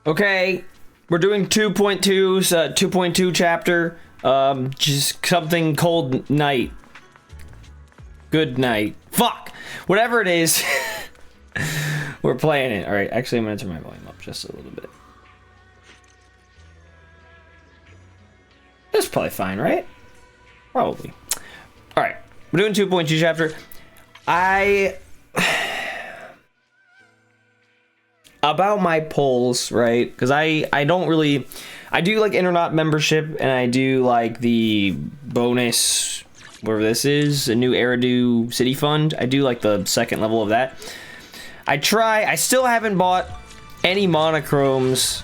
Okay, we're doing 2.2 chapter. Just something cold night. Good night. Fuck! Whatever it is. We're playing it. Alright, actually I'm gonna turn my volume up just a little bit. That's probably fine, right? Probably. Alright, we're doing 2.2 chapter. About my polls, right? Because I don't really... I do like Internet membership, and I do like the bonus, whatever this is, a new Eridu City Fund. I do like the second level of that. I still haven't bought any monochromes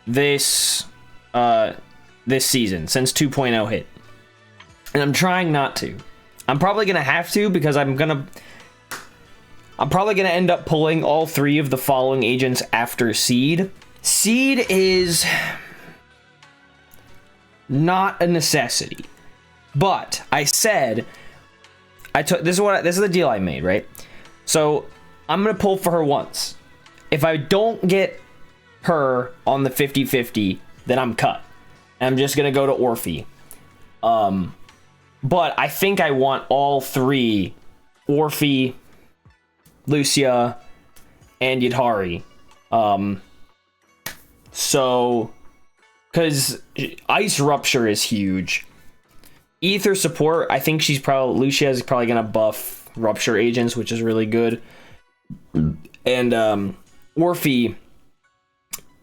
this season, since 2.0 hit. And I'm trying not to. I'm probably gonna have to, because I'm probably gonna end up pulling all 3 of the following agents after Seed. Seed is not a necessity, but I said this is the deal I made, right? So I'm gonna pull for her once. If I don't get her on the 50-50, then I'm cut. I'm just gonna go to Orphe. But I think I want all 3, Orphe, Lucia, and Yadhari. So, because Ice Rupture is huge. Ether support, I think Lucia is probably gonna buff Rupture agents, which is really good. And Orphe,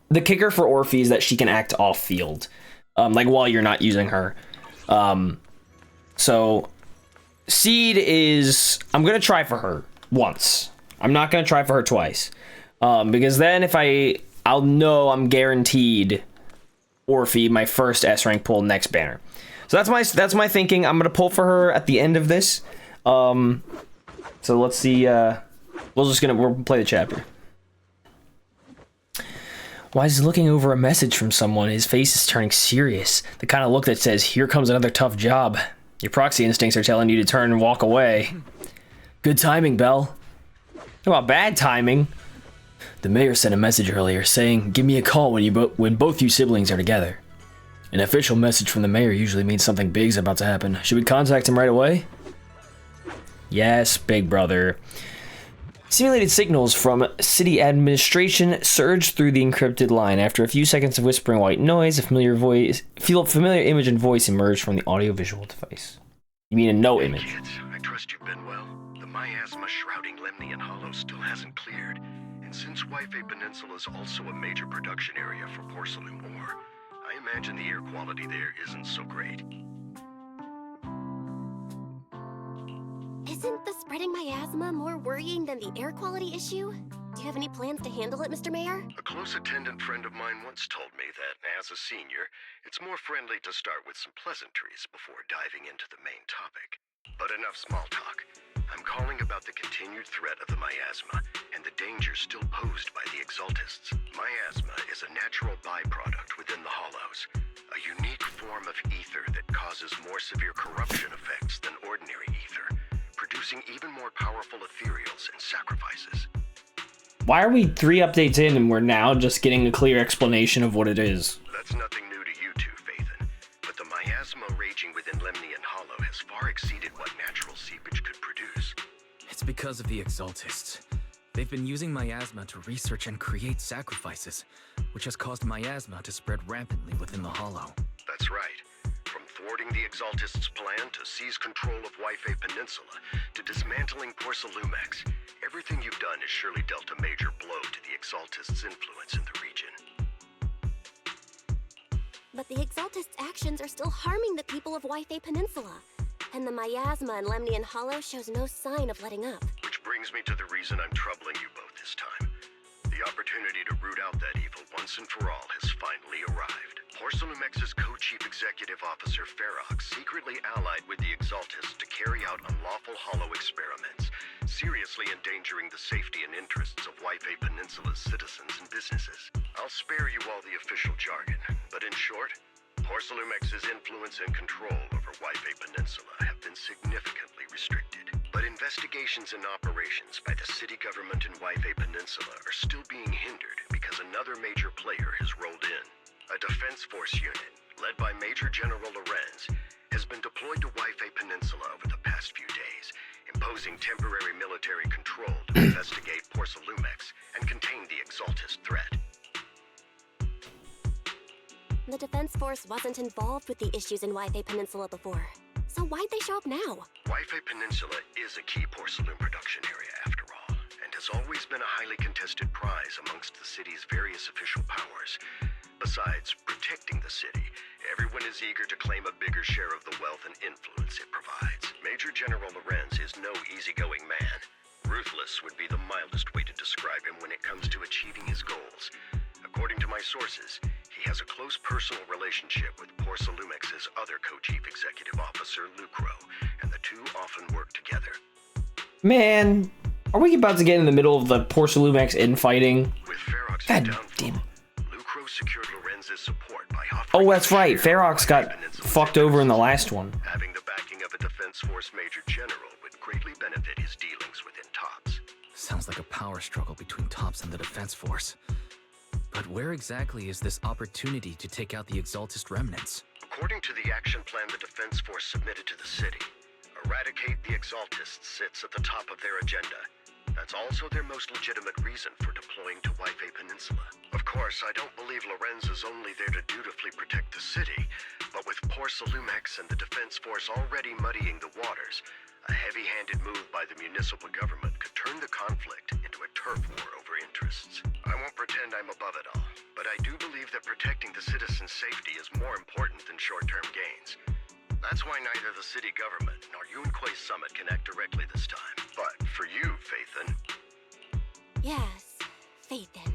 the kicker for Orphe is that she can act off field, like while you're not using her. So Seed is, I'm gonna try for her once. I'm not gonna try for her twice, because then if I'll know I'm guaranteed Orphe my first S rank pull next banner. So that's my thinking. I'm gonna pull for her at the end of this. So let's see. We'll play the chapter. Why is he looking over a message from someone? His face is turning serious. The kind of look that says, "Here comes another tough job." Your proxy instincts are telling you to turn and walk away. Good timing, Belle. What about bad timing? The mayor sent a message earlier saying, "Give me a call when both you siblings are together." An official message from the mayor usually means something big's about to happen. Should we contact him right away? Yes, big brother. Simulated signals from city administration surged through the encrypted line. After a few seconds of whispering white noise, a familiar image and voice emerged from the audiovisual device. You mean a no image? Kids, I trust you've been well. The miasma shrouding Lemnian Hollow still hasn't cleared, and since Wi-Fi Peninsula is also a major production area for porcelain ore, I imagine the air quality there isn't so great. Isn't the spreading miasma more worrying than the air quality issue? Do you have any plans to handle it, Mr. Mayor? A close attendant friend of mine once told me that, as a senior, it's more friendly to start with some pleasantries before diving into the main topic. But enough small talk. I'm calling about the continued threat of the miasma and the dangers still posed by the Exaltists. Miasma is a natural byproduct within the Hollows, a unique form of ether that causes more severe corruption effects than ordinary ether, producing even more powerful ethereals and sacrifices. Why are we 3 updates in and we're now just getting a clear explanation of what it is? That's nothing new to you two, Phaethon, but the miasma raging within Lemnian Hollow has far exceeded what natural seepage could produce. It's because of the Exaltists. They've been using miasma to research and create sacrifices, which has caused miasma to spread rampantly within the Hollow. That's right. From thwarting the Exaltists' plan to seize control of Wi-Fi Peninsula to dismantling Porcelumex, everything you've done has surely dealt a major blow to the Exaltists' influence in the region. But the Exaltists' actions are still harming the people of Wi-Fi Peninsula, and the miasma in Lemnian Hollow shows no sign of letting up. Which brings me to the reason I'm troubling you both this time. The opportunity to root out that evil once and for all has finally arrived. Porcelumex's co-chief executive officer Ferox secretly allied with the Exaltists to carry out unlawful hollow experiments, seriously endangering the safety and interests of Wi-Fi Peninsula's citizens and businesses. I'll spare you all the official jargon, but in short, Porcelumex's influence and control over Wi-Fi Peninsula have been significantly restricted. But investigations and operations by the city government in Wi-Fi Peninsula are still being hindered because another major player Defense Force unit, led by Major General Lorenz, has been deployed to Wi-Fi Peninsula over the past few days, imposing temporary military control to investigate Porcelumex and contain the Exaltist threat. The Defense Force wasn't involved with the issues in Wi-Fi Peninsula before. So why'd they show up now? Wi-Fi Peninsula is a key porcelain production area after all, and has always been a highly contested prize amongst the city's various official powers. Besides protecting the city, everyone is eager to claim a bigger share of the wealth and influence it provides. Major General Lorenz is no easygoing man. Ruthless would be the mildest way to describe him when it comes to achieving his goals. According to my sources, he has a close personal relationship with Porcelumex's other co-chief executive officer, Lucro, and the two often work together. Man, are we about to get in the middle of the Porcelumex infighting? With Ferox's God downfall, damn it. Lucro secured Lorenz's support by Oh, that's right. Ferox got fucked over in the last one. Having the backing of a Defense Force Major General would greatly benefit his dealings within TOPS. Sounds like a power struggle between TOPS and the Defense Force. But where exactly is this opportunity to take out the Exaltist remnants? According to the action plan the Defense Force submitted to the city, eradicate the Exaltists sits at the top of their agenda. That's also their most legitimate reason for deploying to Wi-Fi Peninsula. Of course, I don't believe Lorenz is only there to dutifully protect the city, but with Porcelumex and the Defense Force already muddying the waters, a heavy-handed move by the municipal government could turn the conflict into a turf war over interests. I won't pretend I'm above it all, but I do believe that protecting the citizens' safety is more important than short-term gains. That's why neither the city government nor Yunquay Summit can act directly this time. But for you, Phaethon... Yes, Phaethon.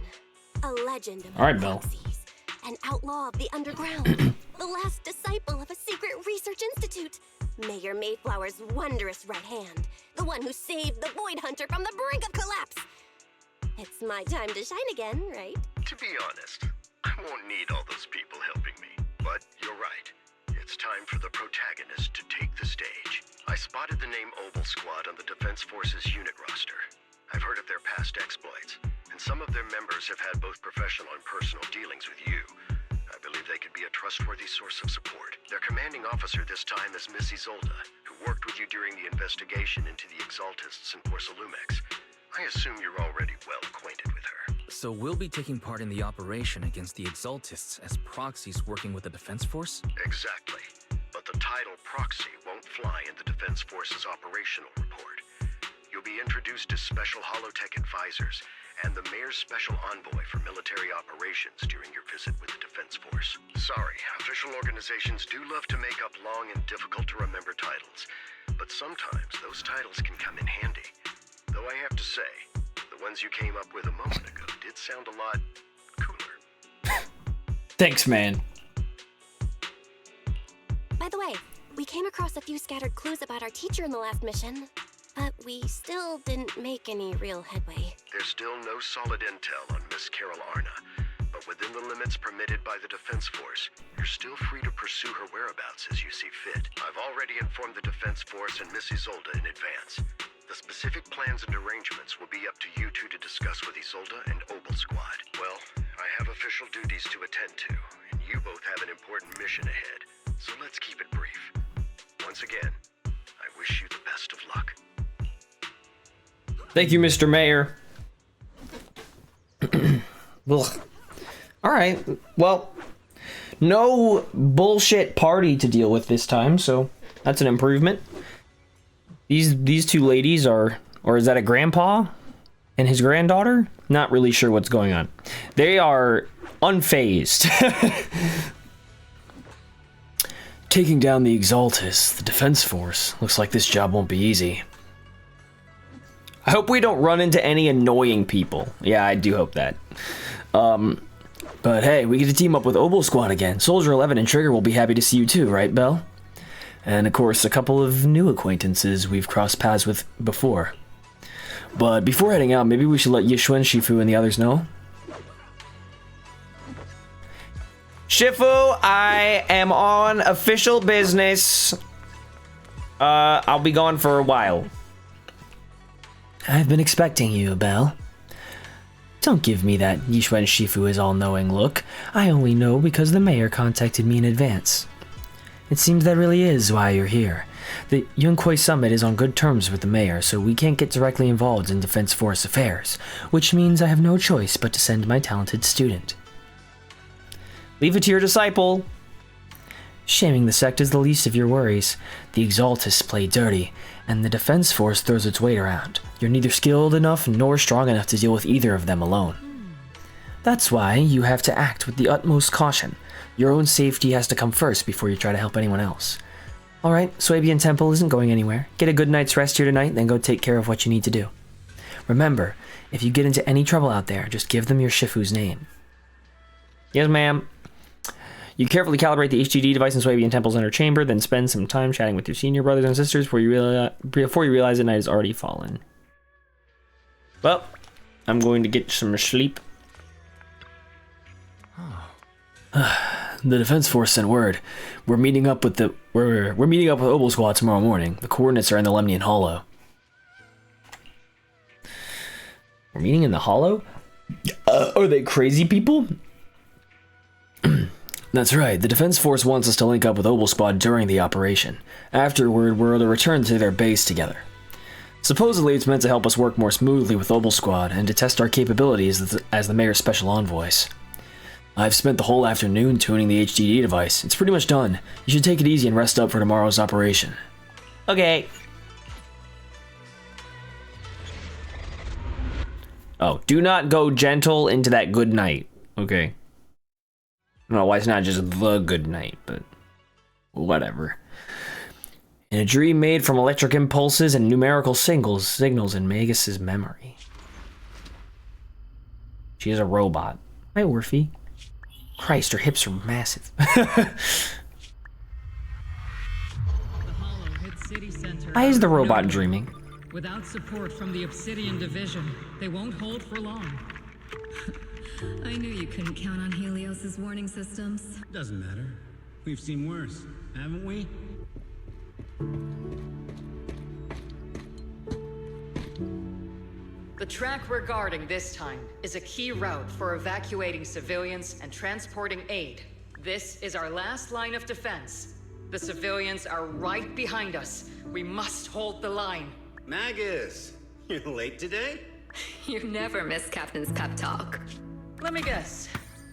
A legend of All right, Belle. proxies. An outlaw of the underground. The last disciple of a secret research institute. Mayor Mayflower's wondrous right hand. The one who saved the Void Hunter from the brink of collapse. It's my time to shine again, right? To be honest, I won't need all those people helping me. But you're right. It's time for the protagonist to take the stage. I spotted the name Obel Squad on the Defense Force's unit roster. I've heard of their past exploits, and some of their members have had both professional and personal dealings with you. I believe they could be a trustworthy source of support. Their commanding officer this time is Miss Isolda, who worked with you during the investigation into the Exaltists and Porcelumex. I assume you're already well acquainted with her. So we'll be taking part in the operation against the Exaltists as proxies working with the Defense Force? Exactly. But the title proxy won't fly in the Defense Force's operational report. You'll be introduced as special holotech advisors and the Mayor's special envoy for military operations during your visit with the Defense Force. Sorry, official organizations do love to make up long and difficult to remember titles, but sometimes those titles can come in handy. Though I have to say, the ones you came up with a moment ago did sound a lot cooler. Thanks, man. By the way, we came across a few scattered clues about our teacher in the last mission, but we still didn't make any real headway. There's still no solid intel on Miss Carol Arna, but within the limits permitted by the Defense Force, you're still free to pursue her whereabouts as you see fit. I've already informed the Defense Force and Miss Isolda in advance. The specific plans and arrangements will be up to you two to discuss with Isolda and Obel Squad. Well, I have official duties to attend to, and you both have an important mission ahead, so let's keep it brief. Once again, I wish you the best of luck. Thank you, Mr. Mayor. Ugh. All right. Well, no bullshit party to deal with this time, so that's an improvement. These two ladies are, or is that a grandpa and his granddaughter? Not really sure what's going on. They are unfazed. Taking down the Exaltists, the Defense Force. Looks like this job won't be easy. I hope we don't run into any annoying people. Yeah, I do hope that. But hey, we get to team up with Obel Squad again. Soldier 11 and Trigger will be happy to see you too, right, Belle? And of course, a couple of new acquaintances we've crossed paths with before. But before heading out, maybe we should let Yishun, Shifu, and the others know. Shifu, I am on official business. I'll be gone for a while. I've been expecting you, Belle. Don't give me that Yishwen Shifu is all-knowing look. I only know because the mayor contacted me in advance. It seems that really is why you're here. The Yunkwei Summit is on good terms with the mayor, so we can't get directly involved in Defense Force affairs, which means I have no choice but to send my talented student. Leave it to your disciple. Shaming the sect is the least of your worries. The Exaltists play dirty, and the Defense Force throws its weight around. You're neither skilled enough nor strong enough to deal with either of them alone. That's why you have to act with the utmost caution. Your own safety has to come first before you try to help anyone else. Alright, Swabian Temple isn't going anywhere. Get a good night's rest here tonight, then go take care of what you need to do. Remember, if you get into any trouble out there, just give them your Shifu's name. Yes, ma'am. You carefully calibrate the HDD device in Swabian Temple's inner chamber, then spend some time chatting with your senior brothers and sisters before you realize the night has already fallen. Well, I'm going to get some sleep. The Defense Force sent word. We're meeting up with we're meeting up with Obel Squad tomorrow morning. The coordinates are in the Lemnian Hollow. We're meeting in the Hollow? Are they crazy people? That's right. The Defense Force wants us to link up with Obel Squad during the operation. Afterward, we're to return to their base together. Supposedly, it's meant to help us work more smoothly with Obel Squad and to test our capabilities as the Mayor's special envoys. I've spent the whole afternoon tuning the HDD device. It's pretty much done. You should take it easy and rest up for tomorrow's operation. Okay. Oh, do not go gentle into that good night. Okay. I don't know why it's not just the good night, but whatever. In a dream made from electric impulses and numerical signals in Magus's memory. She is a robot. Hi, Orphe. Christ, her hips are massive. Why is the robot dreaming? Without support from the Obsidian Division, they won't hold for long. I knew you couldn't count on Helios's warning systems. Doesn't matter. We've seen worse, haven't we? The track we're guarding this time is a key route for evacuating civilians and transporting aid. This is our last line of defense. The civilians are right behind us. We must hold the line. Magus, you're late today? You never miss Captain's pep talk. Let me guess.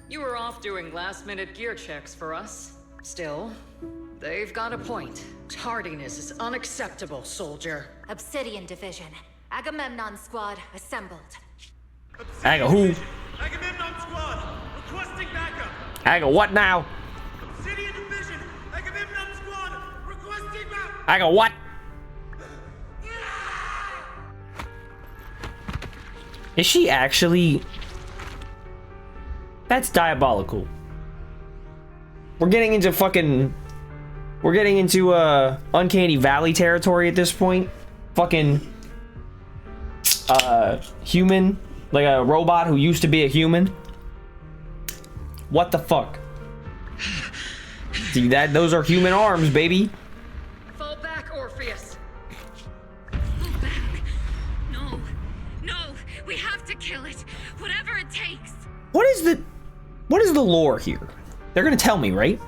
You were off doing last-minute gear checks for us. Still, they've got a point. Tardiness is unacceptable, soldier. Obsidian Division. Agamemnon Squad assembled. Aga who? Agamemnon Squad, requesting backup. Aga what now? Obsidian Division, Agamemnon Squad, requesting backup. Aga what? Is she actually... That's diabolical. We're getting into fucking... We're getting into Uncanny Valley territory at this point. Fucking... human, like a robot who used to be a human. What the fuck? See that? Those are human arms, baby. Fall back, Orpheus. Fall back. No. No. We have to kill it. Whatever it takes. What is the lore here? They're gonna tell me, right?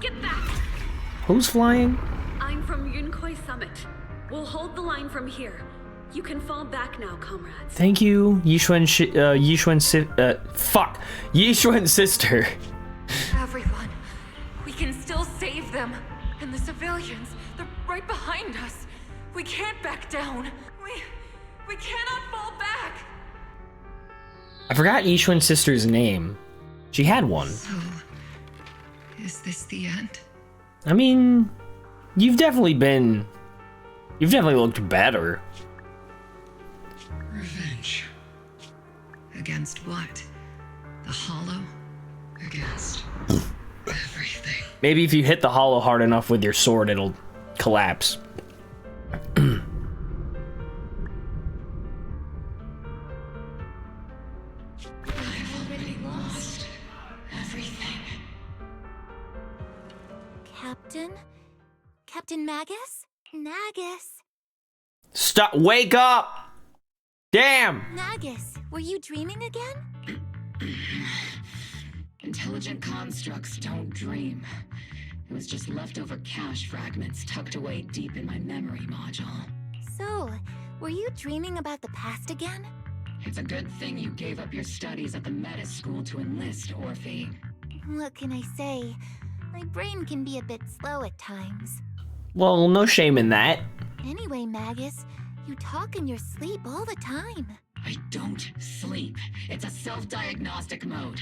Get back. Who's flying? I'm from Yunkwei Summit. We'll hold the line from here. You can fall back now, comrades. Thank you, Yishwen's sister. Everyone. We can still save them. And the civilians, they're right behind us. We can't back down. We cannot fall back. I forgot Yishwen's sister's name. She had one. So, is this the end? I mean, you've definitely looked better. Revenge. Against what? The Hollow? Against everything. Maybe if you hit the hollow hard enough with your sword, it'll collapse. I've already lost everything. Captain Magus? Nagus? Stop! Wake up! Damn! Nagus, were you dreaming again? Intelligent constructs don't dream. It was just leftover cache fragments tucked away deep in my memory module. So, were you dreaming about the past again? It's a good thing you gave up your studies at the Meta School to enlist, Orphe. What can I say? My brain can be a bit slow at times. Well, no shame in that. Anyway, Magus, you talk in your sleep all the time. I don't sleep. It's a self-diagnostic mode.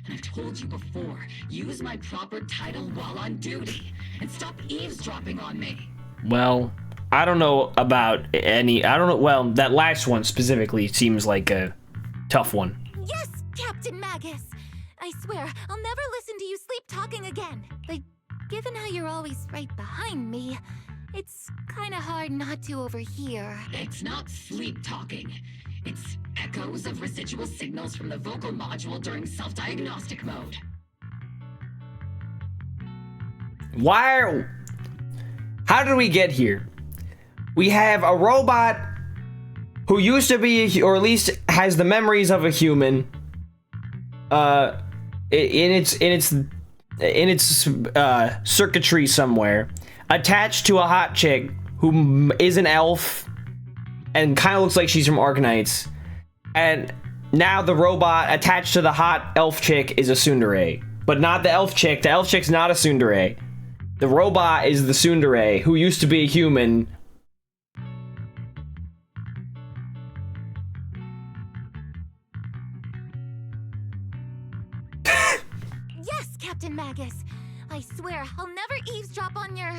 And I've told you before, use my proper title while on duty, and stop eavesdropping on me. Well, I don't know about any, I don't know, well, that last one specifically seems like a tough one. Yes, Captain Magus! I swear, I'll never listen to you sleep talking again. But given how you're always right behind me, it's kinda hard not to overhear. It's not sleep talking. It's echoes of residual signals from the vocal module during self-diagnostic mode. How did we get here? We have a robot who used to be, or at least has the memories of a human, in its circuitry somewhere, attached to a hot chick who is an elf and kind of looks like she's from Arknights, and now the robot attached to the hot elf chick is a tsundere, but not the elf chick. The elf chick's not a tsundere. The robot is the tsundere who used to be a human. Yes, Captain Magus. I swear I'll never eavesdrop on your,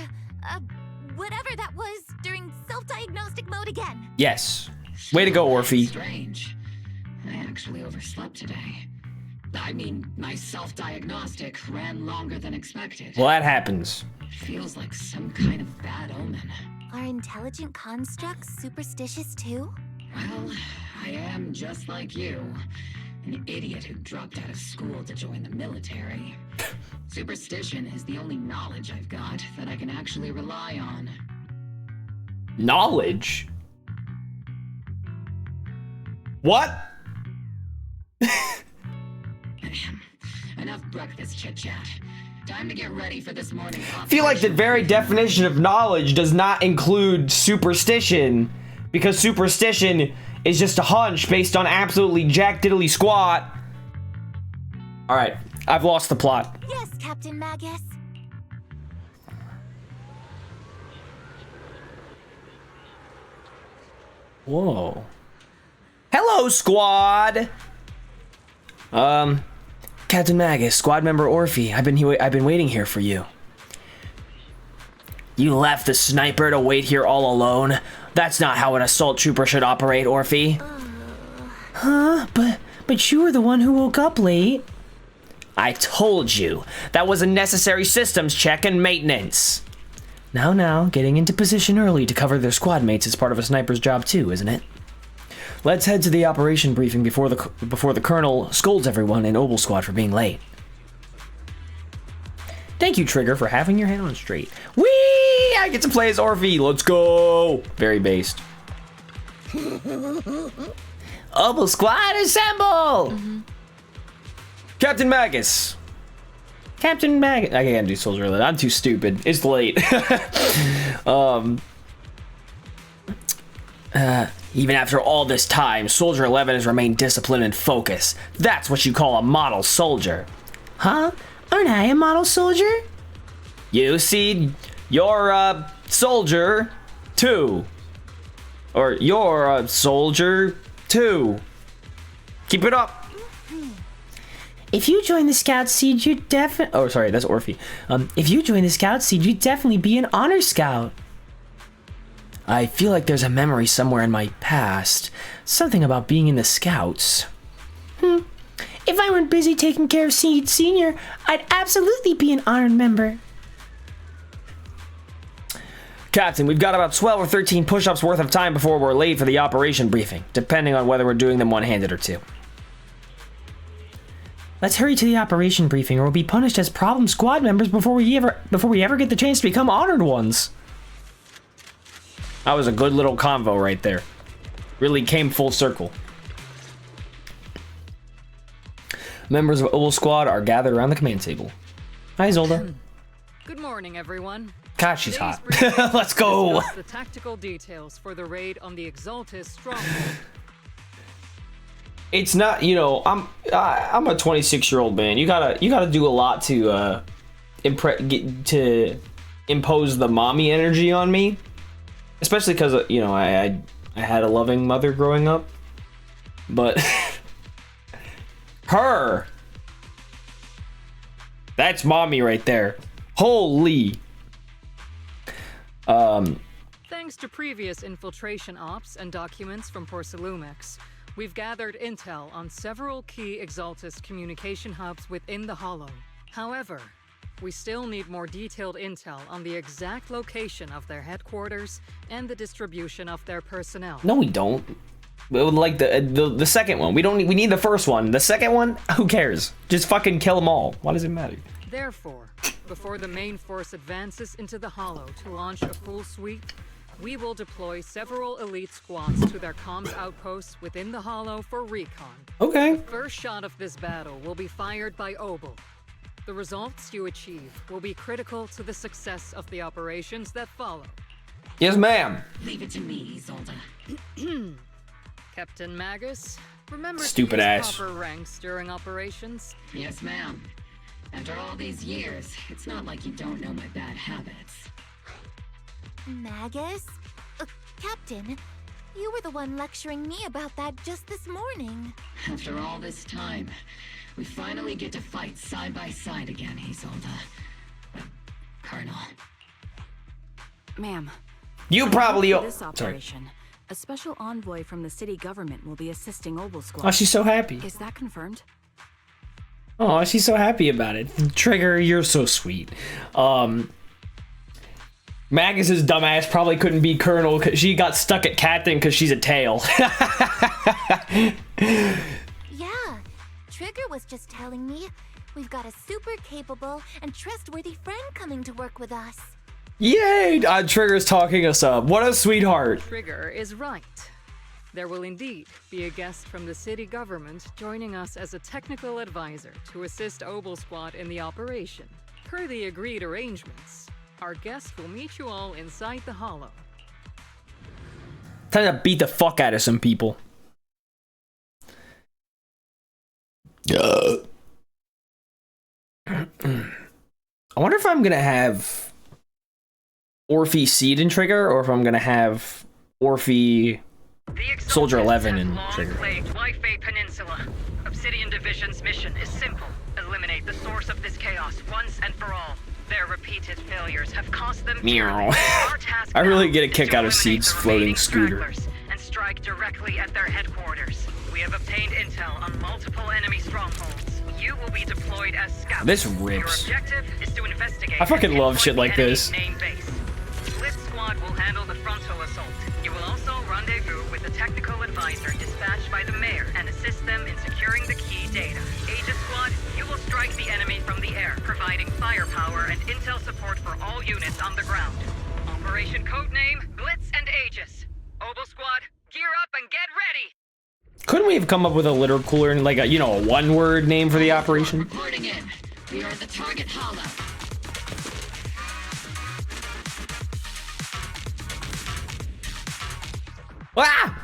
whatever that was during self-diagnostic mode again. Yes. Way to go, Orphe. Strange. I actually overslept today. I mean, my self-diagnostic ran longer than expected. Well, that happens. Feels like some kind of bad omen. Are intelligent constructs superstitious too? Well, I am just like you. An idiot who dropped out of school to join the military. Superstition is the only knowledge I've got that I can actually rely on. Knowledge? What? Enough breakfast chit-chat. Time to get ready for this morning's I feel like the very definition of knowledge does not include superstition, because superstition is just a hunch based on absolutely jack diddly squat. Alright, I've lost the plot. Yes, Captain Magus. Whoa. Hello, squad! Captain Magus, squad member Orphe, I've been waiting here for you. You left the sniper to wait here all alone? That's not how an assault trooper should operate, Orphe. Huh? But you were the one who woke up late. I told you. That was a necessary systems check and maintenance. Now, getting into position early to cover their squad mates is part of a sniper's job too, isn't it? Let's head to the operation briefing before the colonel scolds everyone in Obel Squad for being late. Thank you, Trigger, for having your head on straight. Whee! I get to play as Orphe. Let's go! Very based. Obel Squad, assemble! Captain Magus. Captain Magus. I can't do Soldier 11. I'm too stupid. It's late. Even after all this time, Soldier 11 has remained disciplined and focused. That's what you call a model soldier. Huh? Aren't I a model soldier? You see, you're a soldier too. Or you're a soldier too. Keep it up. If you join the Scout Seed, you'd definitely... Oh, sorry, that's Orphe. If you join the Scout Seed, you'd definitely be an honor scout. I feel like there's a memory somewhere in my past. Something about being in the Scouts. If I weren't busy taking care of Seed Senior, I'd absolutely be an honored member. Captain, we've got about 12 or 13 push-ups worth of time before we're late for the operation briefing, depending on whether we're doing them one-handed or two. Let's hurry to the operation briefing, or we'll be punished as problem squad members before we ever get the chance to become honored ones. That was a good little convo right there. Really came full circle. Members of Oval Squad are gathered around the command table. Hi, Zolda. Good morning, everyone. God, she's hot. Today's Let's go. discuss the tactical details for the raid on the Exaltis stronghold. It's not, you know, I'm a 26-year-old man. You gotta do a lot to impose the mommy energy on me, especially because you know I had a loving mother growing up, but her, that's mommy right there. Holy. Thanks to previous infiltration ops and documents from Porcelumex, we've gathered intel on several key Exaltis communication hubs within the Hollow. However, we still need more detailed intel on the exact location of their headquarters and the distribution of their personnel. No, we don't. Like the second one. We need the first one. The second one, who cares? Just fucking kill them all. Why does it matter? Therefore, before the main force advances into the Hollow to launch a full sweep, we will deploy several elite squads to their comms outposts within the Hollow for recon. Okay. The first shot of this battle will be fired by Obel. The results you achieve will be critical to the success of the operations that follow. Yes, ma'am. Leave it to me, Isolde. Captain Magus, remember Stupid to use ass. proper ranks during operations? Yes, ma'am. After all these years, it's not like you don't know my bad habits. Magus? Captain, you were the one lecturing me about that just this morning. After all this time, we finally get to fight side by side again, Isolde. Colonel. Ma'am. You probably. For this Sorry. operation, a special envoy from the city government will be assisting Obel Squad. Oh, she's so happy. Is that confirmed? Oh, she's so happy about it. Trigger, you're so sweet. Magus's dumbass probably couldn't be Colonel because she got stuck at Captain because she's a tail. Yeah, Trigger was just telling me we've got a super capable and trustworthy friend coming to work with us. Yay! Trigger's talking us up. What a sweetheart. Trigger is right. There will indeed be a guest from the city government joining us as a technical advisor to assist Obel Squad in the operation. Per the agreed arrangements, our guest will meet you all inside the Hollow. Time to beat the fuck out of some people. I wonder if I'm gonna have Orphe Seed in Trigger, or if I'm gonna have Orphe Soldier 11 in Trigger. Life-Bay Peninsula. Obsidian Division's mission is simple. Eliminate the source of this chaos once and for all. Their repeated failures have cost them. Meow. I really get a kick out of Seed's floating scooter. And strike directly at their headquarters. We have obtained intel on multiple enemy strongholds. You will be deployed as scouts. This rips. Your objective is to investigate. I fucking love shit like this. Main base. Split Squad will handle the frontal assault. You will also rendezvous with the technical advisor dispatched by the mayor and assist them in securing the key data. Aegis Squad, you will strike the enemy from the air, providing firepower and intel support for all units on the ground. Operation codename Blitz and Aegis. Obel Squad, gear up and get ready! Couldn't we have come up with a little cooler and like a, you know, a one-word name for the operation? Reporting in. We are the target hollow. Ah!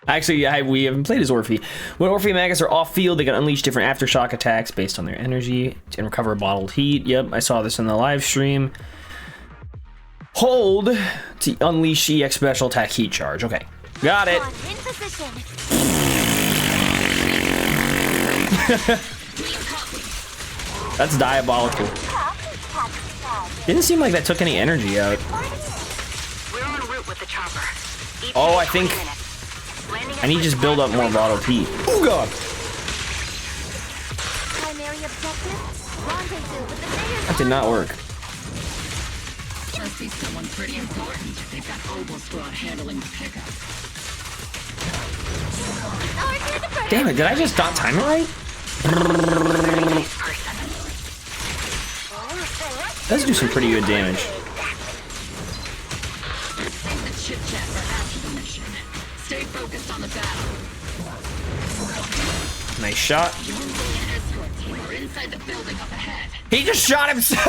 Actually, we haven't played as Orphe. When Orphe and Magus are off-field, they can unleash different aftershock attacks based on their energy and recover bottled heat. Yep, I saw this in the live stream. Hold to unleash EX special attack heat charge. Okay, got it. In position. That's diabolical. Didn't seem like that took any energy out. We're en route with the chopper. Oh, I think I need to just build up more bottled heat. Oh god! Primary objective, rendezvous with the mayor's That did not work. Must be someone pretty important if they've got Obel Squad handling the pickup. Damn it, did I just not time it right? Does do some pretty good damage. Save the chit-chat for after the mission. Nice shot. Your escort team are inside the building up ahead. He just shot himself.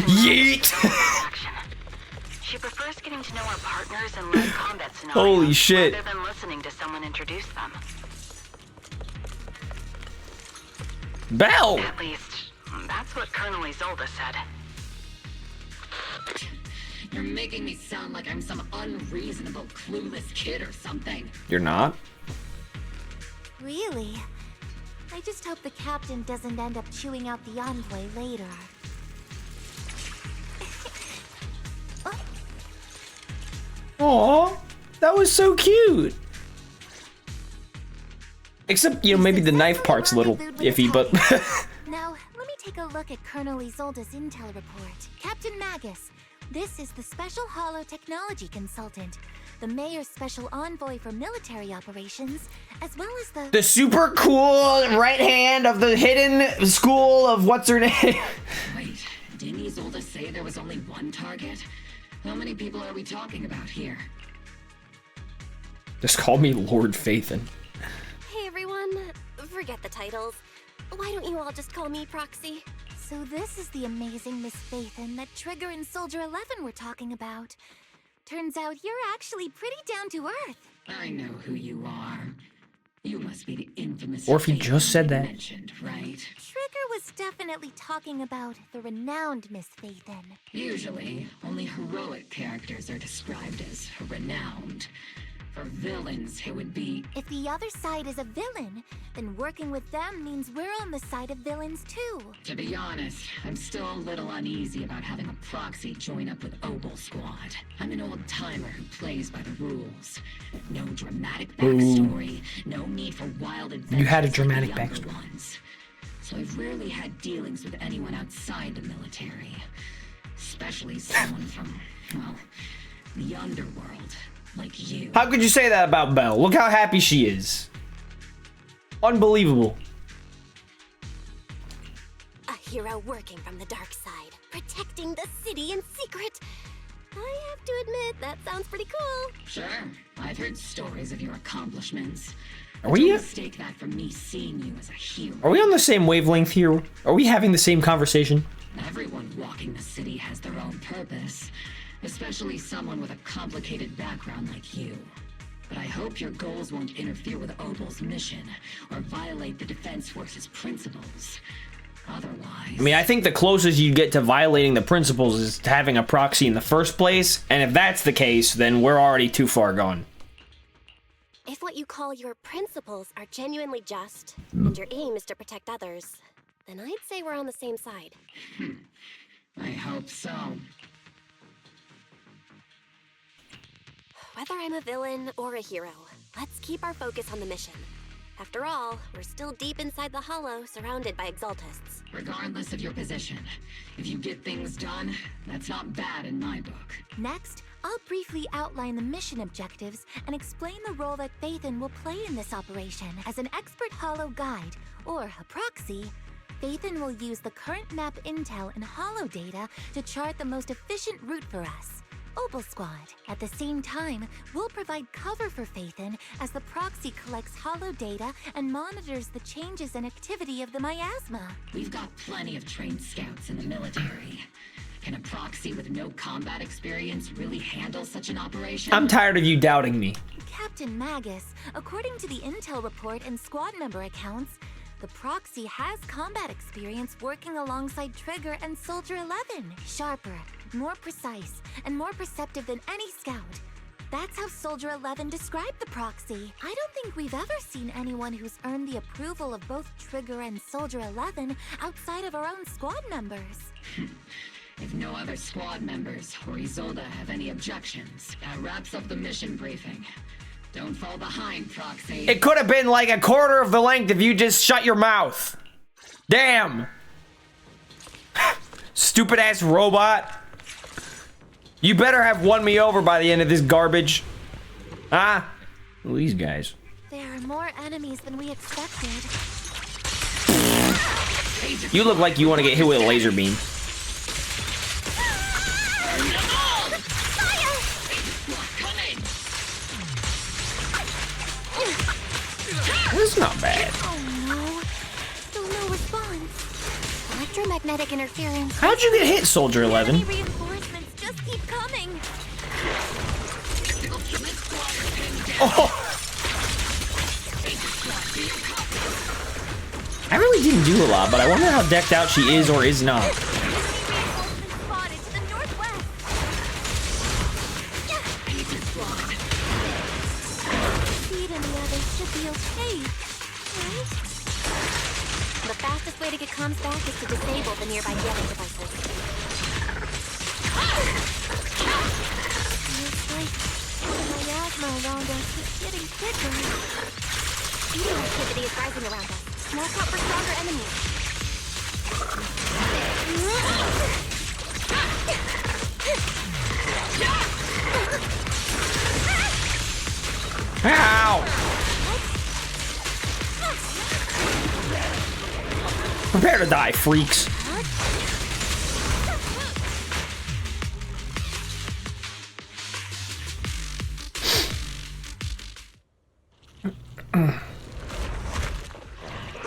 Yeet. She prefers getting to know our partners in live combat scenarios. Holy shit. Rather than listening to someone introduce them. Bell. At least, that's what Colonel Isolde said. You're making me sound like I'm some unreasonable, clueless kid or something. You're not? Really? I just hope the captain doesn't end up chewing out the envoy later. Aw, that was so cute. Except, you know, maybe the knife part's a little iffy, but... Now, let me take a look at Colonel Isolde's intel report. Captain Magus, this is the Special Holo Technology Consultant, the Mayor's Special Envoy for Military Operations, as well as the super cool right hand of the hidden school of what's her name? Wait, didn't Isolde say there was only one target? How many people are we talking about here? Just call me Lord Phaethon. Hey everyone, forget the titles. Why don't you all just call me Proxy? So this is the amazing Miss Phaethon that Trigger and Soldier 11 were talking about. Turns out you're actually pretty down to earth. I know who you are. You must be the infamous... Or if he just said that. Mentioned, right? Trigger was definitely talking about the renowned Miss Phaethon. Usually, only heroic characters are described as renowned. For villains, it would be... If the other side is a villain, then working with them means we're on the side of villains too. To be honest, I'm still a little uneasy about having a proxy join up with Obel Squad. I'm an old-timer who plays by the rules. No dramatic backstory, no need for wild adventures. You had a dramatic like the younger backstory. Ones. So I've rarely had dealings with anyone outside the military. Especially someone from, well, the underworld. Like you. How could you say that about Belle? Look how happy she is. Unbelievable. A hero working from the dark side, protecting the city in secret. I have to admit, that sounds pretty cool. Sure, I've heard stories of your accomplishments. Are we? Don't mistake that from me seeing you as a hero. Are we on the same wavelength here? Are we having the same conversation? Everyone walking the city has their own purpose. Especially someone with a complicated background like you. But I hope your goals won't interfere with Obel's mission, or violate the Defense Force's principles. Otherwise... I mean, I think the closest you get to violating the principles is having a proxy in the first place, and if that's the case, then we're already too far gone. If what you call your principles are genuinely just, and your aim is to protect others, then I'd say we're on the same side. I hope so. Whether I'm a villain or a hero, let's keep our focus on the mission. After all, we're still deep inside the Hollow, surrounded by Exaltists. Regardless of your position, if you get things done, that's not bad in my book. Next, I'll briefly outline the mission objectives and explain the role that Phaethon will play in this operation. As an expert Hollow guide, or a proxy, Phaethon will use the current map intel and Hollow data to chart the most efficient route for us. Obel Squad. At the same time, we'll provide cover for Phaethon as the proxy collects Hollow data and monitors the changes and activity of the miasma. We've got plenty of trained scouts in the military. Can a proxy with no combat experience really handle such an operation? I'm tired of you doubting me. Captain Magus, according to the intel report and squad member accounts, the proxy has combat experience working alongside Trigger and Soldier 11. Sharper, more precise, and more perceptive than any scout. That's how Soldier 11 described the proxy. I don't think we've ever seen anyone who's earned the approval of both Trigger and Soldier 11 outside of our own squad members. If no other squad members or Isolde have any objections, that wraps up the mission briefing. Don't fall behind, Proxy. It could have been like a quarter of the length if you just shut your mouth. Damn. Stupid ass robot. You better have won me over by the end of this garbage. Ah. Well, these guys. There are more enemies than we expected. You look like you want to get hit with a laser beam. That's not bad. Oh no. Still no response. Electromagnetic interference. How'd you get hit, Soldier 11? Enemy reinforcements just keep coming. Oh! I really didn't do a lot, but I wonder how decked out she is or is not. Enemy reinforcements spotted to the northwest. Speed and the others should be okay, right? The fastest way to get comms back is to disable the nearby jamming devices. Looks like the miasma around us is getting thicker. Speeding activity is rising around us. Watch out for stronger enemies. Ow! Prepare to die, freaks.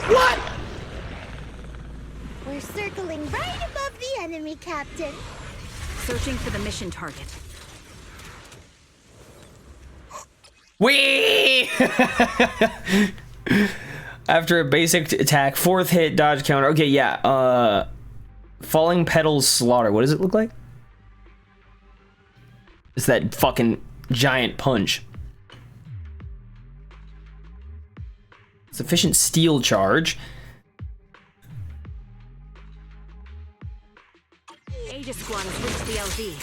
What? We're circling right above the enemy, Captain. Searching for the mission target. Whee! After a basic attack, 4th hit, dodge counter. Okay, yeah. Falling Petals Slaughter. What does it look like? It's that fucking giant punch. Sufficient steel charge. Aegis Squad has reached the LZ.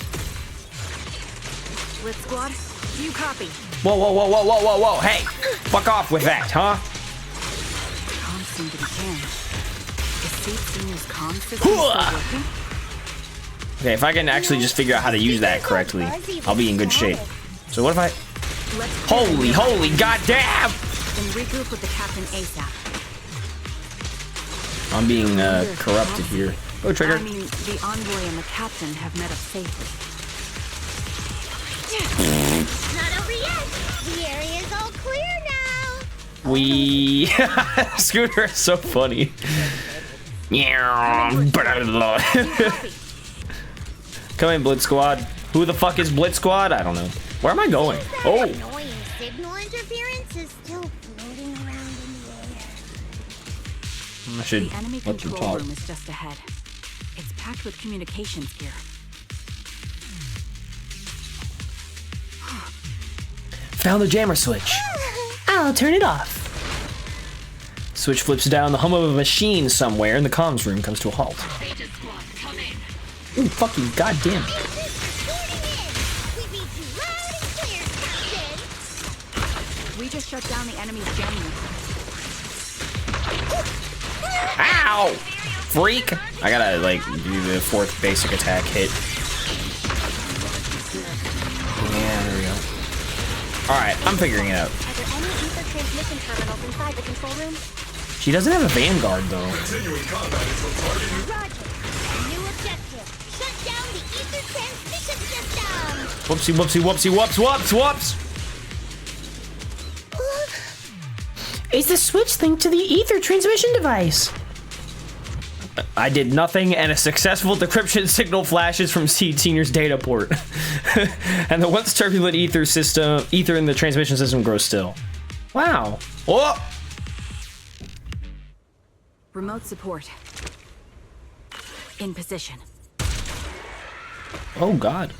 Blitz Squad, do you copy? Whoa, whoa, whoa, whoa, whoa, whoa, whoa. Hey, fuck off with that, huh? Comms seem to be jammed. Is Seed Senior's comms system still working? Okay, if I can actually just figure out how to use that correctly, I'll be in good shape. So what if I... Holy goddamn! Then regroup with the captain ASAP. I'm being corrupted here. Go, Trigger. I mean, the envoy and the captain have met up safely. Not over yet. The area's all clear now. We Scooter is so funny. Come in, Blitz Squad. Who the fuck is Blitz Squad? I don't know. Where am I going? Oh. Annoying signal interference is still floating around in the air. I should The enemy let them control talk. room is just ahead. It's packed with communications gear. Found the jammer switch. I'll turn it off. Switch flips down. The hum of a machine somewhere in the comms room comes to a halt. Ooh, fucking goddamn. We just shut down the enemy's jamming. Ow! Freak! I gotta, like, do the 4th basic attack hit. Yeah, there we go. Alright, I'm figuring it out. Are there any ether transmission terminals inside the control room? She doesn't have a Vanguard, though. Continuing combat until target is... Roger. New objective. Shut down the ether transmission system. Whoopsie, whoopsie, whoopsie, whoops, whoops, whoops! Is the switch linked to the ether transmission device? I did nothing, and a successful decryption signal flashes from Seed Senior's data port. And the once turbulent ether in the transmission system grows still. Wow. Oh! Remote support. In position. Oh god.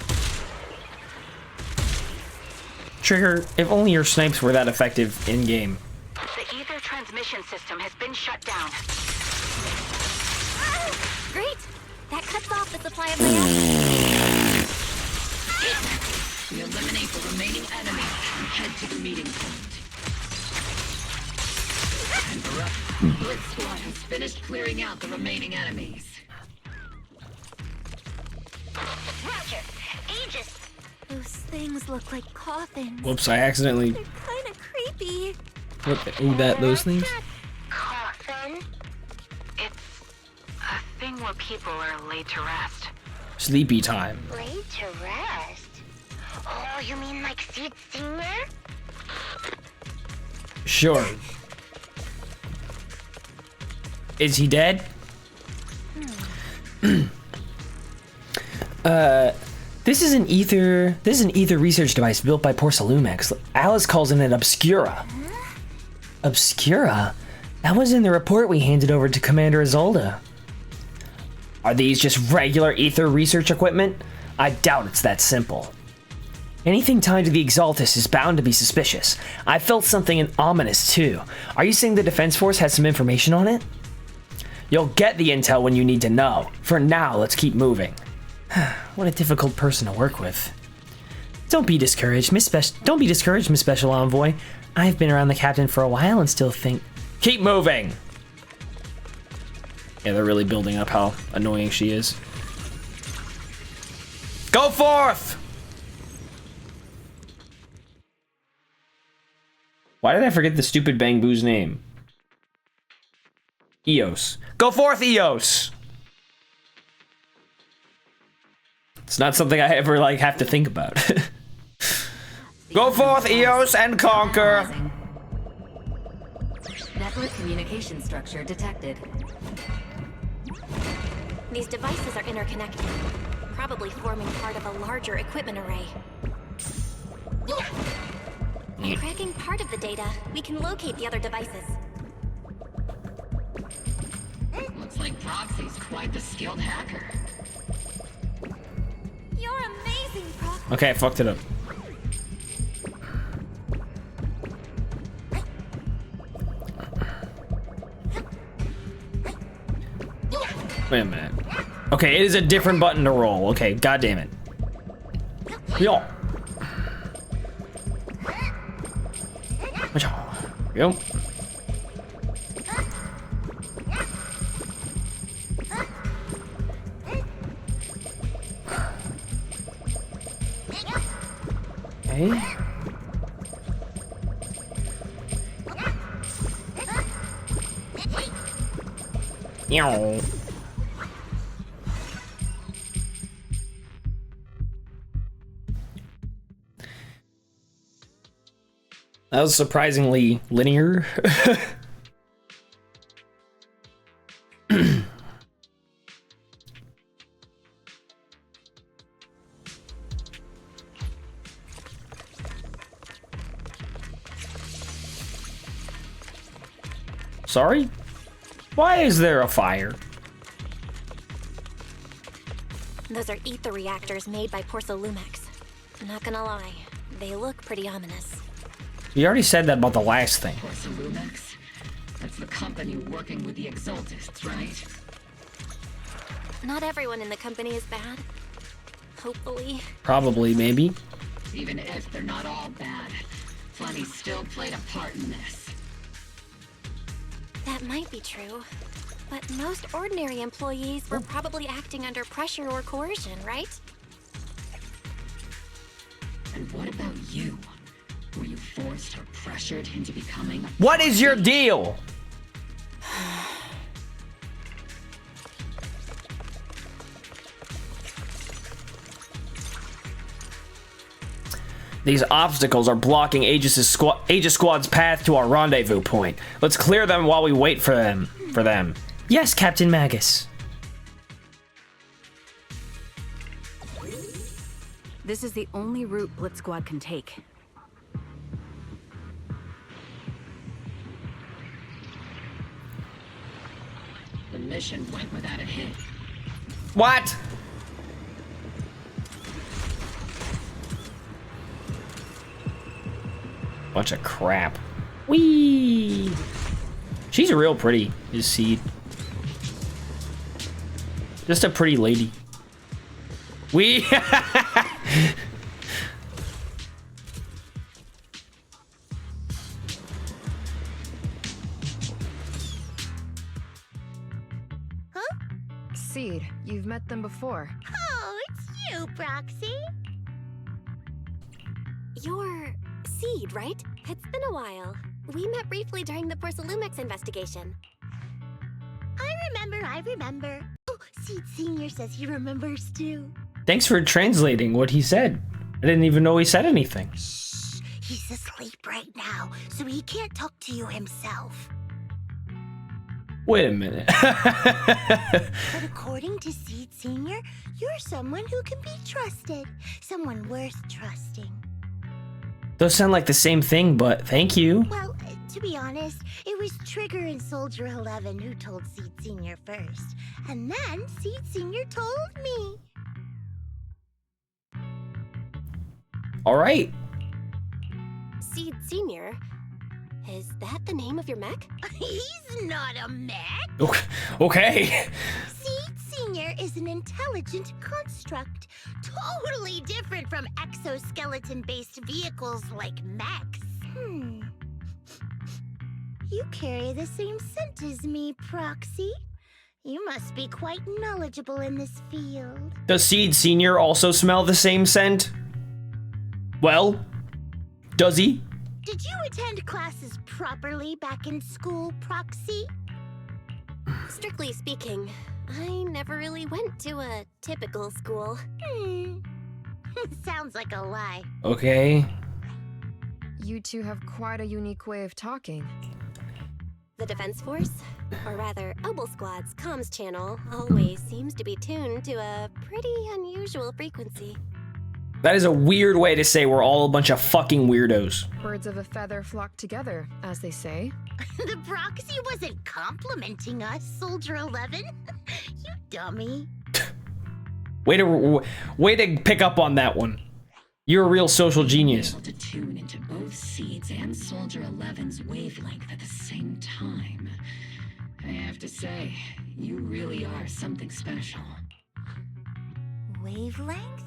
Trigger, if only your snipes were that effective in-game. The ether transmission system has been shut down. Great. That cuts off the supply of miasma. We eliminate the remaining enemies and head to the meeting point. And Blitz Squad has finished clearing out the remaining enemies. Roger. Aegis. Those things look like coffins. Whoops, I accidentally... They're kind of creepy. What the, ooh, those things? Coffin? It's a thing where people are laid to rest. Sleepy time. Laid to rest? Oh, you mean like Seed Senior? Sure. Is he dead? This is an ether research device built by Porcelumex. Alice calls it an Obscura. Obscura? That was in the report we handed over to Commander Isolde. Are these just regular ether research equipment? I doubt it's that simple. Anything tied to the Exaltus is bound to be suspicious. I felt something ominous too. Are you saying the Defense Force has some information on it? You'll get the intel when you need to know. For now, let's keep moving. What a difficult person to work with. Don't be discouraged, Miss Special Envoy. I've been around the captain for a while and still think... Keep moving! Yeah, they're really building up how annoying she is. Go forth! Why did I forget the stupid Bangbu's name? Eos. Go forth, Eos! It's not something I ever, like, have to think about. Go forth, Eos, and conquer! Network communication structure detected. These devices are interconnected, probably forming part of a larger equipment array. Cracking part of the data, we can locate the other devices. Looks like Proxy's quite the skilled hacker. You're amazing, Proxy. Okay, I fucked it up. Wait a minute. Okay, it is a different button to roll. Okay, god damn it. Yo. Yo. Okay. Meow. That was surprisingly linear. Sorry? Why is there a fire? Those are ether reactors made by Porcelumex. Not gonna lie, they look pretty ominous. You already said that about the last thing. Porcelumex? That's the company working with the Exaltists, right? Not everyone in the company is bad. Hopefully. Probably, maybe. Even if they're not all bad, Funny still played a part in this. That might be true. But most ordinary employees were probably acting under pressure or coercion, right? And what about you? Were you forced or pressured into becoming a... What is your deal? These obstacles are blocking Aegis Squad's path to our rendezvous point. Let's clear them while we wait for them. Yes, Captain Magus. This is the only route Blitz Squad can take. The mission went without a hit. What? Bunch of crap. Whee! She's real pretty, is Seed. Just a pretty lady. Wee! Huh? Seed, you've met them before. Oh, it's you, Proxy. You're Seed, right? It's been a while. We met briefly during the Porcelumex investigation. I remember. Oh, Seed Senior says he remembers too. Thanks for translating what he said. I didn't even know he said anything. Shh, he's asleep right now, so he can't talk to you himself. Wait a minute. But according to Seed Senior, you're someone who can be trusted. Someone worth trusting. Those sound like the same thing, but thank you. Well, to be honest, it was Trigger and Soldier 11 who told Seed Senior first. And then Seed Senior told me. All right. Seed Senior? Is that the name of your mech? He's not a mech. Okay. Seed Senior is an intelligent construct, totally different from exoskeleton-based vehicles like mechs. You carry the same scent as me, Proxy. You must be quite knowledgeable in this field. Does Seed Senior also smell the same scent? Well, does he? Did you attend classes properly back in school, Proxy? Strictly speaking, I never really went to a typical school. Sounds like a lie. Okay. You two have quite a unique way of talking. The Defense Force, or rather Obel Squad's comms channel, always seems to be tuned to a pretty unusual frequency. That is a weird way to say we're all a bunch of fucking weirdos. Birds of a feather flock together, as they say. The Proxy wasn't complimenting us, Soldier 11. You dummy. Way to pick up on that one. You're a real social genius. Able to tune into both Seeds and Soldier 11's wavelength at the same time. I have to say, you really are something special. Wavelength?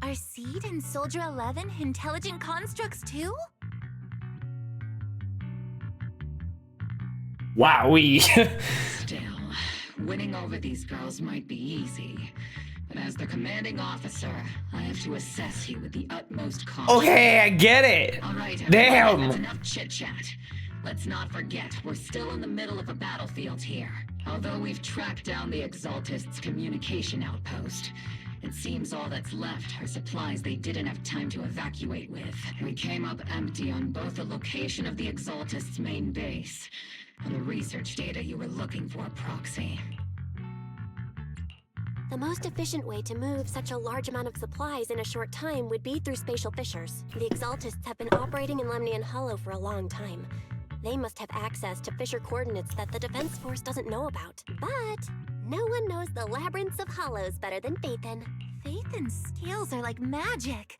Are Seed and Soldier 11 intelligent constructs too? Wowee. Still, winning over these girls might be easy. But as the commanding officer, I have to assess you with the utmost caution. Okay, I get it. All right, damn. That's enough chit-chat. Let's not forget, we're still in the middle of a battlefield here. Although we've tracked down the Exaltists' communication outpost, it seems all that's left are supplies they didn't have time to evacuate with. We came up empty on both the location of the Exaltists' main base and the research data you were looking for, Proxy. The most efficient way to move such a large amount of supplies in a short time would be through spatial fissures. The Exaltists have been operating in Lemnian Hollow for a long time. They must have access to fissure coordinates that the Defense Force doesn't know about. But no one knows the labyrinths of hollows better than Phaethon. Phaethon's skills are like magic.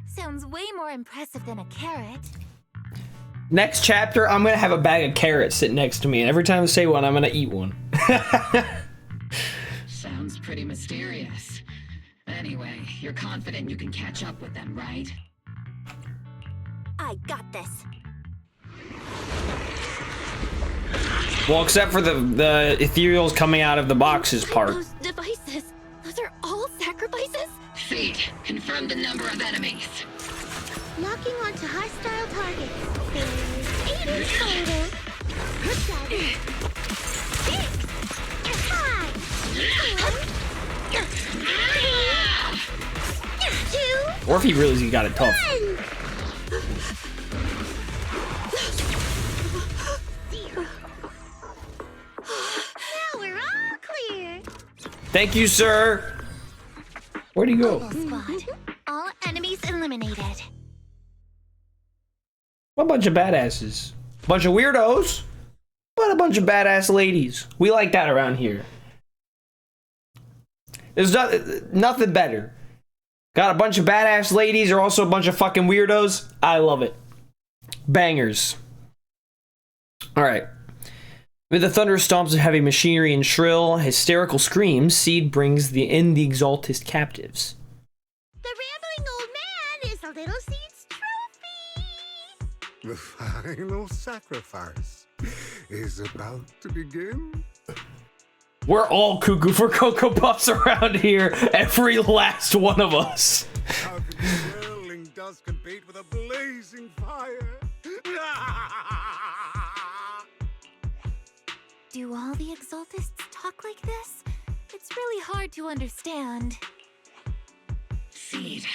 Sounds way more impressive than a carrot. Next chapter, I'm gonna have a bag of carrots sitting next to me, and every time I say one, I'm gonna eat one. Sounds pretty mysterious. Anyway, you're confident you can catch up with them, right? I got this. Well, except for the ethereals coming out of the boxes part. Those devices, those are all sacrifices? Seed, confirm the number of enemies. Locking onto hostile targets. There's 8 in total. 7, 6, 5, 2, Or if he really got it tough. 0. Now we're all clear. Thank you, sir. Where'd he go? Squad. All enemies eliminated. A bunch of badasses. Bunch of weirdos, but a bunch of badass ladies. We like that around here. There's nothing better. Got a bunch of badass ladies or also a bunch of fucking weirdos. I love it. Bangers. Alright. With the thunderous stomps of heavy machinery and shrill, hysterical screams, Seed brings in the Exaltist captives. The rambling old man is a little Seed's trophy. The final sacrifice is about to begin. We're all cuckoo for Cocoa Puffs around here. Every last one of us. How can the whirling dust compete with a blazing fire? Do all the Exaltists talk like this? It's really hard to understand. Seed,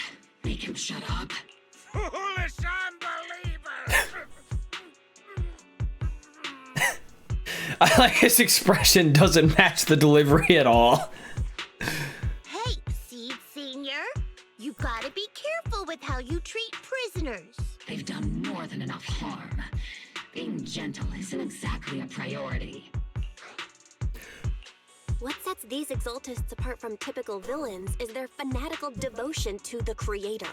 make him shut up. Foolish unbelievers! I like his expression doesn't match the delivery at all. Hey, Seed Senior, you gotta be careful with how you treat prisoners. They've done more than enough harm. Being gentle isn't exactly a priority. What sets these Exaltists apart from typical villains is their fanatical devotion to the Creator.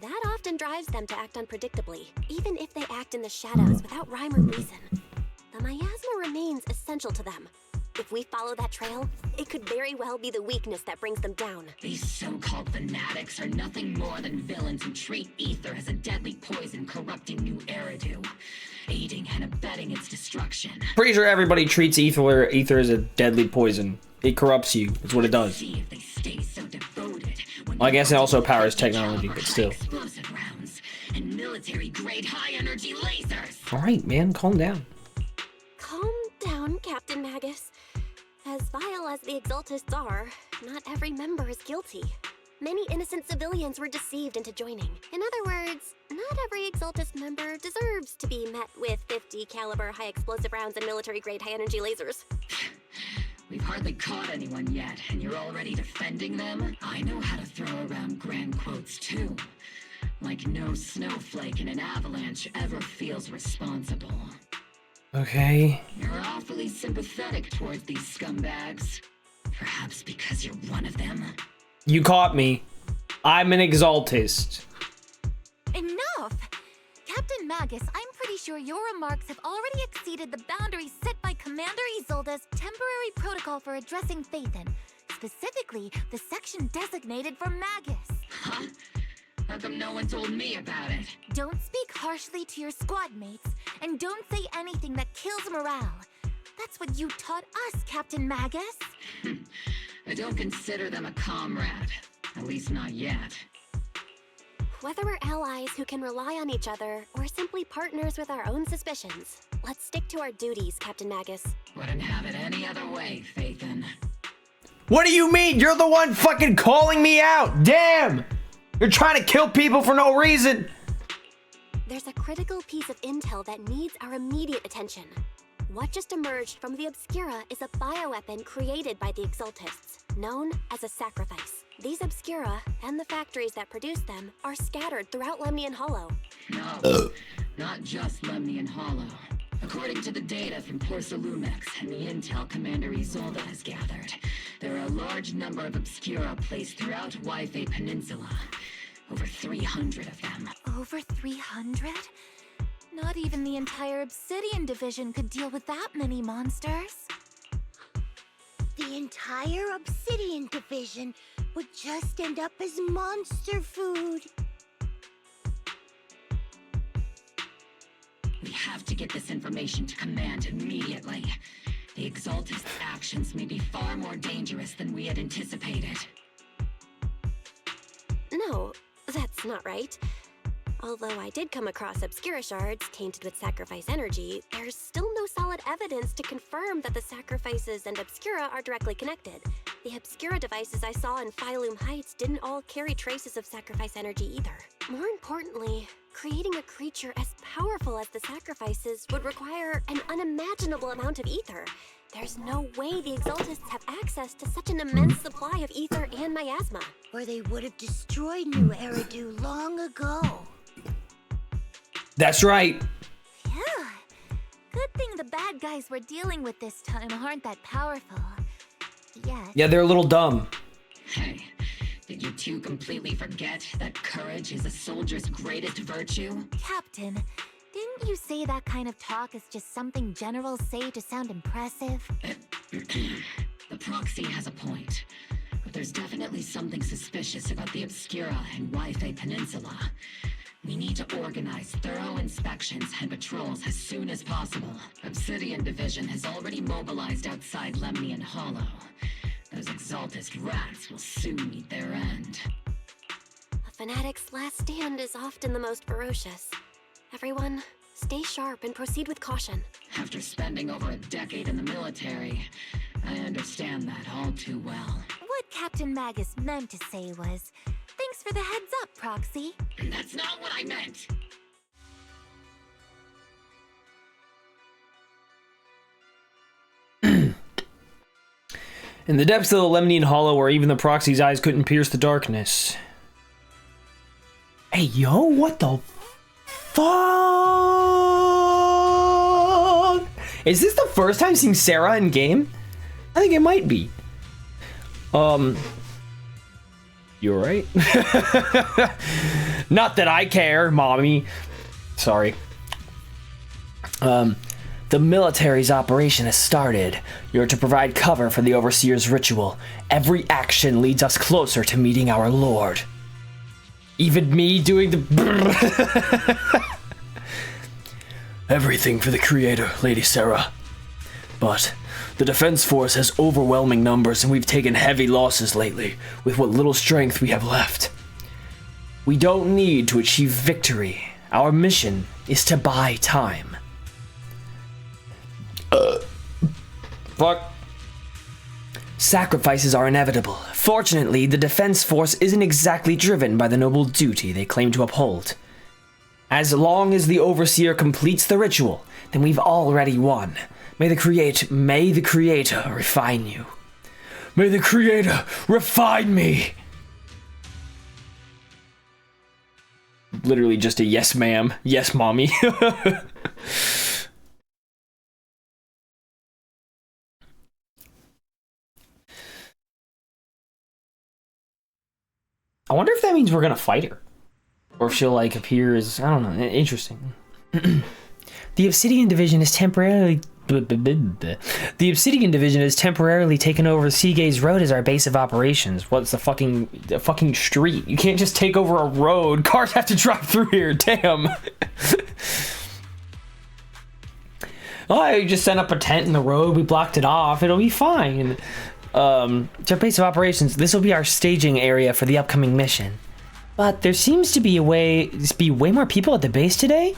That often drives them to act unpredictably, even if they act in the shadows without rhyme or reason. The miasma remains essential to them. If we follow that trail, it could very well be the weakness that brings them down. These so-called fanatics are nothing more than villains who treat ether as a deadly poison corrupting new Eridu, aiding and abetting its destruction. Pretty sure everybody treats ether as a deadly poison. It corrupts you. That's what it does. See if they stay so devoted. Well, I guess it also powers technology, but still. Explosive rounds and military-grade high-energy lasers. All right, man, calm down. Calm down, Captain Magus. As vile as the Exaltists are, not every member is guilty. Many innocent civilians were deceived into joining. In other words, not every Exaltist member deserves to be met with 50 caliber high explosive rounds and military-grade high-energy lasers. We've hardly caught anyone yet, and you're already defending them? I know how to throw around grand quotes, too. Like no snowflake in an avalanche ever feels responsible. Okay. You're awfully sympathetic towards these scumbags. Perhaps because you're one of them? You caught me. I'm an Exaltist. Enough! Captain Magus, I'm pretty sure your remarks have already exceeded the boundaries set by Commander Isolde's temporary protocol for addressing Phaethon, specifically the section designated for Magus. Huh? How come no one told me about it? Don't speak harshly to your squad mates, and don't say anything that kills morale. That's what you taught us, Captain Magus. I don't consider them a comrade. At least not yet. Whether we're allies who can rely on each other, or simply partners with our own suspicions, let's stick to our duties, Captain Magus. Wouldn't have it any other way, Phaethon. What do you mean? You're the one fucking calling me out! Damn! You're trying to kill people for no reason! There's a critical piece of intel that needs our immediate attention. What just emerged from the Obscura is a bioweapon created by the Exaltists, known as a sacrifice. These Obscura, and the factories that produce them, are scattered throughout Lemnian Hollow. No, not just Lemnian Hollow. According to the data from Porcelumex and the intel Commander Isolde has gathered, there are a large number of Obscura placed throughout Waifei Peninsula. Over 300 of them. Over 300? Not even the entire Obsidian Division could deal with that many monsters. The entire Obsidian Division would just end up as monster food. We have to get this information to Command immediately. The Exaltist actions may be far more dangerous than we had anticipated. No, that's not right. Although I did come across Obscura shards tainted with sacrifice energy, there's still no solid evidence to confirm that the sacrifices and Obscura are directly connected. The Obscura devices I saw in Phylum Heights didn't all carry traces of sacrifice energy either. More importantly, creating a creature as powerful as the sacrifices would require an unimaginable amount of ether. There's no way the Exaltists have access to such an immense supply of ether and miasma. Or they would have destroyed New Eridu long ago. That's right. Phew. Good thing the bad guys we're dealing with this time aren't that powerful. Yet. Yeah, they're a little dumb. Hey, did you two completely forget that courage is a soldier's greatest virtue? Captain, didn't you say that kind of talk is just something generals say to sound impressive? The proxy has a point, but there's definitely something suspicious about the Obscura and Waifei Peninsula. We need to organize thorough inspections and patrols as soon as possible. Obsidian Division has already mobilized outside Lemnian Hollow. Those Exaltist rats will soon meet their end. A fanatic's last stand is often the most ferocious. Everyone, stay sharp and proceed with caution. After spending over a decade in the military, I understand that all too well. What Captain Magus meant to say was, thanks for the heads up, Proxy. That's not what I meant! In the depths of the Lemnian Hollow, where even the proxy's eyes couldn't pierce the darkness. Hey, yo, what the fuck? Is this the first time seeing Sarah in game? I think it might be. You alright? Not that I care, mommy. Sorry. The military's operation has started. You're to provide cover for the Overseer's ritual. Every action leads us closer to meeting our Lord. Even me doing the... Everything for the Creator, Lady Sarah. But the Defense Force has overwhelming numbers and we've taken heavy losses lately with what little strength we have left. We don't need to achieve victory. Our mission is to buy time. Fuck. Sacrifices are inevitable. Fortunately, the Defense Force isn't exactly driven by the noble duty they claim to uphold. As long as the Overseer completes the ritual, then we've already won. May the Creator refine you. May the Creator refine me! Literally just a yes ma'am, yes mommy. I wonder if that means we're gonna fight her. Or if she'll like appear as, I don't know, interesting. The Obsidian Division is temporarily taken over Seagaze Road as our base of operations. What's the fucking street? You can't just take over a road. Cars have to drive through here. Damn. Oh, I just set up a tent in the road. We blocked it off. It'll be fine. It's our base of operations. This will be our staging area for the upcoming mission. But there seems to be way more people at the base today.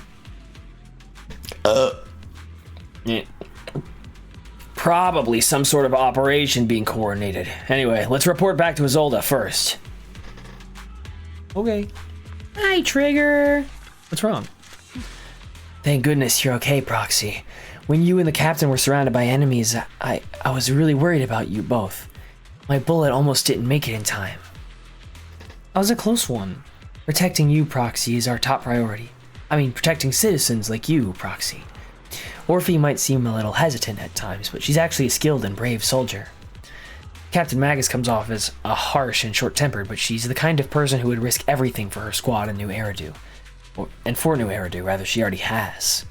Yeah. Probably some sort of operation being coordinated. Anyway, let's report back to Isolde first. Okay. Hi, Trigger. What's wrong? Thank goodness you're okay, Proxy. When you and the captain were surrounded by enemies, I was really worried about you both. My bullet almost didn't make it in time. That was a close one. Protecting you, Proxy, is our top priority. I mean, protecting citizens like you, Proxy. Orphe might seem a little hesitant at times, but she's actually a skilled and brave soldier. Captain Magus comes off as a harsh and short-tempered, but she's the kind of person who would risk everything for her squad in New Eridu. And for New Eridu, rather, she already has.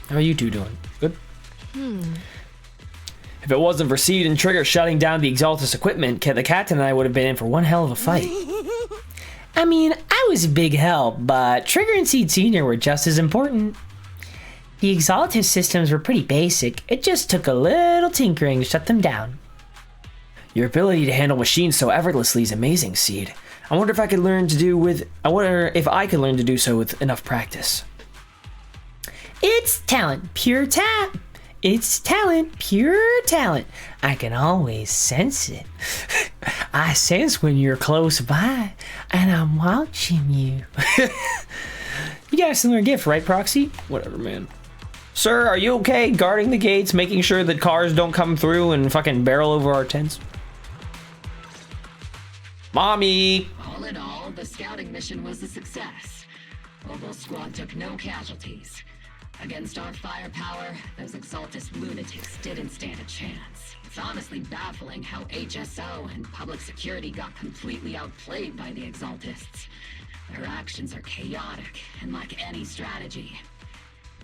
How are you two doing? Good? If it wasn't for Seed and Trigger shutting down the Exaltus equipment, the captain and I would have been in for one hell of a fight. I mean, I was a big help, but Trigger and Seed Sr. were just as important. The Exaltus systems were pretty basic. It just took a little tinkering to shut them down. Your ability to handle machines so effortlessly is amazing, Seed. I wonder if I could learn to do so with enough practice. It's talent, pure talent. It's talent, pure talent. I can always sense it. I sense when you're close by, and I'm watching you. You got a similar gift, right, Proxy? Whatever, man. Sir, are you okay guarding the gates, making sure that cars don't come through and fucking barrel over our tents? Mommy! All in all, the scouting mission was a success. Obel Squad took no casualties. Against our firepower, those Exaltus lunatics didn't stand a chance. It's honestly baffling how HSO and public security got completely outplayed by the Exaltists. Their actions are chaotic and lack any strategy.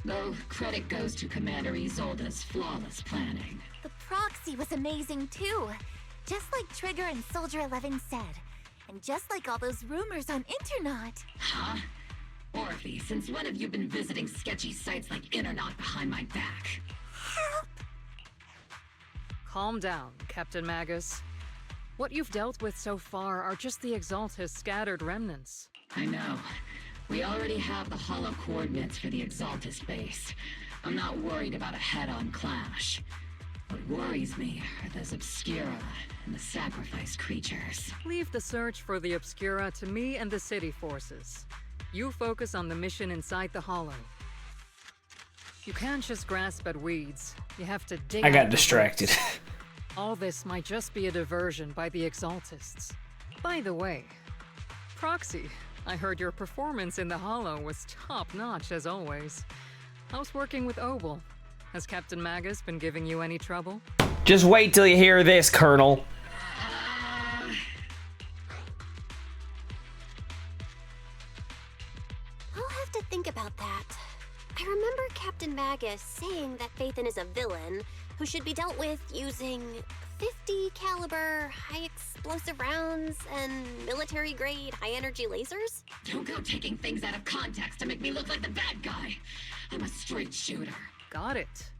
Though credit goes to Commander Isolde's flawless planning. The proxy was amazing too. Just like Trigger and Soldier 11 said. And just like all those rumors on Internet. Huh? Orphe, since when have you been visiting sketchy sites like Internet behind my back? Help! Calm down, Captain Magus. What you've dealt with so far are just the Exaltus scattered remnants. I know. We already have the hollow coordinates for the Exaltus base. I'm not worried about a head-on clash. What worries me are those Obscura and the sacrifice creatures. Leave the search for the Obscura to me and the city forces. You focus on the mission inside the Hollow. You can't just grasp at weeds. You have to dig I out got the distracted. roots. All this might just be a diversion by the Exaltists. By the way, Proxy, I heard your performance in the Hollow was top-notch as always. How's working with Obel? Has Captain Magus been giving you any trouble? Just wait till you hear this, Colonel. I'll have to think about that. I remember Captain Magus saying that Phaethon is a villain who should be dealt with using 50 caliber high explosive rounds and military grade high energy lasers. Don't go taking things out of context to make me look like the bad guy. I'm a straight shooter. Got it.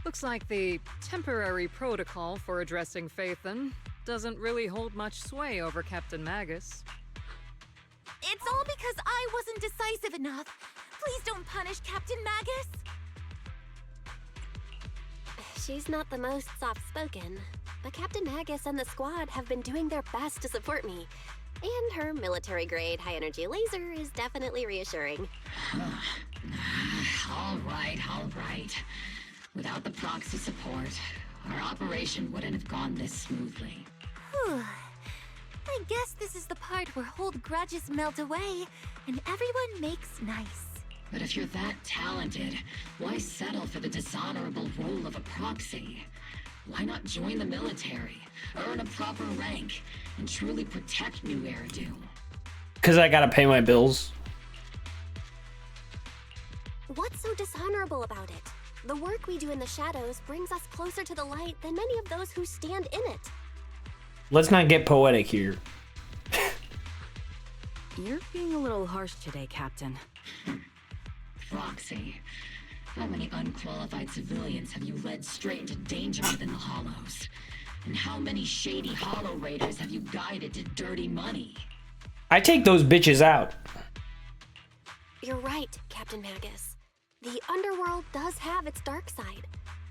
Looks like the temporary protocol for addressing Phaethon doesn't really hold much sway over Captain Magus. It's all because I wasn't decisive enough. Please don't punish Captain Magus. She's not the most soft-spoken, but Captain Magus and the squad have been doing their best to support me. And her military-grade high-energy laser is definitely reassuring. All right. Without the proxy support, our operation wouldn't have gone this smoothly. Whew. I guess this is the part where old grudges melt away and everyone makes nice. But if you're that talented, why settle for the dishonorable role of a proxy? Why not join the military, earn a proper rank, and truly protect New Eridu? Because I gotta pay my bills. What's so dishonorable about it? The work we do in the shadows brings us closer to the light than many of those who stand in it. Let's not get poetic here. You're being a little harsh today, Captain. Proxy, how many unqualified civilians have you led straight into danger within the Hollows? And how many shady Hollow Raiders have you guided to dirty money? I take those bitches out. You're right, Captain Magus. The underworld does have its dark side,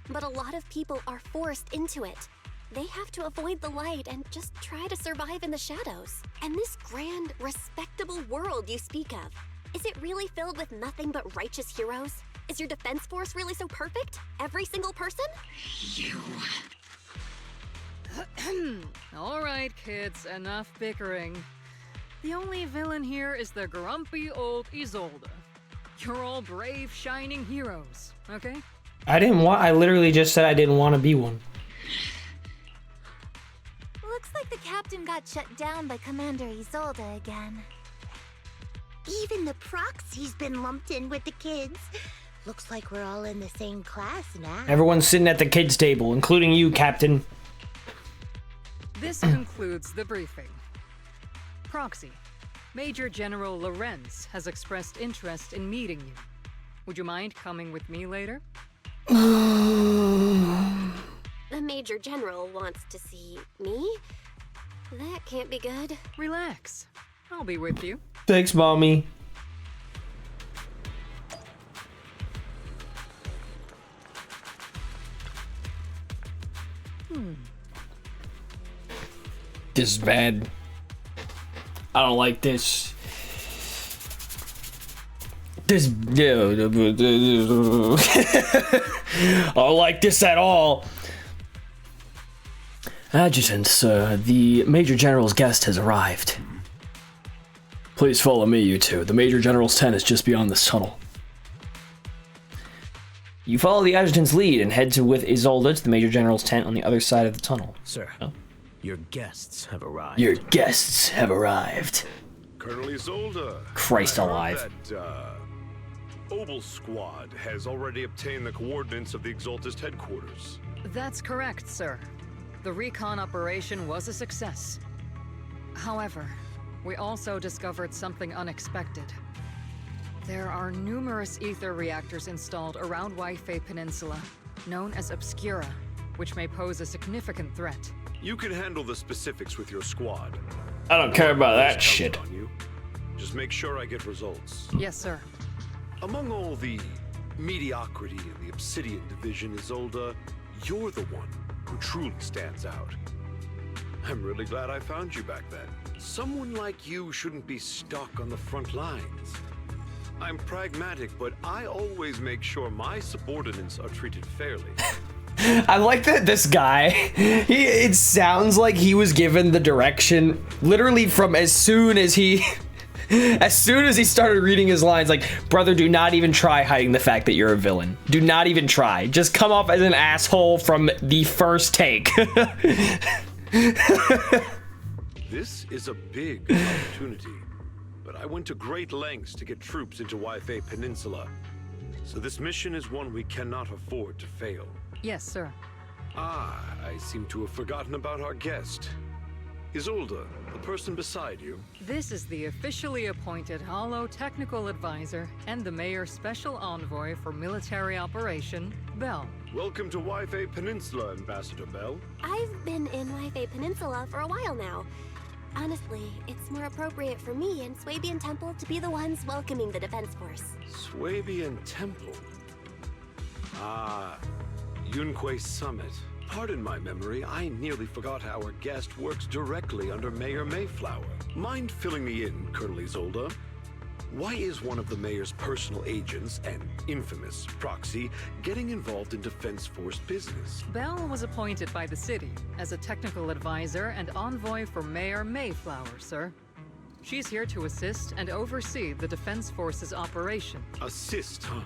but a lot of people are forced into it. They have to avoid the light and just try to survive in the shadows. And this grand, respectable world you speak of, is it really filled with nothing but righteous heroes? Is your defense force really so perfect? Every single person? You... All right, kids, enough bickering. The only villain here is the grumpy old Isolde. You're all brave, shining heroes, okay? I literally just said I didn't want to be one. Looks like the captain got shut down by Commander Isolde again. Even the proxy's been lumped in with the kids. Looks like we're all in the same class now. Everyone's sitting at the kids' table, including you, Captain. This concludes the briefing. Proxy, Major General Lorenz has expressed interest in meeting you. Would you mind coming with me later? The Major General wants to see me? That can't be good. Relax. I'll be with you. Thanks, Mommy. This is bad. I don't like this. I don't like this at all. Adjutant, sir, the Major General's guest has arrived. Please follow me, you two. The Major General's tent is just beyond this tunnel. You follow the adjutant's lead and head with Isolde to the Major General's tent on the other side of the tunnel. Sir, your guests have arrived. Your guests have arrived. Colonel Isolde. Christ alive. Obel squad has already obtained the coordinates of the Exaltist headquarters. That's correct, sir. The recon operation was a success. However, we also discovered something unexpected. There are numerous ether reactors installed around Waifei Peninsula, known as Obscura, which may pose a significant threat. You can handle the specifics with your squad. I don't care about that shit. Just make sure I get results. Yes, sir. Among all the mediocrity in the Obsidian division, Isolde, you're the one who truly stands out. I'm really glad I found you back then. Someone like you shouldn't be stuck on the front lines. I'm pragmatic, but I always make sure my subordinates are treated fairly. I like that this guy, it sounds like he was given the direction literally from as soon as he started reading his lines, like, brother, do not even try hiding the fact that you're a villain. Do not even try. Just come off as an asshole from the first take. This is a big opportunity, but I went to great lengths to get troops into Wi-Fi Peninsula. So this mission is one we cannot afford to fail. Yes, sir. Ah, I seem to have forgotten about our guest. Isolde, the person beside you. This is the officially appointed Hollow Technical Advisor and the Mayor's Special Envoy for Military Operation, Bell. Welcome to Wi-Fi Peninsula, Ambassador Bell. I've been in Wi-Fi Peninsula for a while now. Honestly, it's more appropriate for me and Swabian Temple to be the ones welcoming the Defense Force. Swabian Temple? Ah, Yunque Summit. Pardon my memory, I nearly forgot our guest works directly under Mayor Mayflower. Mind filling me in, Colonel Isolde? Why is one of the mayor's personal agents, an infamous proxy, getting involved in Defense Force business? Bell was appointed by the city as a technical advisor and envoy for Mayor Mayflower, sir. She's here to assist and oversee the Defense Force's operation. Assist, huh?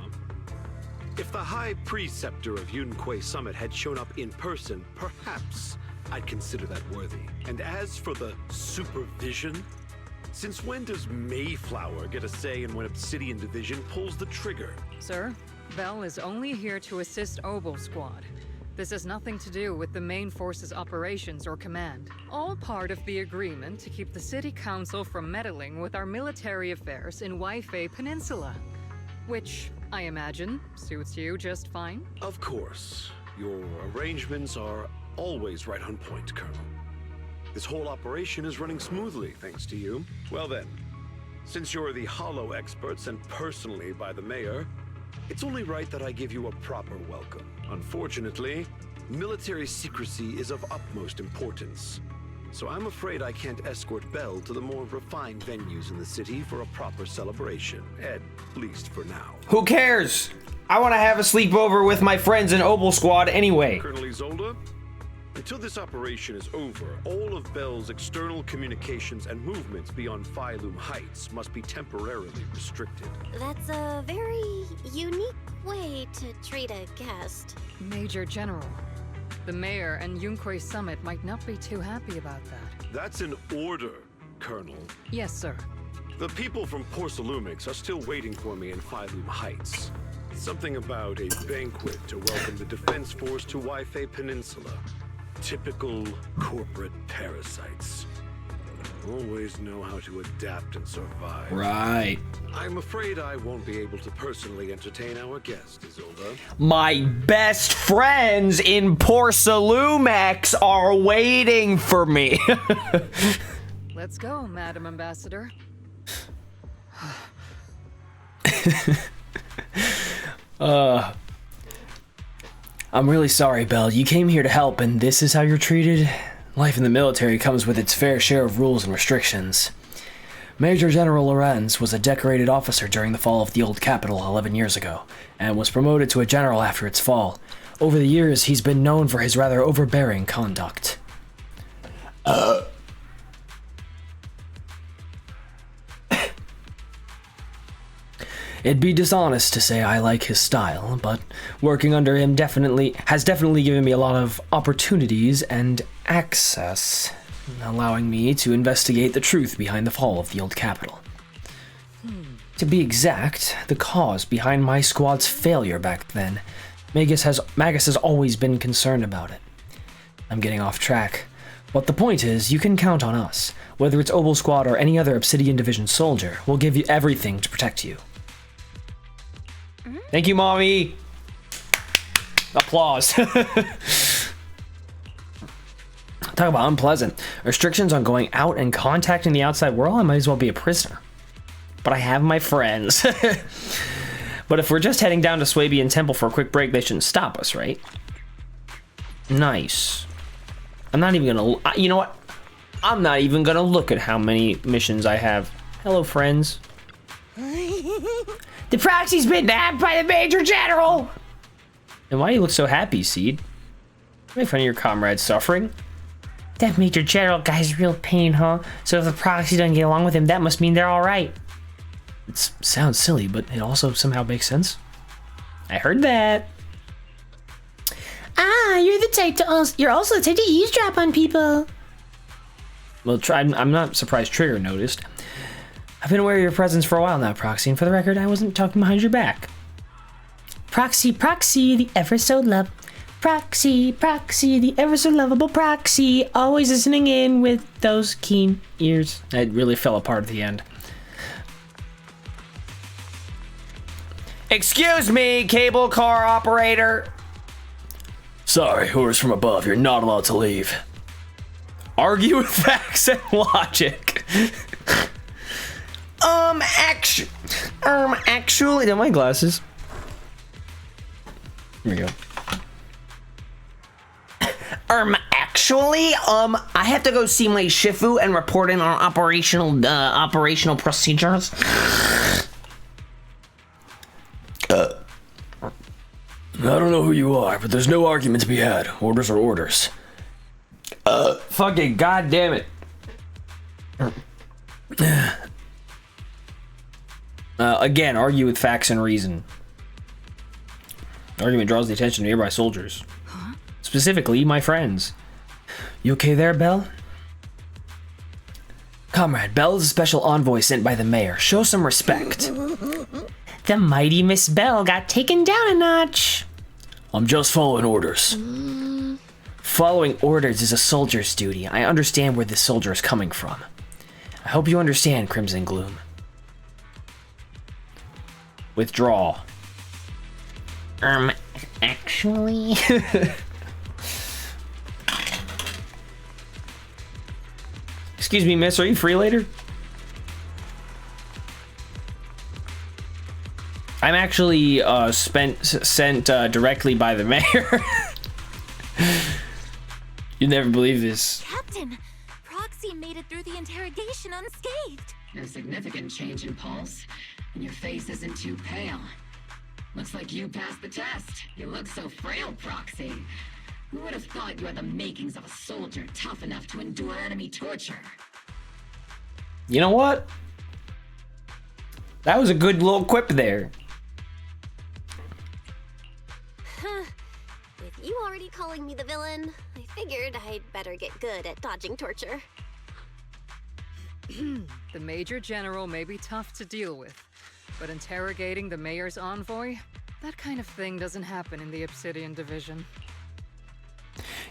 If the High Preceptor of Yunque Summit had shown up in person, perhaps I'd consider that worthy. And as for the supervision, since when does Mayflower get a say in when Obsidian Division pulls the trigger? Sir, Bell is only here to assist Obel Squad. This has nothing to do with the main force's operations or command. All part of the agreement to keep the City Council from meddling with our military affairs in Wi-Fi Peninsula. Which, I imagine, suits you just fine? Of course. Your arrangements are always right on point, Colonel. This whole operation is running smoothly, thanks to you. Well then, since you're the Hollow expert sent personally by the Mayor, it's only right that I give you a proper welcome. Unfortunately, military secrecy is of utmost importance. So I'm afraid I can't escort Bell to the more refined venues in the city for a proper celebration, at least for now. Who cares? I want to have a sleepover with my friends in Obel Squad anyway. Colonel Isolde, until this operation is over, all of Bell's external communications and movements beyond Phylum Heights must be temporarily restricted. That's a very unique way to treat a guest. Major General, the Mayor and Yunque Summit might not be too happy about that. That's an order, Colonel. Yes, sir. The people from Porcelumix are still waiting for me in Phylum Heights. Something about a banquet to welcome the Defense Force to Wi-Fi Peninsula. Typical corporate parasites. Always know how to adapt and survive. Right. I'm afraid I won't be able to personally entertain our guest, Isolde. My best friends in Porcelumex are waiting for me. Let's go, Madam Ambassador. I'm really sorry, Belle. You came here to help, and this is how you're treated? Life in the military comes with its fair share of rules and restrictions. Major General Lorenz was a decorated officer during the fall of the old capital 11 years ago, and was promoted to a general after its fall. Over the years, he's been known for his rather overbearing conduct. It'd be dishonest to say I like his style, but working under him has definitely given me a lot of opportunities and access, allowing me to investigate the truth behind the fall of the old capital. To be exact, the cause behind my squad's failure back then. Magus has always been concerned about it. I'm getting off track, but the point is, you can count on us. Whether it's Obel Squad or any other Obsidian Division soldier, we'll give you everything to protect you. Thank you, Mommy! Applause. Talk about unpleasant. Restrictions on going out and contacting the outside world, I might as well be a prisoner. But I have my friends. But if we're just heading down to Swabian Temple for a quick break, they shouldn't stop us, right? Nice. I'm not even gonna... You know what? I'm not even gonna look at how many missions I have. Hello, friends. The proxy's been nabbed by the Major General! And why do you look so happy, Seed? Make fun of your comrades suffering? That Major General guy's real pain, huh? So if the proxy doesn't get along with him, that must mean they're alright. It sounds silly, but it also somehow makes sense. I heard that. Ah, you're also the type to eavesdrop on people. Well, I'm not surprised Trigger noticed. I've been aware of your presence for a while now, Proxy, and for the record, I wasn't talking behind your back. Proxy, the ever so love. Proxy, the ever so lovable Proxy, always listening in with those keen ears. It really fell apart at the end. Excuse me, cable car operator. Sorry, orders from above. You're not allowed to leave. Argue with facts and logic. Actually, my glasses. Here we go. I have to go see my Shifu and report in on operational procedures. I don't know who you are, but there's no argument to be had. Orders are orders. Fucking goddamn it. Again, argue with facts and reason. Argument draws the attention of nearby soldiers. Huh? Specifically, my friends. You okay there, Belle? Comrade, Belle is a special envoy sent by the mayor. Show some respect. The mighty Miss Belle got taken down a notch. I'm just following orders. Following orders is a soldier's duty. I understand where this soldier is coming from. I hope you understand, Crimson Gloom. Withdraw. Actually... Excuse me, miss, are you free later? I'm actually sent directly by the mayor. You'd never believe this. Captain, Proxy made it through the interrogation unscathed. No significant change in pulse, and your face isn't too pale. Looks like you passed the test. You look so frail, Proxy. Who would have thought you had the makings of a soldier tough enough to endure enemy torture? You know what? That was a good little quip there. With you already calling me the villain, I figured I'd better get good at dodging torture. The Major General may be tough to deal with, but interrogating the mayor's envoy, that kind of thing doesn't happen in the Obsidian Division.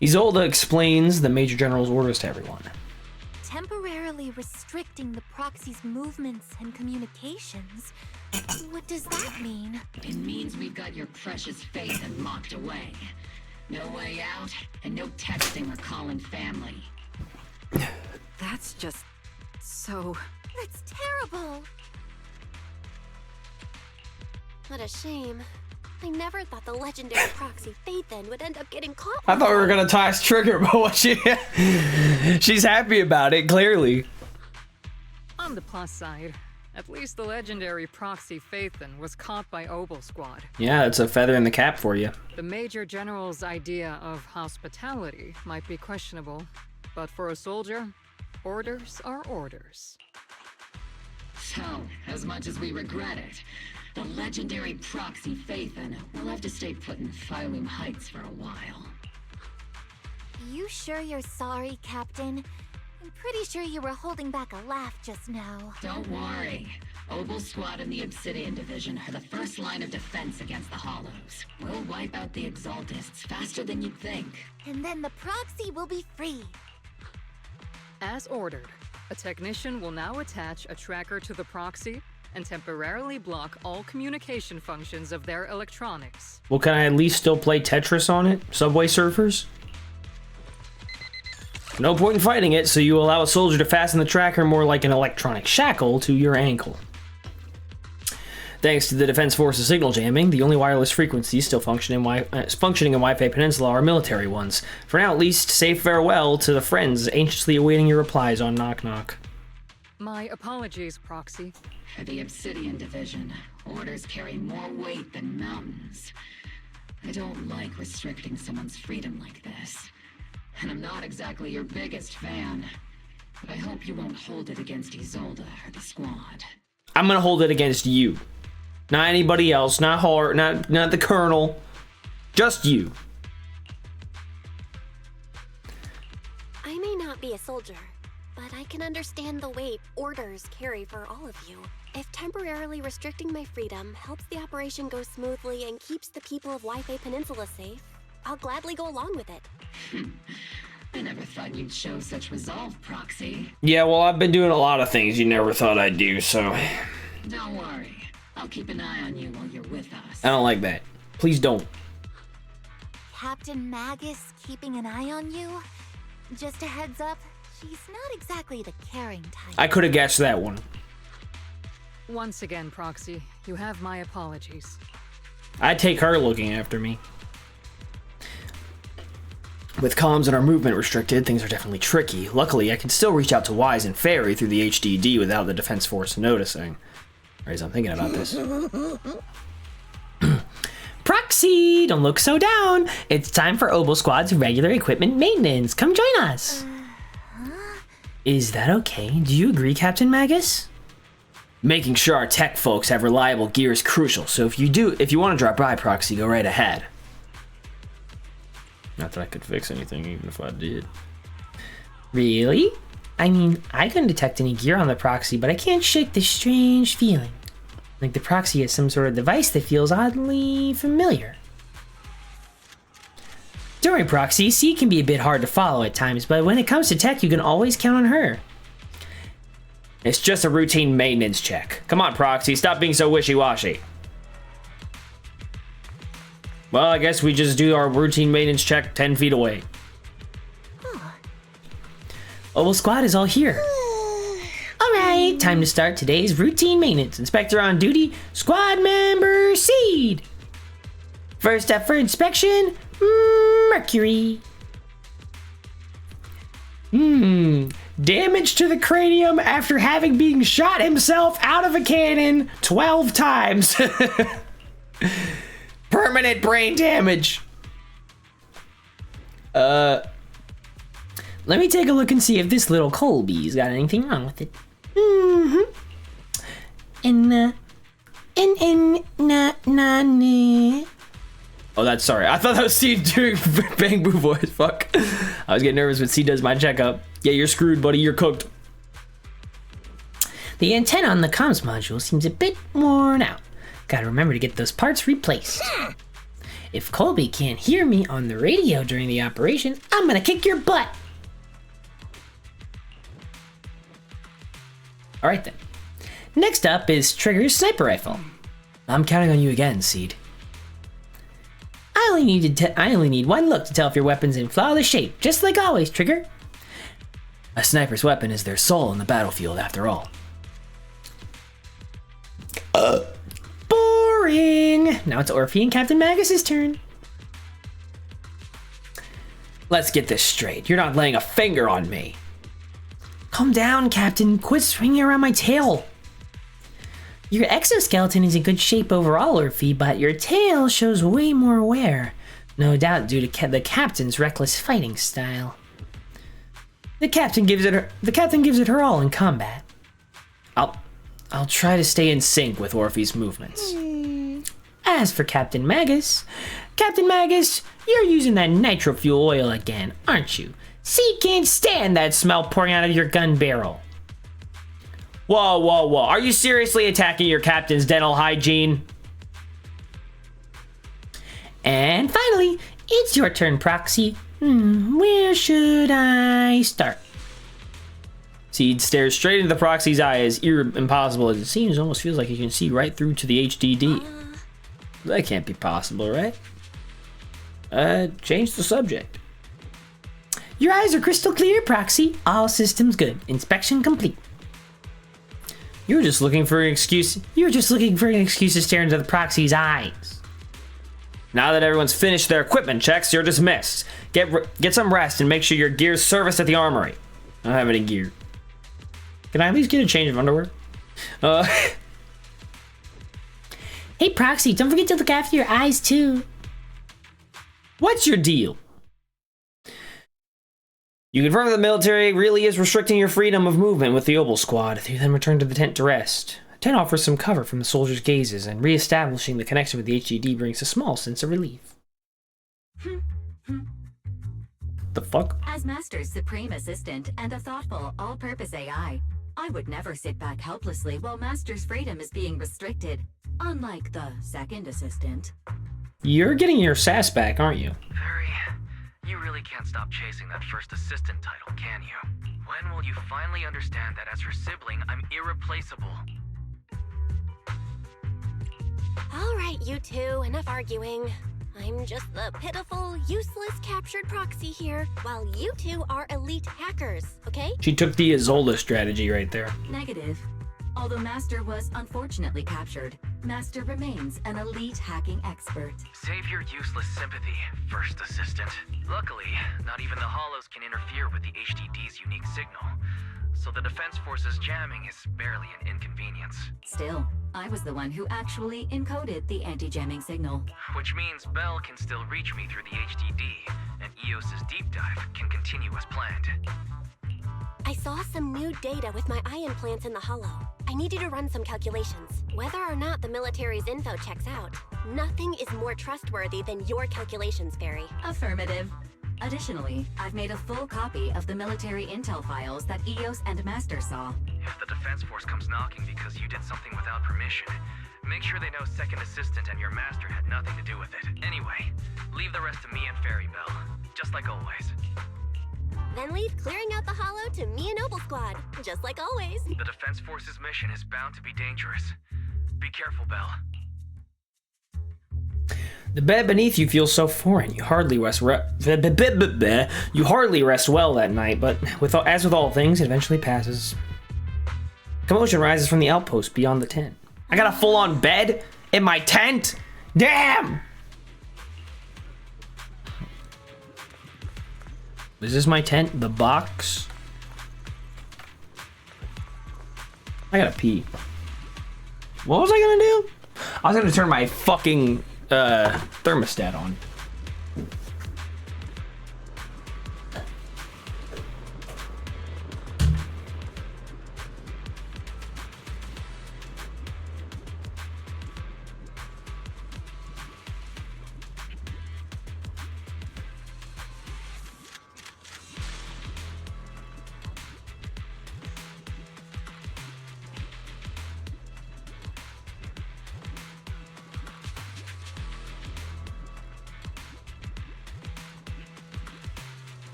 Isolde explains the Major General's orders to everyone. Temporarily restricting the Proxy's movements and communications. What does that mean? It means we've got your precious faith and locked away. No way out, and no texting or calling family. That's just... so... That's terrible! What a shame. I never thought the legendary Proxy Phaethan would end up getting caught. I thought we were gonna toss Trigger, but what she's happy about it, clearly. On the plus side, at least the legendary Proxy Phaethan was caught by Obel Squad. Yeah, it's a feather in the cap for you. The Major General's idea of hospitality might be questionable, but for a soldier, orders are orders. So, as much as we regret it, the legendary Proxy Phaethan will have to stay put in Phylum Heights for a while. You sure you're sorry, Captain? I'm pretty sure you were holding back a laugh just now. Don't worry. Obel Squad and the Obsidian Division are the first line of defense against the Hollows. We'll wipe out the Exaltists faster than you'd think. And then the Proxy will be free. As ordered, a technician will now attach a tracker to the Proxy and temporarily block all communication functions of their electronics. Well, can I at least still play Tetris on it? Subway Surfers? No point in fighting it, so you allow a soldier to fasten the tracker more like an electronic shackle to your ankle. Thanks to the Defense Force's signal jamming, the only wireless frequencies still functioning in Wi-Fi Peninsula are military ones. For now, at least, say farewell to the friends anxiously awaiting your replies on Knock Knock. My apologies, Proxy. For the Obsidian Division, orders carry more weight than mountains. I don't like restricting someone's freedom like this. And I'm not exactly your biggest fan. But I hope you won't hold it against Isolde or the squad. I'm gonna hold it against you. Not anybody else, not Hart, not the Colonel. Just you. I may not be a soldier, but I can understand the weight orders carry for all of you. If temporarily restricting my freedom helps the operation go smoothly and keeps the people of Wi-Fi Peninsula safe, I'll gladly go along with it. I never thought you'd show such resolve, Proxy. Yeah, well, I've been doing a lot of things you never thought I'd do, so... Don't worry. I'll keep an eye on you while you're with us. I don't like that. Please don't. Captain Magus keeping an eye on you? Just a heads up, she's not exactly the caring type. I could have guessed that one. Once again, Proxy, you have my apologies. I'd take her looking after me. With comms and our movement restricted, things are definitely tricky. Luckily, I can still reach out to Wise and Fairy through the HDD without the Defense Force noticing. Or as I'm thinking about this. Proxy, don't look so down. It's time for Oboe Squad's regular equipment maintenance. Come join us. Is that okay? Do you agree, Captain Magus? Making sure our tech folks have reliable gear is crucial, so if you want to drop by, Proxy, go right ahead. Not that I could fix anything, even if I did. Really? I mean, I couldn't detect any gear on the Proxy, but I can't shake this strange feeling. Like the Proxy is some sort of device that feels oddly familiar. Don't worry, Proxy. C can be a bit hard to follow at times, but when it comes to tech, you can always count on her. It's just a routine maintenance check. Come on, Proxy, stop being so wishy-washy. Well, I guess we just do our routine maintenance check 10 feet away. Oboe Squad is all here. Alright, time to start today's routine maintenance. Inspector on duty, Squad Member Seed. First up for inspection, Mercury. Damage to the cranium after having been shot himself out of a cannon 12 times. Permanent brain damage. Let me take a look and see if this little Colby's got anything wrong with it. Oh, that's sorry. I thought that was C doing Bang Boo voice. Fuck. I was getting nervous when C does my checkup. Yeah, you're screwed, buddy. You're cooked. The antenna on the comms module seems a bit worn out. Gotta remember to get those parts replaced. If Colby can't hear me on the radio during the operation, I'm gonna kick your butt. Alright then. Next up is Trigger's sniper rifle. I'm counting on you again, Seed. I only need one look to tell if your weapon's in flawless shape, just like always, Trigger. A sniper's weapon is their soul in the battlefield, after all. Boring! Now it's Orphe and Captain Magus's turn. Let's get this straight. You're not laying a finger on me. Calm down, Captain. Quit swinging around my tail. Your exoskeleton is in good shape overall, Orphe, but your tail shows way more wear. No doubt due to the Captain's reckless fighting style. The Captain gives it her all in combat. I'll try to stay in sync with Orphe's movements. As for Captain Magus, you're using that nitro fuel oil again, aren't you? C can't stand that smell pouring out of your gun barrel. Whoa, whoa, whoa. Are you seriously attacking your captain's dental hygiene? And finally, it's your turn, Proxy. Where should I start? Seed stares straight into the Proxy's eye, as impossible as it seems. Almost feels like you can see right through to the HDD. That can't be possible, right? Change the subject. Your eyes are crystal clear, Proxy. All systems good. Inspection complete. You were just looking for an excuse. To stare into the Proxy's eyes. Now that everyone's finished their equipment checks, you're dismissed. Get some rest and make sure your gear's serviced at the armory. I don't have any gear. Can I at least get a change of underwear? Hey, Proxy, don't forget to look after your eyes, too. What's your deal? You confirm that the military really is restricting your freedom of movement with the Obel Squad. You then return to the tent to rest. The tent offers some cover from the soldiers' gazes, and re-establishing the connection with the HDD brings a small sense of relief. The fuck? As Master's supreme assistant and a thoughtful, all-purpose AI, I would never sit back helplessly while Master's freedom is being restricted, unlike the second assistant. You're getting your sass back, aren't you? You really can't stop chasing that first assistant title, can you? When will you finally understand that as her sibling, I'm irreplaceable? All right, you two, enough arguing. I'm just the pitiful, useless captured proxy here, while you two are elite hackers, okay? She took the Isolde strategy right there. Negative. Although Master was unfortunately captured, Master remains an elite hacking expert. Save your useless sympathy, first assistant. Luckily, not even the Hollows can interfere with the HDD's unique signal, so the Defense Force's jamming is barely an inconvenience. Still, I was the one who actually encoded the anti-jamming signal. Which means Bell can still reach me through the HDD, and EOS's deep dive can continue as planned. I saw some new data with my eye implants in the Hollow. I need you to run some calculations. Whether or not the military's info checks out, nothing is more trustworthy than your calculations, Fairy. Affirmative. Additionally, I've made a full copy of the military intel files that EOS and Master saw. If the Defense Force comes knocking because you did something without permission, make sure they know Second Assistant and your Master had nothing to do with it. Anyway, leave the rest to me and Fairy Bell, just like always. Then leave clearing out the Hollow to me and Obel Squad, just like always. The Defense Force's mission is bound to be dangerous. Be careful, Bell. The bed beneath you feels so foreign. You hardly rest well that night, but as with all things, it eventually passes. Commotion rises from the outpost beyond the tent. I got a full-on bed in my tent? Damn! Is this my tent? The box? I gotta pee. What was I gonna do? I was gonna turn my fucking thermostat on.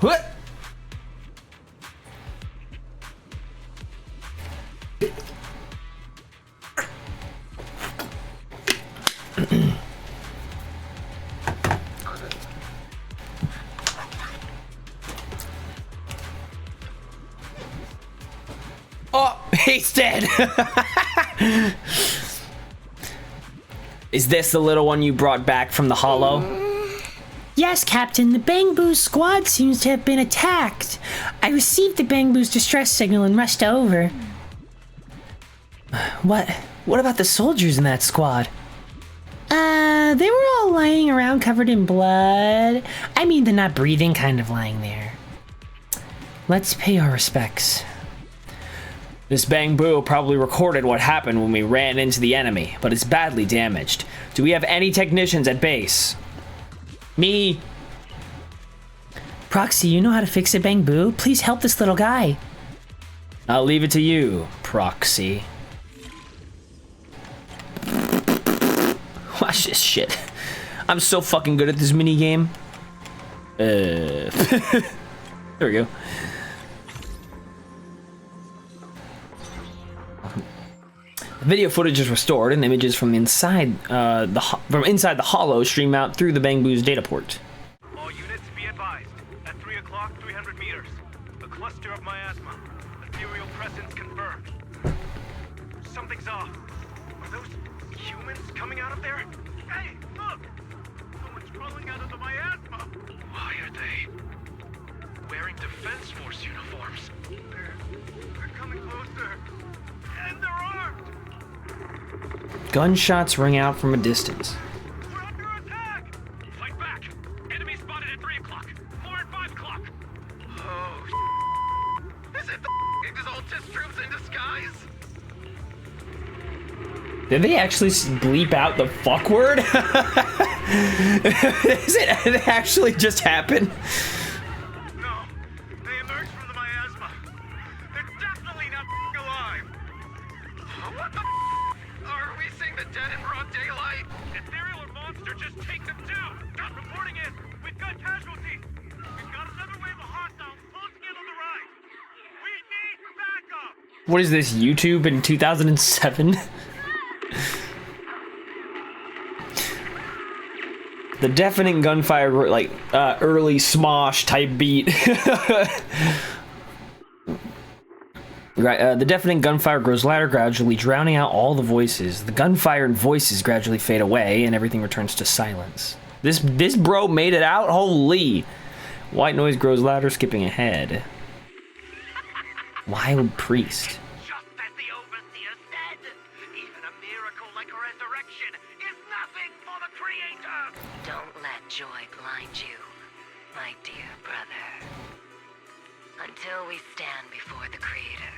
What? Oh, he's dead. Is this the little one you brought back from the Hollow? Yes, Captain, the Bangboos squad seems to have been attacked. I received the Bangboos distress signal and rushed over. What about the soldiers in that squad? They were all lying around covered in blood. I mean, they're not breathing, kind of lying there. Let's pay our respects. This Bangboo probably recorded what happened when we ran into the enemy, but it's badly damaged. Do we have any technicians at base? Me. Proxy, you know how to fix it, Bangboo? Please help this little guy. I'll leave it to you, Proxy. Watch this shit. I'm so fucking good at this minigame. There we go. The video footage is restored, and images from inside the hollow stream out through the Bangbu's data port. All units be advised. At 3 o'clock, 300 meters. A cluster of miasma. Ethereal presence confirmed. Something's off. Are those humans coming out of there? Hey, look! Someone's crawling out of the miasma! Why are they wearing Defense Force uniforms? They're coming closer. And they're armed! Gunshots ring out from a distance. We're under attack! Fight back! Enemy spotted at 3 o'clock. More at 5 o'clock. Oh, is it the Exaltus troops in disguise? Did they actually bleep out the fuck word? Did it actually just happen? No, they emerged from the miasma. They're definitely not alive. What the are we seeing the dead in broad daylight? Ethereal or monster, just take them down. Got reporting in. We've got casualties. We've got another wave of hostiles closing in on the right. We need backup. What is this, YouTube in 2007? The deafening gunfire, like, early Smosh type beat. Right, the deafening gunfire grows louder, gradually drowning out all the voices. The gunfire and voices gradually fade away, and everything returns to silence. This bro made it out? Holy! White noise grows louder, skipping ahead. Wild priest. Don't let joy blind you, my dear brother. Until we stand before the Creator,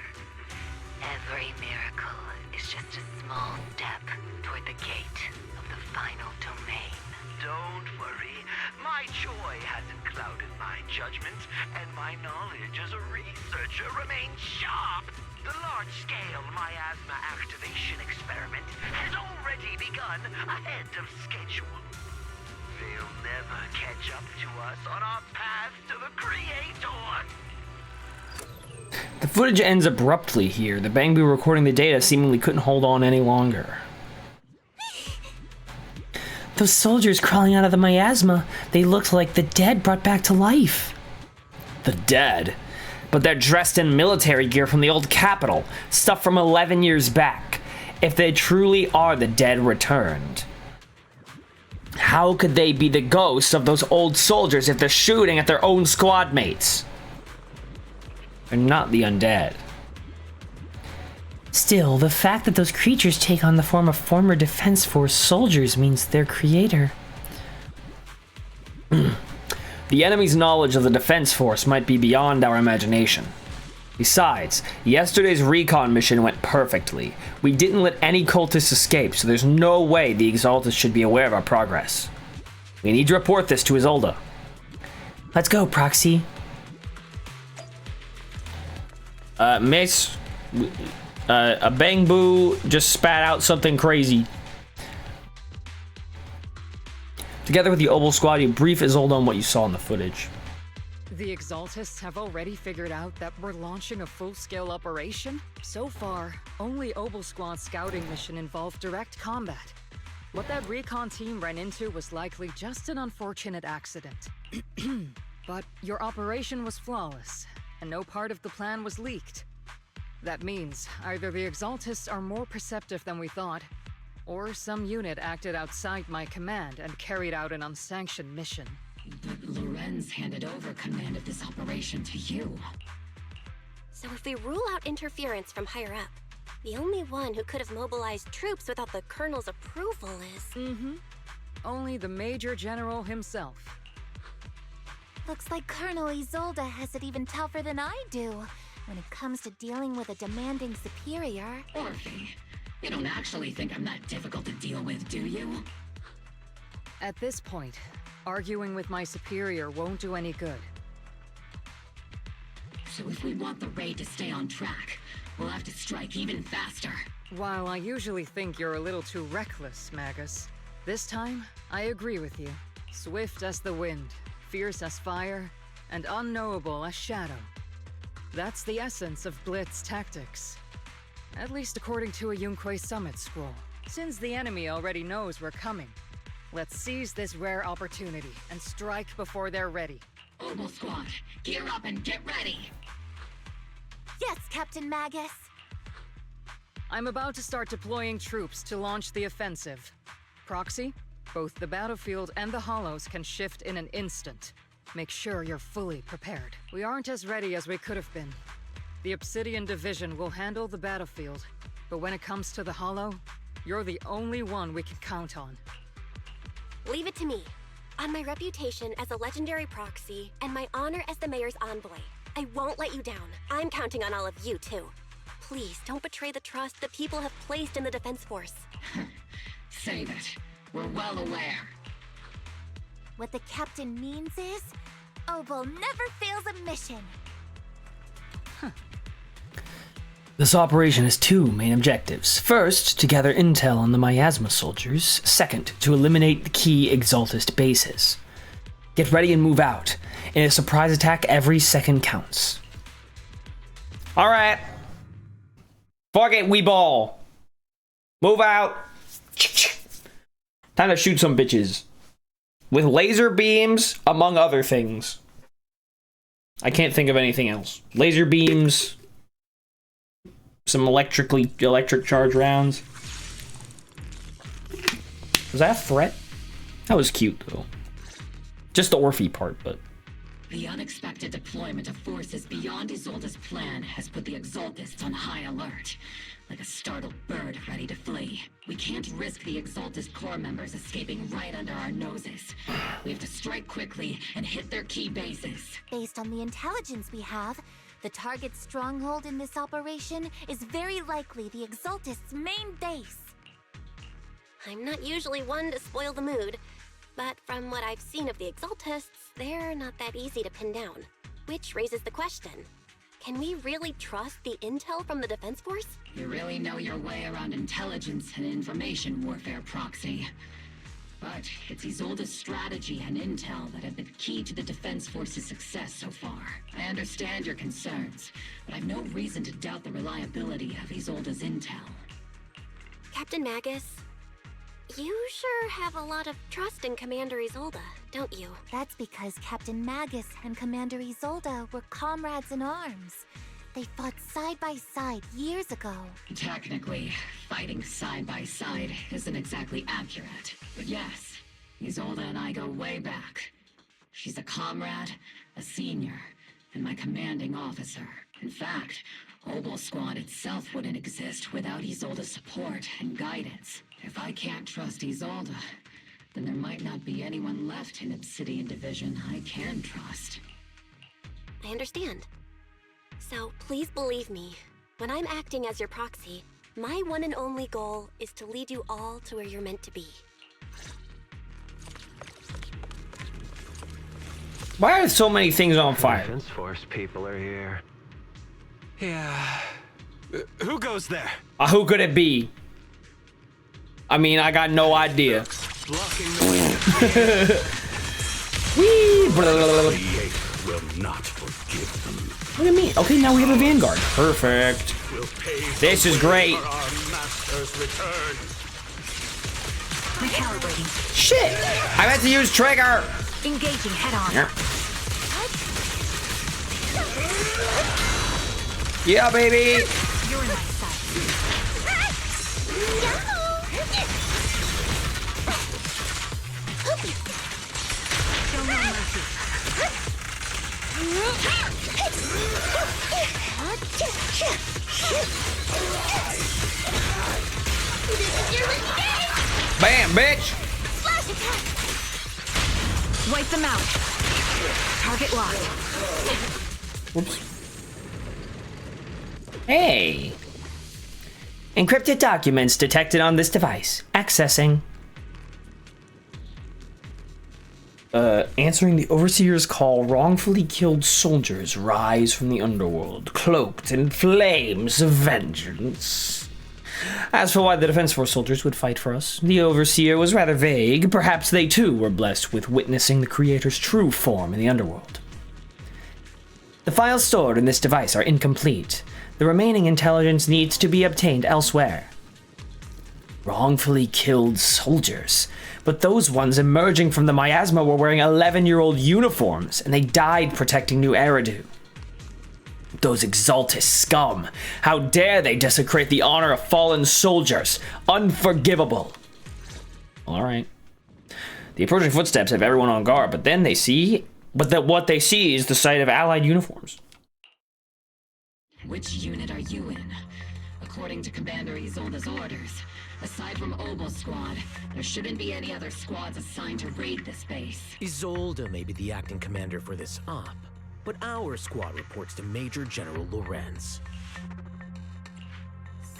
every miracle is just a small step toward the gate of the final domain. Don't worry, my joy hasn't clouded my judgment, and my knowledge as a researcher remains sharp. The large-scale miasma activation experiment has already begun ahead of schedule. They'll never catch up to us on our path to the Creator. The footage ends abruptly here. The Bangbu recording the data seemingly couldn't hold on any longer. Those soldiers crawling out of the miasma, they looked like the dead brought back to life. The dead? But they're dressed in military gear from the old capital, stuff from 11 years back. If they truly are the dead returned, how could they be the ghosts of those old soldiers if they're shooting at their own squad mates? They're not the undead. Still, the fact that those creatures take on the form of former Defense Force soldiers means their creator. The enemy's knowledge of the Defense Force might be beyond our imagination. Besides, yesterday's recon mission went perfectly. We didn't let any cultists escape, so there's no way the Exaltus should be aware of our progress. We need to report this to Isolde. Let's go, Proxy. Miss, a Bangbu just spat out something crazy. Together with the Obel squad, you brief Isolde on what you saw in the footage. The Exaltists have already figured out that we're launching a full-scale operation? So far, only Obel Squad's scouting mission involved direct combat. What that recon team ran into was likely just an unfortunate accident. But your operation was flawless, and no part of the plan was leaked. That means either the Exaltists are more perceptive than we thought, or some unit acted outside my command and carried out an unsanctioned mission. But Lorenz handed over command of this operation to you. So if we rule out interference from higher up, the only one who could have mobilized troops without the Colonel's approval is... Only the Major General himself. Looks like Colonel Isolde has it even tougher than I do when it comes to dealing with a demanding superior. Orphe, you don't actually think I'm that difficult to deal with, do you? At this point, arguing with my superior won't do any good. So if we want the raid to stay on track, we'll have to strike even faster. While I usually think you're a little too reckless, Magus, this time, I agree with you. Swift as the wind, fierce as fire, and unknowable as shadow. That's the essence of Blitz tactics. At least according to a Yunque Summit scroll. Since the enemy already knows we're coming, let's seize this rare opportunity and strike before they're ready. Obel Squad, gear up and get ready! Yes, Captain Magus. I'm about to start deploying troops to launch the offensive. Proxy, both the battlefield and the hollows can shift in an instant. Make sure you're fully prepared. We aren't as ready as we could have been. The Obsidian Division will handle the battlefield, but when it comes to the hollow, you're the only one we can count on. Leave it to me. On my reputation as a legendary proxy and my honor as the mayor's envoy, I won't let you down. I'm counting on all of you, too. Please, don't betray the trust the people have placed in the Defense Force. Save it. We're well aware. What the captain means is, Obel never fails a mission. This operation has two main objectives. First, to gather intel on the miasma soldiers. Second, to eliminate the key Exaltist bases. Get ready and move out. In a surprise attack, every second counts. Alright. Fuck it, we ball. Move out. Time to shoot some bitches. With laser beams, among other things. I can't think of anything else. Laser beams... Some electric charge rounds. Was that a threat? That was cute, though. Just the Orphe part, but... The unexpected deployment of forces beyond Isolde's plan has put the Exaltists on high alert. Like a startled bird ready to flee. We can't risk the Exaltist core members escaping right under our noses. We have to strike quickly and hit their key bases. Based on the intelligence we have, the target's stronghold in this operation is very likely the Exaltist's main base. I'm not usually one to spoil the mood, but from what I've seen of the Exaltists, they're not that easy to pin down. Which raises the question, can we really trust the intel from the Defense Force? You really know your way around intelligence and information warfare, Proxy. But it's Isolde's strategy and intel that have been key to the Defense Force's success so far. I understand your concerns, but I've no reason to doubt the reliability of Isolde's intel. Captain Magus, you sure have a lot of trust in Commander Isolde, don't you? That's because Captain Magus and Commander Isolde were comrades in arms. They fought side by side years ago. Technically, fighting side by side isn't exactly accurate. But yes, Isolde and I go way back. She's a comrade, a senior, and my commanding officer. In fact, Obel Squad itself wouldn't exist without Isolde's support and guidance. If I can't trust Isolde, then there might not be anyone left in Obsidian Division I can trust. I understand. So please believe me, when I'm acting as your proxy, my one and only goal is to lead you all to where you're meant to be. Why are so many things on fire? Defense Force people are here. Yeah. Who goes there? Who could it be? I mean, I got no idea. Blocking the Whee! Will not forgive them. Look at me. Okay, now we have a Vanguard. Perfect. This is great. Recalibrating. Shit! I meant to use trigger. Engaging head on. Yeah, baby. You're in my sight. Show no mercy. Bam, bitch. Flash attack. Wipe them out. Target locked. Whoops. Hey. Encrypted documents detected on this device. Accessing. Answering the Overseer's call, wrongfully killed soldiers rise from the underworld, cloaked in flames of vengeance. As for why the Defense Force soldiers would fight for us, the Overseer was rather vague. Perhaps they too were blessed with witnessing the Creator's true form in the underworld. The files stored in this device are incomplete. The remaining intelligence needs to be obtained elsewhere. Wrongfully killed soldiers. But those ones emerging from the miasma were wearing 11-year-old uniforms, and they died protecting New Eridu. Those Exaltus scum. How dare they desecrate the honor of fallen soldiers? Unforgivable. Alright. The approaching footsteps have everyone on guard, but then they see... what they see is the sight of Allied uniforms. Which unit are you in? According to Commander Isolde's orders, aside from Obel's squad, there shouldn't be any other squads assigned to raid this base. Isolde may be the acting commander for this op, but our squad reports to Major General Lorenz.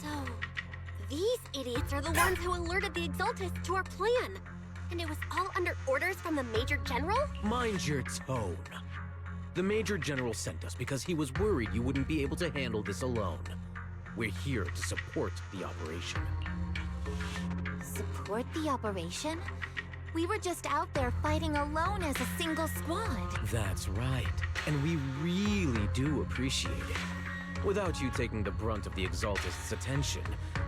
So, these idiots are the ones who alerted the Exaltus to our plan. And it was all under orders from the Major General? Mind your tone. The Major General sent us because he was worried you wouldn't be able to handle this alone. We're here to support the operation. Support the operation? We were just out there fighting alone as a single squad. That's right, and we really do appreciate it. Without you taking the brunt of the Exaltist's attention,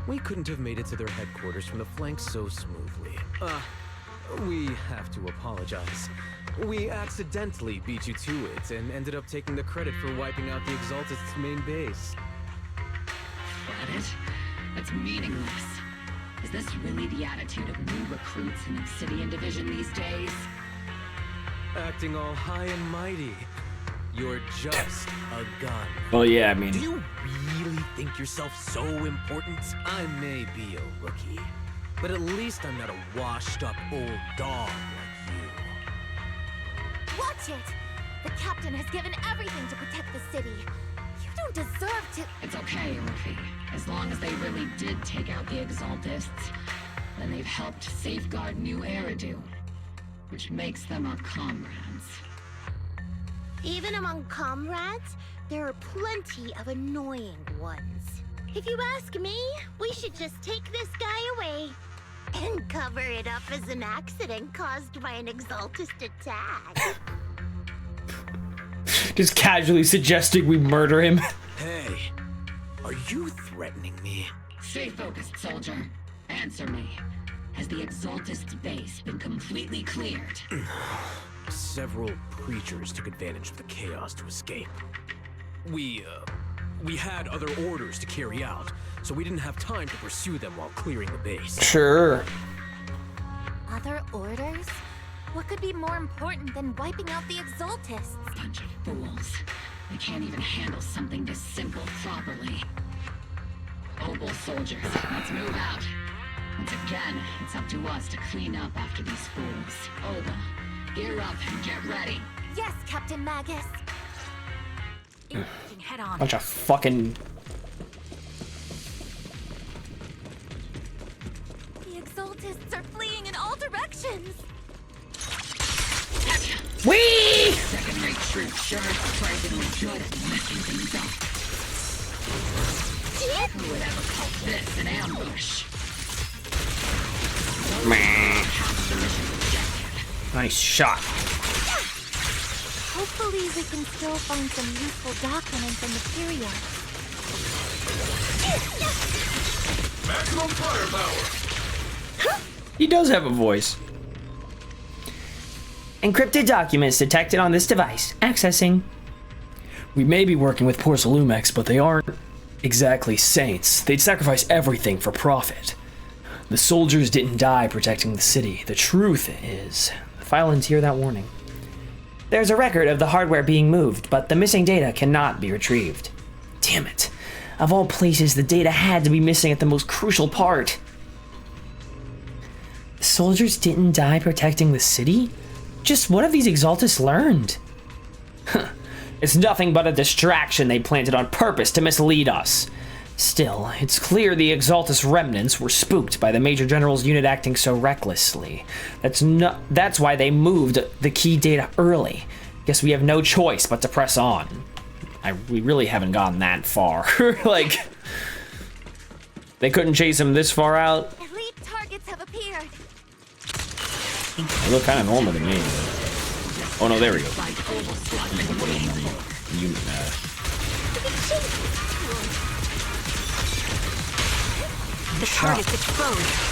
we couldn't have made it to their headquarters from the flank so smoothly. We have to apologize. We accidentally beat you to it and ended up taking the credit for wiping out the Exaltist's main base. Credit? That's meaningless. Is this really the attitude of new recruits in Obsidian Division these days? Acting all high and mighty. You're just a gun. Well, yeah, I mean... Do you really think yourself so important? I may be a rookie, but at least I'm not a washed-up old dog like you. Watch it! The captain has given everything to protect the city. You don't deserve to... It's okay, Rookie. As long as they really did take out the Exaltists, then they've helped safeguard New Eridu, which makes them our comrades. Even among comrades, there are plenty of annoying ones. If you ask me, we should just take this guy away and cover it up as an accident caused by an Exaltist attack. Just casually suggesting we murder him. Hey, are you threatening me? Stay focused, soldier. Answer me. Has the Exaltist's base been completely cleared? Several creatures took advantage of the chaos to escape. We had other orders to carry out, so we didn't have time to pursue them while clearing the base. Sure. Other orders? What could be more important than wiping out the Exaltists? Bunch of fools. They can't even handle something this simple properly. Obel soldiers, let's move out. Once again, it's up to us to clean up after these fools. Obel, gear up and get ready. Yes, Captain Magus. Head on. Bunch of fucking... The Exaltists are fleeing in all directions. Whee! Second-rate troops sure are surprisingly good at messing things up. Who would ever call this an ambush? Nice shot. Hopefully we can still find some useful documents and material. Maximum firepower! He does have a voice. Encrypted documents detected on this device. Accessing. We may be working with Porcelumex, but they aren't exactly saints. They'd sacrifice everything for profit. The soldiers didn't die protecting the city. The truth is... File and hear that warning. There's a record of the hardware being moved, but the missing data cannot be retrieved. Damn it. Of all places, the data had to be missing at the most crucial part. The soldiers didn't die protecting the city? Just what have these Exaltists learned? It's nothing but a distraction they planted on purpose to mislead us. Still, it's clear the Exaltus remnants were spooked by the Major General's unit acting so recklessly. That's why they moved the key data early. Guess we have no choice but to press on. We really haven't gotten that far. Like, they couldn't chase him this far out. Elite targets have appeared. They look kind of normal to me. Oh no, there we go. You, The target's exposed.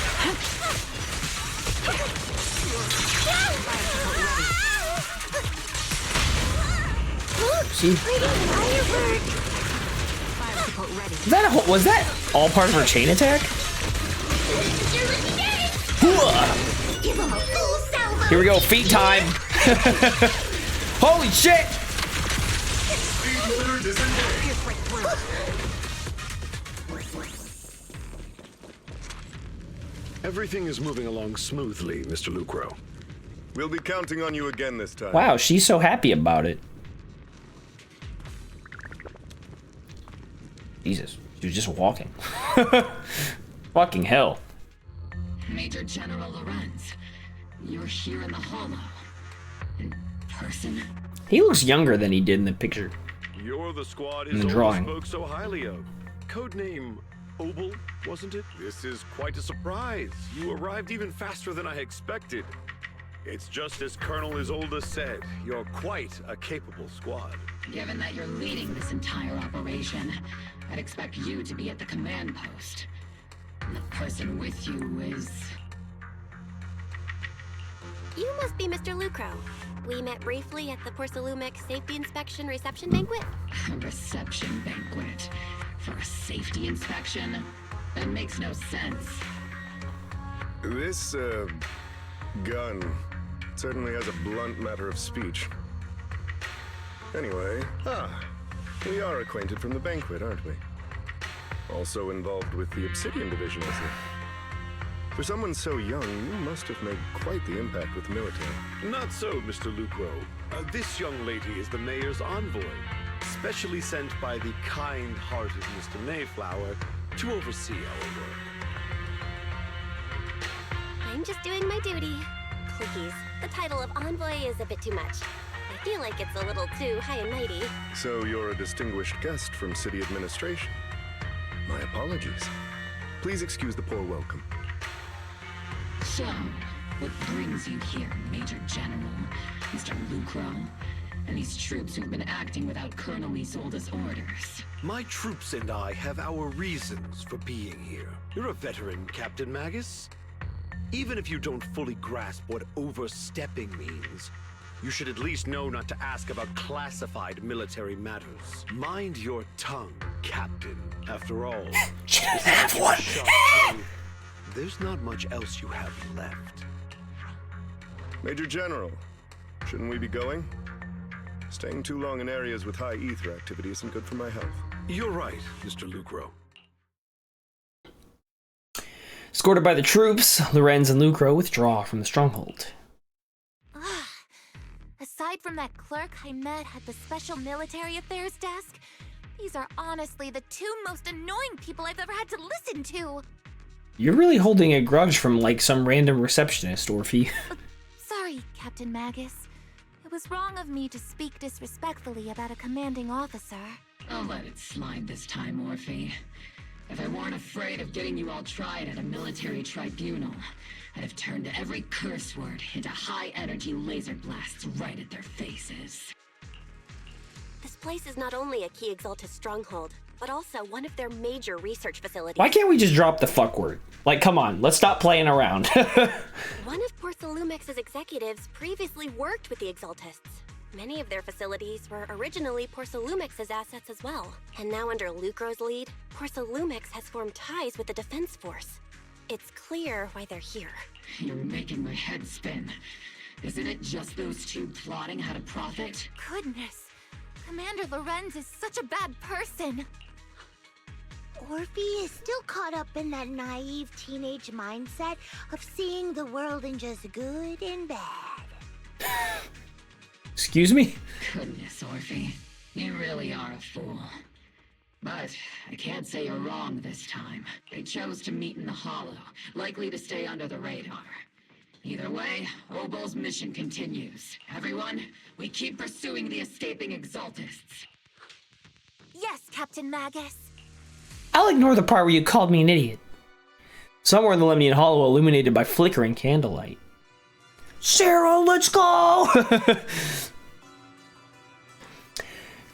See? Was that all part of her chain attack? Here we go, feet time. Holy shit! Everything is moving along smoothly, Mr. Lucro. We'll be counting on you again this time. Wow, she's so happy about it. Jesus, she was just walking. Fucking hell. Major General Lorenz, you're here in the Hollow. In person? He looks younger than he did in the picture. You're the squad In his the owner drawing. spoke so highly of. Codename Obel, wasn't it? This is quite a surprise. You arrived even faster than I expected. It's just as Colonel Isolde said, you're quite a capable squad. Given that you're leading this entire operation, I'd expect you to be at the command post. And the person with you is... You must be Mr. Lucro. We met briefly at the Porcelumex Safety Inspection Reception Banquet. A reception banquet for a safety inspection? That makes no sense. This, gun certainly has a blunt matter of speech. Anyway, we are acquainted from the banquet, aren't we? Also involved with the Obsidian Division, I see. For someone so young, you must have made quite the impact with the military. Not so, Mr. Lucro. This young lady is the mayor's envoy, specially sent by the kind-hearted Mr. Mayflower to oversee our work. I'm just doing my duty. Please, the title of envoy is a bit too much. I feel like it's a little too high and mighty. So you're a distinguished guest from city administration. My apologies. Please excuse the poor welcome. So, what brings you here, Major General, Mr. Lucro, and these troops who've been acting without Colonel Isolde's orders? My troops and I have our reasons for being here. You're a veteran, Captain Magus. Even if you don't fully grasp what overstepping means, you should at least know not to ask about classified military matters. Mind your tongue, Captain. After all, she doesn't have one. There's not much else you have left. Major General, shouldn't we be going? Staying too long in areas with high ether activity isn't good for my health. You're right, Mr. Lucro. Escorted by the troops, Lorenz and Lucro withdraw from the stronghold. Aside from that clerk I met at the Special Military Affairs desk, these are honestly the two most annoying people I've ever had to listen to. You're really holding a grudge from, like, some random receptionist, Orphe. Sorry, Captain Magus. It was wrong of me to speak disrespectfully about a commanding officer. I'll let it slide this time, Orphe. If I weren't afraid of getting you all tried at a military tribunal, I'd have turned every curse word into high-energy laser blasts right at their faces. This place is not only a key Exaltus stronghold, but also one of their major research facilities. Why can't we just drop the fuck word? Like, come on, let's stop playing around. One of Porcelumex's executives previously worked with the Exaltists. Many of their facilities were originally Porcelumex's assets as well. And now under Lucro's lead, Porcelumex has formed ties with the Defense Force. It's clear why they're here. You're making my head spin. Isn't it just those two plotting how to profit? Goodness. Commander Lorenz is such a bad person. Orphe is still caught up in that naive teenage mindset of seeing the world in just good and bad. Excuse me? Goodness, Orphe. You really are a fool. But I can't say you're wrong this time. They chose to meet in the Hollow, likely to stay under the radar. Either way, Obel's mission continues. Everyone, we keep pursuing the escaping Exaltists. Yes, Captain Magus. I'll ignore the part where you called me an idiot. Somewhere in the Lemnian Hollow, illuminated by flickering candlelight. Sarah, let's go!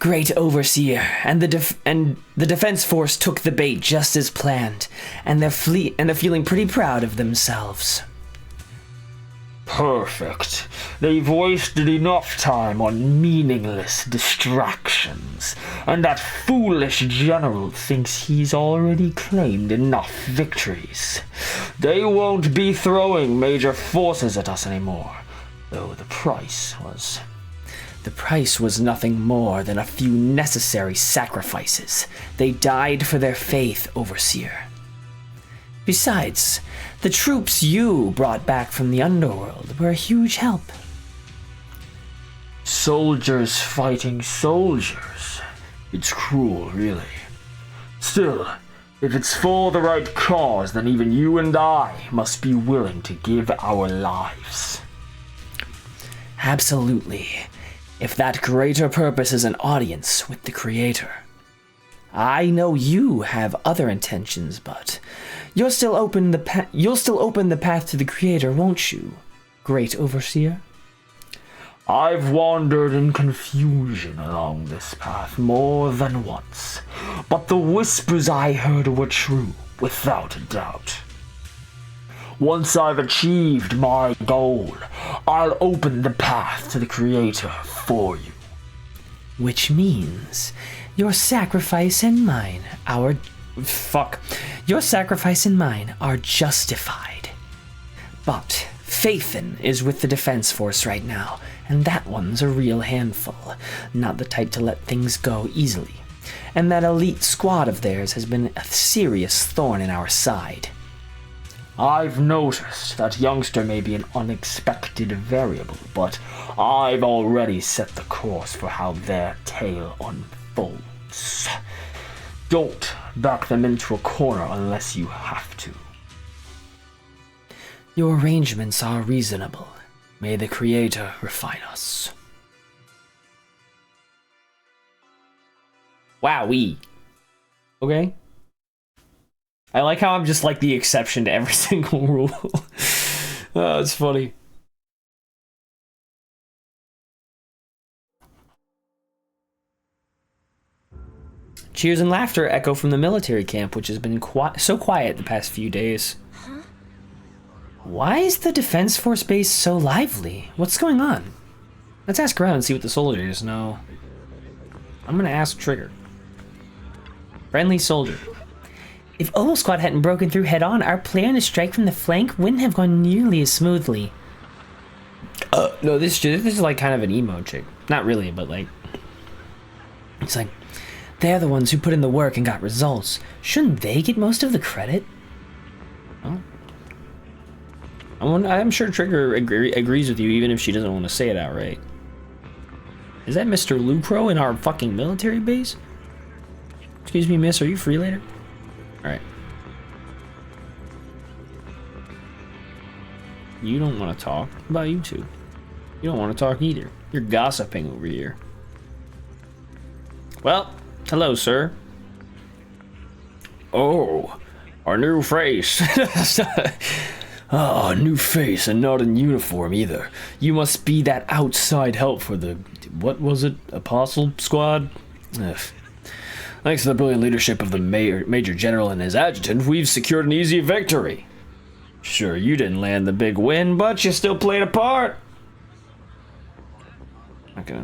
Great Overseer, and the Defense Force took the bait just as planned, and they're feeling pretty proud of themselves. Perfect. They've wasted enough time on meaningless distractions, and that foolish general thinks he's already claimed enough victories. They won't be throwing major forces at us anymore, though the price was... The price was nothing more than a few necessary sacrifices. They died for their faith, Overseer. Besides, the troops you brought back from the underworld were a huge help. Soldiers fighting soldiers. It's cruel, really. Still, if it's for the right cause, then even you and I must be willing to give our lives. Absolutely. If that greater purpose is an audience with the Creator. I know you have other intentions, but you'll still open the path to the Creator, won't you, Great Overseer? I've wandered in confusion along this path more than once, but the whispers I heard were true, without a doubt. Once I've achieved my goal, I'll open the path to the Creator for you. Which means your sacrifice and mine are justified. But Faithin is with the Defense Force right now, and that one's a real handful, not the type to let things go easily. And that elite squad of theirs has been a serious thorn in our side. I've noticed that youngster may be an unexpected variable, but I've already set the course for how their tale unfolds. Don't back them into a corner unless you have to. Your arrangements are reasonable. May the Creator refine us. Wowee. Okay. I like how I'm just like the exception to every single rule. Oh, it's funny. Cheers and laughter echo from the military camp, which has been so quiet the past few days. Huh? Why is the Defense Force base so lively? What's going on? Let's ask around and see what the soldiers know. I'm gonna ask Trigger. Friendly soldier. If Oval Squad hadn't broken through head-on, our plan to strike from the flank wouldn't have gone nearly as smoothly. No, this is like kind of an emo chick. Not really, but like... It's like, they're the ones who put in the work and got results. Shouldn't they get most of the credit? Well, I'm sure Trigger agrees with you, even if she doesn't want to say it outright. Is that Mr. Lupro in our fucking military base? Excuse me, miss, are you free later? Alright. You don't want to talk. What about you two? You don't want to talk either. You're gossiping over here. Well, hello, sir. Oh, our new face. Oh, new face and not in uniform either. You must be that outside help for the... What was it? Apostle Squad? Ugh. Thanks to the brilliant leadership of the Major General and his adjutant, we've secured an easy victory. Sure, you didn't land the big win, but you still played a part. Okay.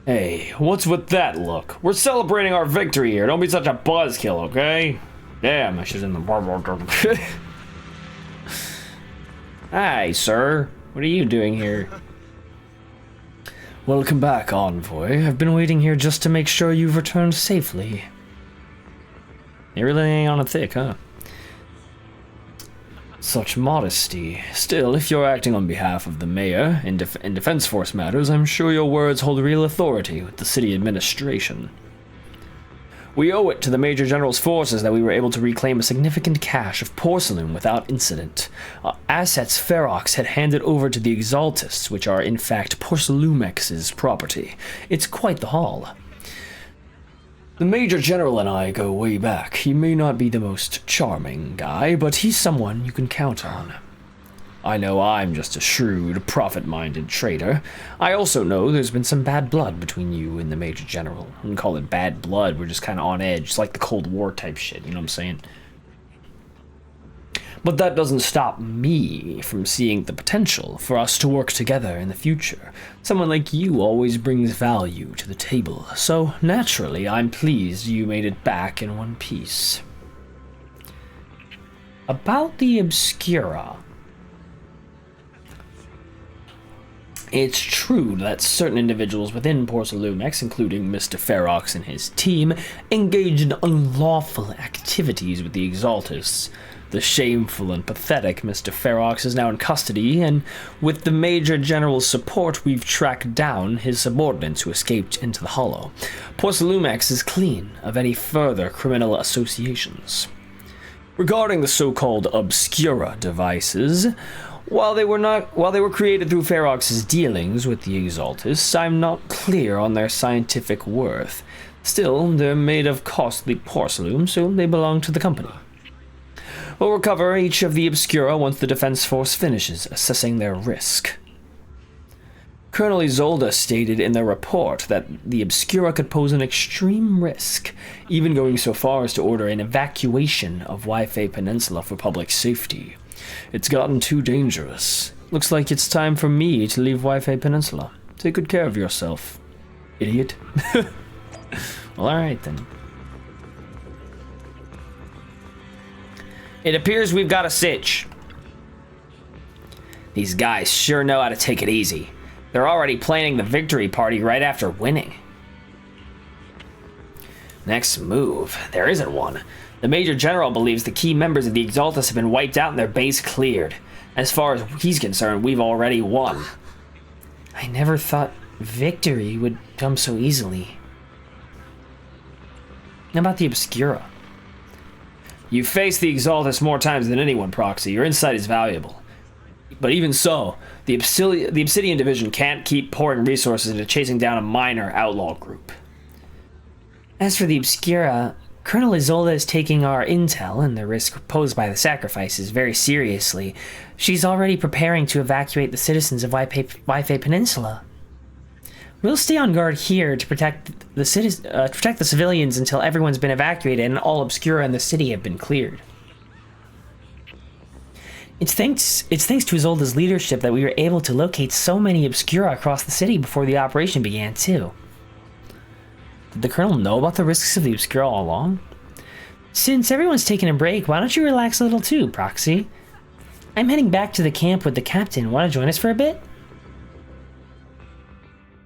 Hey, what's with that look? We're celebrating our victory here. Don't be such a buzzkill, okay? Damn, she's in the... Hi, sir. What are you doing here? Welcome back, Envoy. I've been waiting here just to make sure you've returned safely. You really ain't on it thick, huh? Such modesty. Still, if you're acting on behalf of the mayor in Defense Force matters, I'm sure your words hold real authority with the city administration. We owe it to the Major General's forces that we were able to reclaim a significant cache of porcelain without incident. Assets Ferox had handed over to the Exaltists, which are in fact Porcelumex's property. It's quite the haul. The Major General and I go way back. He may not be the most charming guy, but he's someone you can count on. I know I'm just a shrewd, profit-minded trader. I also know there's been some bad blood between you and the Major General. I wouldn't call it bad blood, we're just kind of on edge. It's like the Cold War type shit, you know what I'm saying? But that doesn't stop me from seeing the potential for us to work together in the future. Someone like you always brings value to the table, so naturally I'm pleased you made it back in one piece. About the Obscura. It's true that certain individuals within Porcelumex, including Mr. Ferox and his team, engage in unlawful activities with the Exaltists. The shameful and pathetic Mr. Ferox is now in custody, and with the Major General's support, we've tracked down his subordinates who escaped into the Hollow. Porcelumex is clean of any further criminal associations. Regarding the so-called Obscura devices, while they were created through Ferox's dealings with the Exaltists, I'm not clear on their scientific worth. Still, they're made of costly porcelain, so they belong to the company. We'll recover each of the Obscura once the Defense Force finishes assessing their risk. Colonel Isolde stated in their report that the Obscura could pose an extreme risk, even going so far as to order an evacuation of Wi-Fi Peninsula for public safety. It's gotten too dangerous. Looks like it's time for me to leave Wi-Fi Peninsula. Take good care of yourself, idiot. Well, alright then. It appears we've got a sitch. These guys sure know how to take it easy. They're already planning the victory party right after winning. Next move. There isn't one. The Major General believes the key members of the Exaltus have been wiped out and their base cleared. As far as he's concerned, we've already won. I never thought victory would come so easily. How about the Obscura? You've faced the Exaltus more times than anyone, Proxy. Your insight is valuable. But even so, the Obsidian Division can't keep pouring resources into chasing down a minor outlaw group. As for the Obscura, Colonel Isolde is taking our intel and the risk posed by the sacrifices very seriously. She's already preparing to evacuate the citizens of Wi-Fi Peninsula. We'll stay on guard here to protect the civilians until everyone's been evacuated and all Obscura in the city have been cleared. It's thanks to Isolde's leadership that we were able to locate so many Obscura across the city before the operation began, too. Did the Colonel know about the risks of the Obscura all along? Since everyone's taking a break, why don't you relax a little too, Proxy? I'm heading back to the camp with the captain. Want to join us for a bit?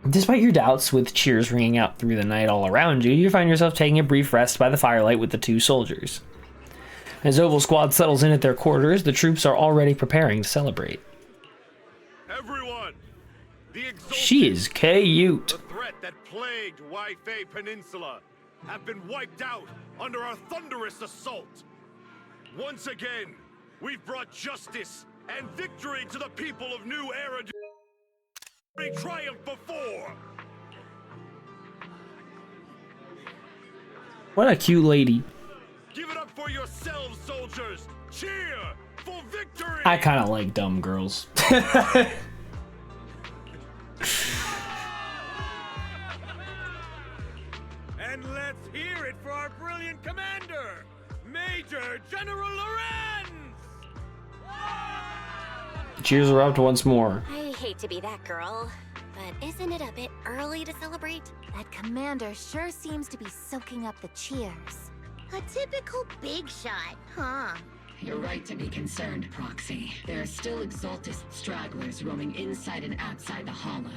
Despite your doubts, with cheers ringing out through the night all around you, you find yourself taking a brief rest by the firelight with the two soldiers. As Oval Squad settles in at their quarters, the troops are already preparing to celebrate. Everyone, She is cute. The threat that plagued Wi-Fi Peninsula have been wiped out under our thunderous assault. Once again, we've brought justice and victory to the people of New Era. Triumph before. What a cute lady. Give it up for yourselves, soldiers. Cheer for victory. I kind of like dumb girls. And let's hear it for our brilliant commander, Major General Lorenz! Cheers are up once more. I hate to be that girl, but isn't it a bit early to celebrate? That commander sure seems to be soaking up the cheers. A typical big shot, huh? You're right to be concerned, Proxy. There are still Exaltist stragglers roaming inside and outside the Hollow,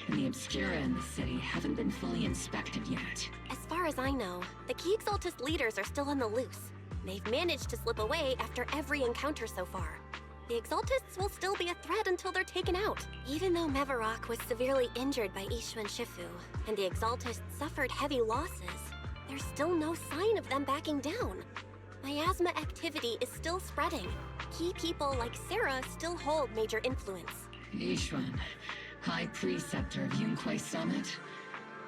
and the Obscura in the city haven't been fully inspected yet. As far as I know, the key Exaltist leaders are still on the loose. They've managed to slip away after every encounter so far. The Exaltists will still be a threat until they're taken out. Even though Mevarok was severely injured by Ishu and Shifu, and the Exaltists suffered heavy losses, there's still no sign of them backing down. Miasma activity is still spreading. Key people like Sarah still hold major influence. Yishuan, High Preceptor of Yunquai Summit?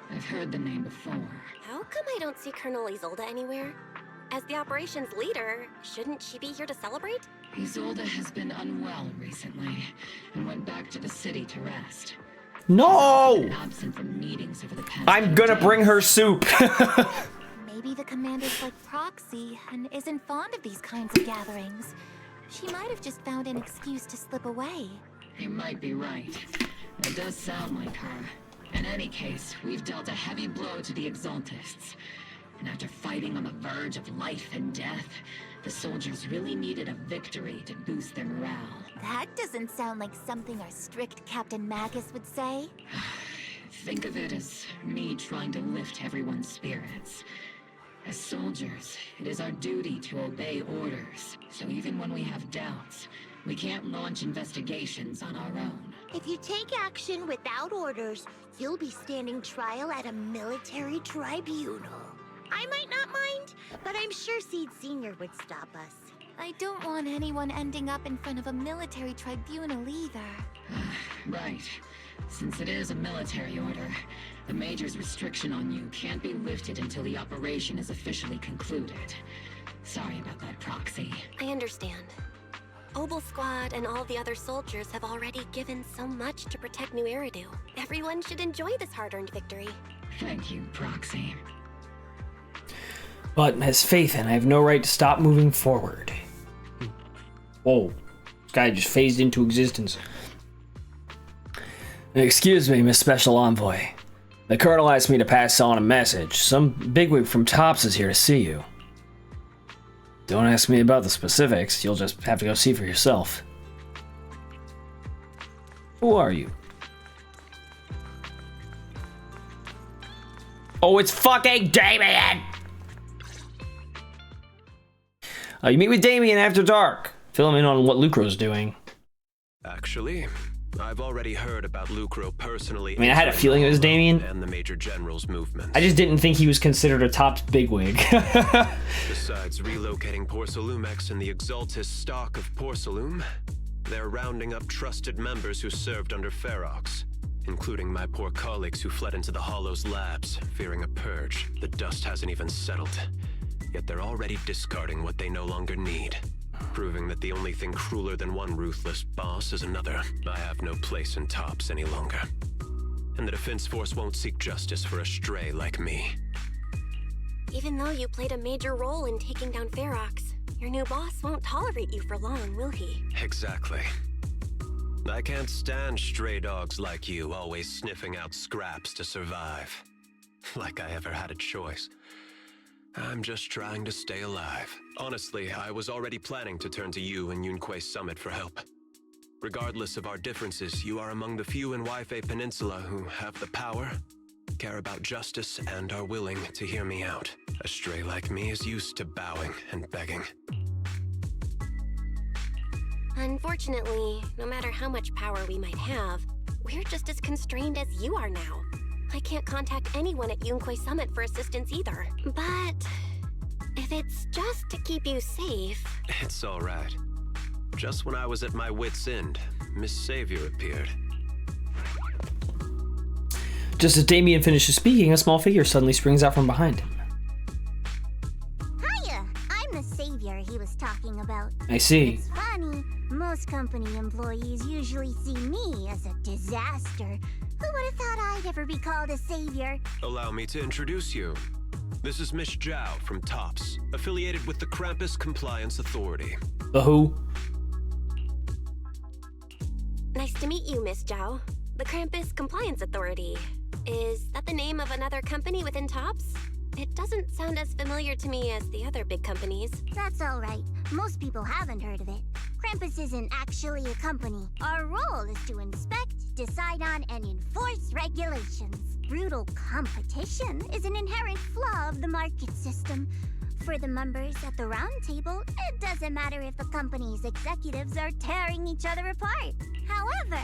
I've heard the name before. How come I don't see Colonel Isolde anywhere? As the operations leader, shouldn't she be here to celebrate? Isolde has been unwell recently and went back to the city to rest. No! Absent from meetings over the past I'm gonna bring her soup. Maybe the commander's like Proxy and isn't fond of these kinds of gatherings. She might have just found an excuse to slip away. You might be right. It does sound like her. In any case, we've dealt a heavy blow to the Exaltists. And after fighting on the verge of life and death, the soldiers really needed a victory to boost their morale. That doesn't sound like something our strict Captain Magus would say. Think of it as me trying to lift everyone's spirits. As soldiers, it is our duty to obey orders. So even when we have doubts, we can't launch investigations on our own. If you take action without orders, you'll be standing trial at a military tribunal. I might not mind, but I'm sure Seed Sr. would stop us. I don't want anyone ending up in front of a military tribunal either. Right. Since it is a military order, the Major's restriction on you can't be lifted until the operation is officially concluded. Sorry about that, Proxy. I understand. Obel Squad and all the other soldiers have already given so much to protect New Eridu. Everyone should enjoy this hard-earned victory. Thank you, Proxy. But as Phaethon, I have no right to stop moving forward. Whoa. This guy just phased into existence. Excuse me, Miss Special Envoy. The Colonel asked me to pass on a message. Some bigwig from TOPS is here to see you. Don't ask me about the specifics. You'll just have to go see for yourself. Who are you? Oh, it's fucking Damien! You meet with Damien after dark. Fill him in on what Lucro's doing. Actually, I've already heard about Lucro personally. I mean, I had a feeling it was Damien. And the Major General's movement. I just didn't think he was considered a top bigwig. Besides relocating Porcelumex and the Exaltis stock of Porcelume, they're rounding up trusted members who served under Ferox, including my poor colleagues who fled into the Hollow's labs, fearing a purge. The dust hasn't even settled, yet they're already discarding what they no longer need. Proving that the only thing crueler than one ruthless boss is another. I have no place in TOPS any longer. And the Defense Force won't seek justice for a stray like me. Even though you played a major role in taking down Ferox, your new boss won't tolerate you for long, will he? Exactly. I can't stand stray dogs like you always sniffing out scraps to survive. Like I ever had a choice. I'm just trying to stay alive. Honestly, I was already planning to turn to you and Yunque Summit for help. Regardless of our differences, you are among the few in Waifei Peninsula who have the power, care about justice, and are willing to hear me out. A stray like me is used to bowing and begging. Unfortunately, no matter how much power we might have, we're just as constrained as you are now. I can't contact anyone at Yunque Summit for assistance either. But if it's just to keep you safe... It's all right. Just when I was at my wit's end, Miss Savior appeared. Just as Damien finishes speaking, a small figure suddenly springs out from behind him. Hiya! I'm the savior he was talking about. I see. It's funny. Most company employees usually see me as a disaster. Who would have thought I'd ever be called a savior? Allow me to introduce you. This is Miss Zhao from TOPS, affiliated with the Krampus Compliance Authority. The who? Nice to meet you, Miss Zhao. The Krampus Compliance Authority. Is that the name of another company within TOPS? It doesn't sound as familiar to me as the other big companies. That's all right. Most people haven't heard of it. Krampus isn't actually a company. Our role is to inspect, decide on, and enforce regulations. Brutal competition is an inherent flaw of the market system. For the members at the round table, it doesn't matter if the company's executives are tearing each other apart. However,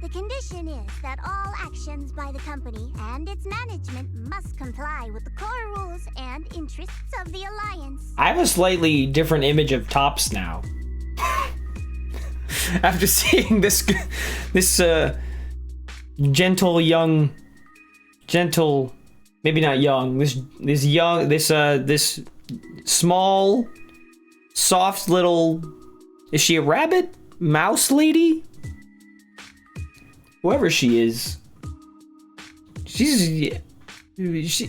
the condition is that all actions by the company and its management must comply with the core rules and interests of the Alliance. I have a slightly different image of TOPS now. After seeing this gentle, maybe not young, this small, soft little... Is she a rabbit? Mouse lady? Whoever she is.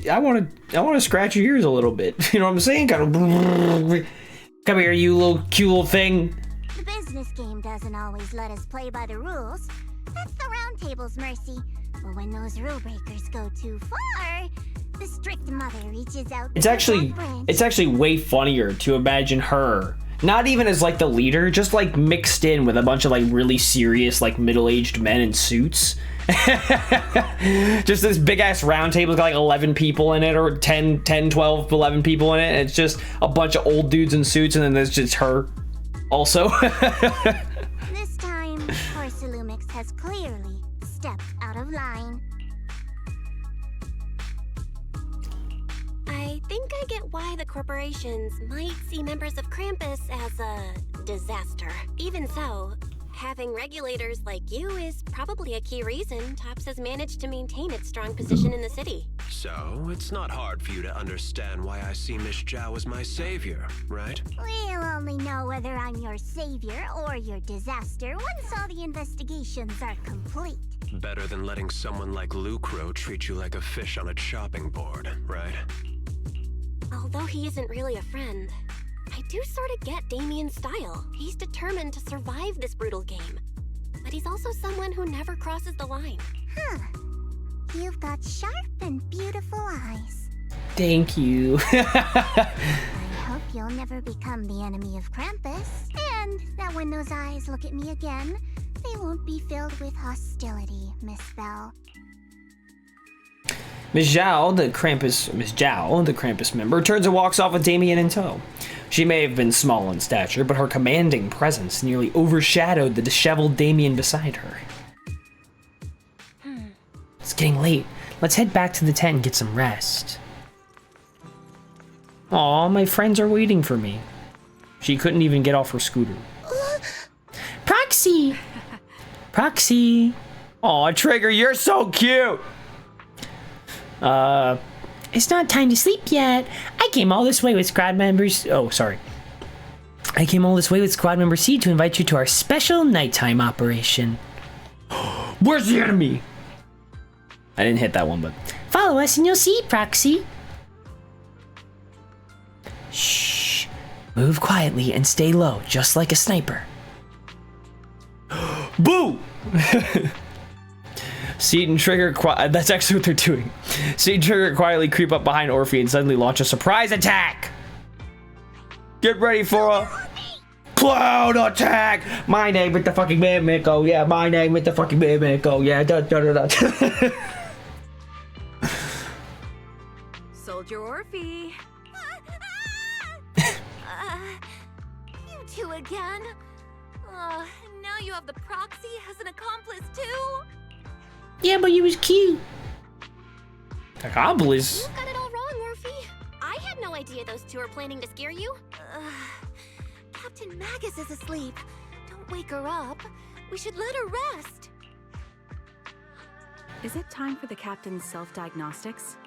I want to scratch your ears a little bit. You know what I'm saying? Kind of... Come here, you little cute little thing. The business game doesn't always let us play by the rules. That's the round table's mercy. But when those rule breakers go too far, the strict mother reaches out. It's actually way funnier to imagine her, not even as like the leader, just like mixed in with a bunch of like really serious like middle-aged men in suits. Just this big ass round table got like 11 people in it, or 10, 12, 11 people in it, and it's just a bunch of old dudes in suits, and then there's just her also. This time, Porsalumix has clearly stepped out of line. I think I get why the corporations might see members of Krampus as a disaster. Even so, having regulators like you is probably a key reason Tops has managed to maintain its strong position in the city. So, it's not hard for you to understand why I see Miss Zhao as my savior, right? We'll only know whether I'm your savior or your disaster once all the investigations are complete. Better than letting someone like Lucro treat you like a fish on a chopping board, right? Although he isn't really a friend, I do sort of get Damien's style. He's determined to survive this brutal game. But he's also someone who never crosses the line. Huh. You've got sharp and beautiful eyes. Thank you. I hope you'll never become the enemy of Krampus, and that when those eyes look at me again, they won't be filled with hostility, Miss Bell. Miss Zhao, the Krampus member, turns and walks off with Damien in tow. She may have been small in stature, but her commanding presence nearly overshadowed the disheveled Damien beside her. It's getting late. Let's head back to the tent and get some rest. Aw, my friends are waiting for me. She couldn't even get off her scooter. Proxy! Proxy! Aw, Trigger, you're so cute! It's not time to sleep yet. I came all this way with squad members. Oh, sorry. I came all this way with squad member C to invite you to our special nighttime operation. Where's the enemy? I didn't hit that one, but... Follow us and you'll see, Proxy. Shh. Move quietly and stay low, just like a sniper. Boo! Seed and Trigger, that's actually what they're doing. Seed and Trigger quietly creep up behind Orphe and suddenly launch a surprise attack. Get ready for a cloud attack. My name is the fucking mimic. Oh yeah, my name is the fucking mimic. Oh yeah. Da, da, da, da. Soldier Orphe. You two again? Now you have the proxy as an accomplice too? Yeah, but he was cute. Accomplice? You got it all wrong, Orphe. I had no idea those two were planning to scare you. Captain Magus is asleep. Don't wake her up. We should let her rest. Is it time for the captain's self-diagnostics?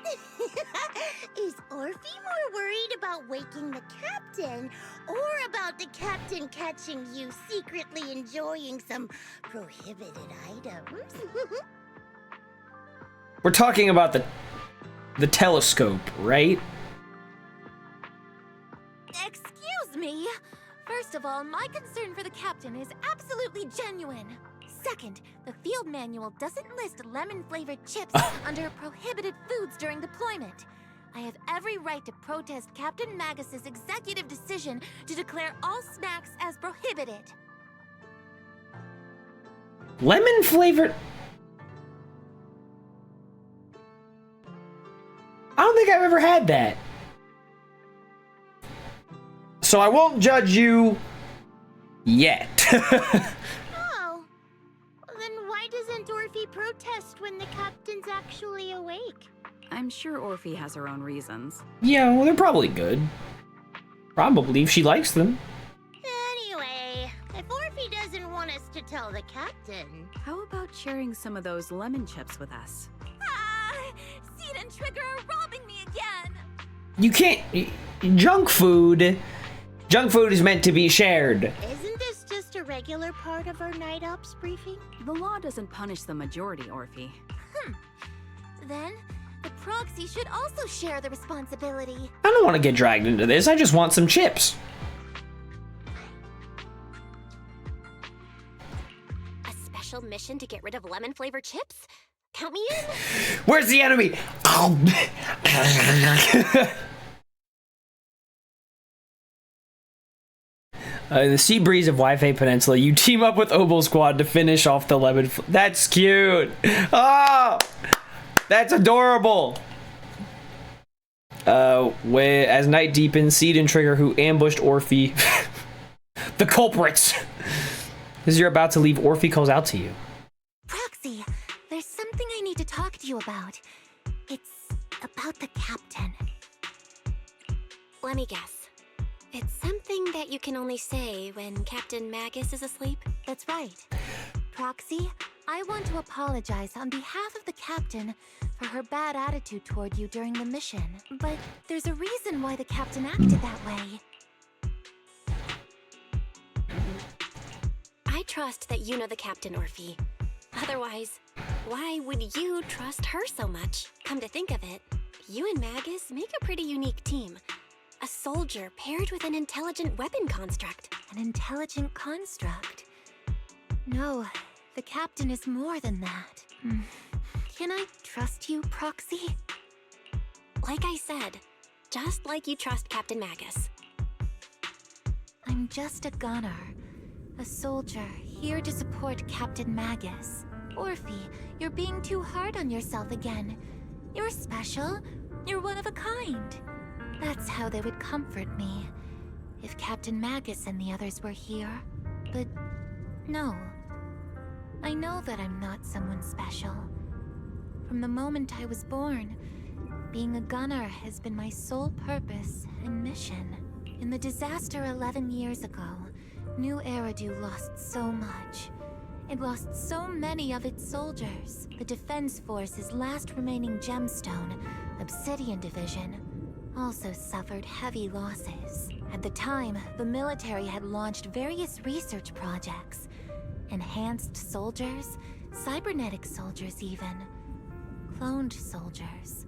Is Orphe more worried about waking the captain or about the captain catching you secretly enjoying some prohibited items? We're talking about the telescope, right? Excuse me. First of all, my concern for the captain is absolutely genuine. Second, the field manual doesn't list lemon-flavored chips under prohibited foods during deployment. I have every right to protest Captain Magus's executive decision to declare all snacks as prohibited. Lemon-flavored... I don't think I've ever had that. So I won't judge you yet. Oh, then why doesn't Orphe protest when the captain's actually awake? I'm sure Orphe has her own reasons. Yeah, well, they're probably good. Probably, if she likes them. Anyway, if Orphe doesn't want us to tell the captain... How about sharing some of those lemon chips with us? Seed and Trigger are robbing me again! You can't... Junk food is meant to be shared. Isn't this just a regular part of our night ops briefing? The law doesn't punish the majority, Orphe. Then, the proxy should also share the responsibility. I don't want to get dragged into this. I just want some chips. A special mission to get rid of lemon-flavored chips? Count me in. Where's the enemy? In the sea breeze of Wi-Fi Peninsula, you team up with Obel Squad to finish off the lemon. That's cute. Oh, that's adorable. As night deepens, Seed and Trigger, who ambushed Orphe, the culprits. As you're about to leave, Orphe calls out to you. Proxy, there's something I need to talk to you about. It's about the captain. Let me guess. It's something that you can only say when Captain Magus is asleep? That's right. Proxy, I want to apologize on behalf of the captain for her bad attitude toward you during the mission. But there's a reason why the captain acted that way. I trust that you know the captain, Orphe. Otherwise, why would you trust her so much? Come to think of it, you and Magus make a pretty unique team. A soldier paired with an intelligent weapon construct. An intelligent construct? No, the captain is more than that. Can I trust you, Proxy? Like I said, just like you trust Captain Magus. I'm just a gunner. A soldier, here to support Captain Magus. Orphe, you're being too hard on yourself again. You're special. You're one of a kind. That's how they would comfort me, if Captain Magus and the others were here. But no. I know that I'm not someone special. From the moment I was born, being a gunner has been my sole purpose and mission. In the disaster 11 years ago, New Eridu lost so much. It lost so many of its soldiers. The Defense Force's last remaining gemstone, Obsidian Division, also suffered heavy losses. At the time, the military had launched various research projects. Enhanced soldiers, cybernetic soldiers even. Cloned soldiers.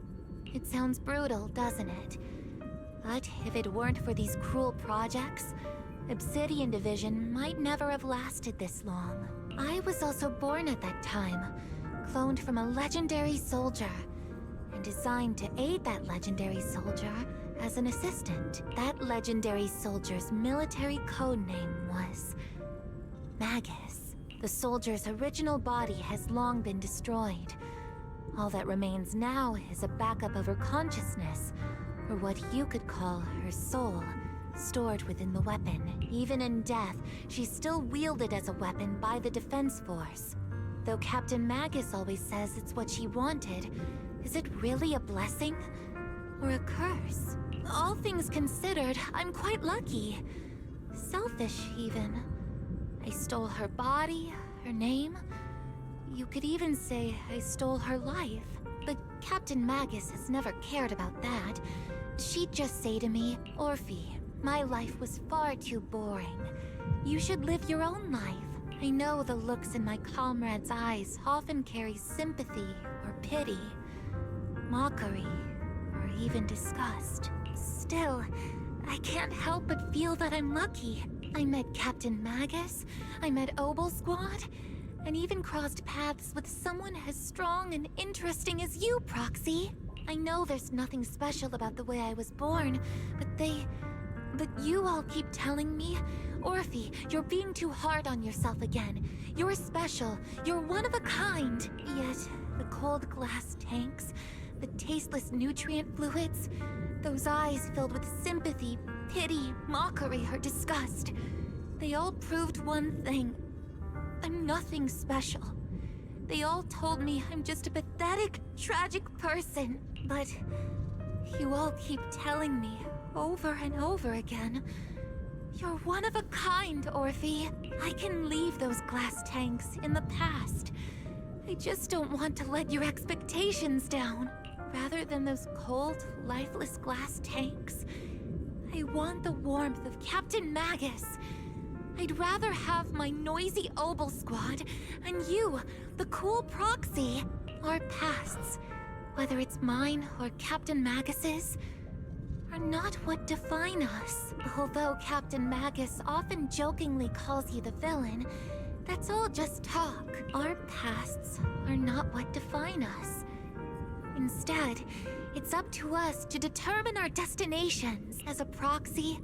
It sounds brutal, doesn't it? But if it weren't for these cruel projects, Obsidian Division might never have lasted this long. I was also born at that time, cloned from a legendary soldier, and designed to aid that legendary soldier as an assistant. That legendary soldier's military code name was Magus. The soldier's original body has long been destroyed. All that remains now is a backup of her consciousness, or what you could call her soul, stored within the weapon. Even in death, she's still wielded as a weapon by the Defense Force. Though Captain Magus always says it's what she wanted, is it really a blessing? Or a curse? All things considered, I'm quite lucky. Selfish, even. I stole her body, her name. You could even say I stole her life. But Captain Magus has never cared about that. She'd just say to me, Orphe, my life was far too boring. You should live your own life. I know the looks in my comrades' eyes often carry sympathy or pity, mockery, or even disgust. Still, I can't help but feel that I'm lucky. I met Captain Magus, I met Obel Squad, and even crossed paths with someone as strong and interesting as you, Proxy. I know there's nothing special about the way I was born, but you all keep telling me, Orphe, you're being too hard on yourself again. You're special, you're one of a kind. Yet, the cold glass tanks, the tasteless nutrient fluids, those eyes filled with sympathy, pity, mockery, or disgust, they all proved one thing. I'm nothing special. They all told me I'm just a pathetic, tragic person. But you all keep telling me over and over again, you're one of a kind, Orphe. I can leave those glass tanks in the past. I just don't want to let your expectations down. rather than those cold, lifeless glass tanks. I want the warmth of Captain Magus. I'd rather have my noisy Obel squad and you, the cool proxy. Our pasts, whether it's mine or Captain Magus's, are not what define us. Although Captain Magus often jokingly calls you the villain, that's all just talk. Our pasts are not what define us. Instead, it's up to us to determine our destinations. As a proxy,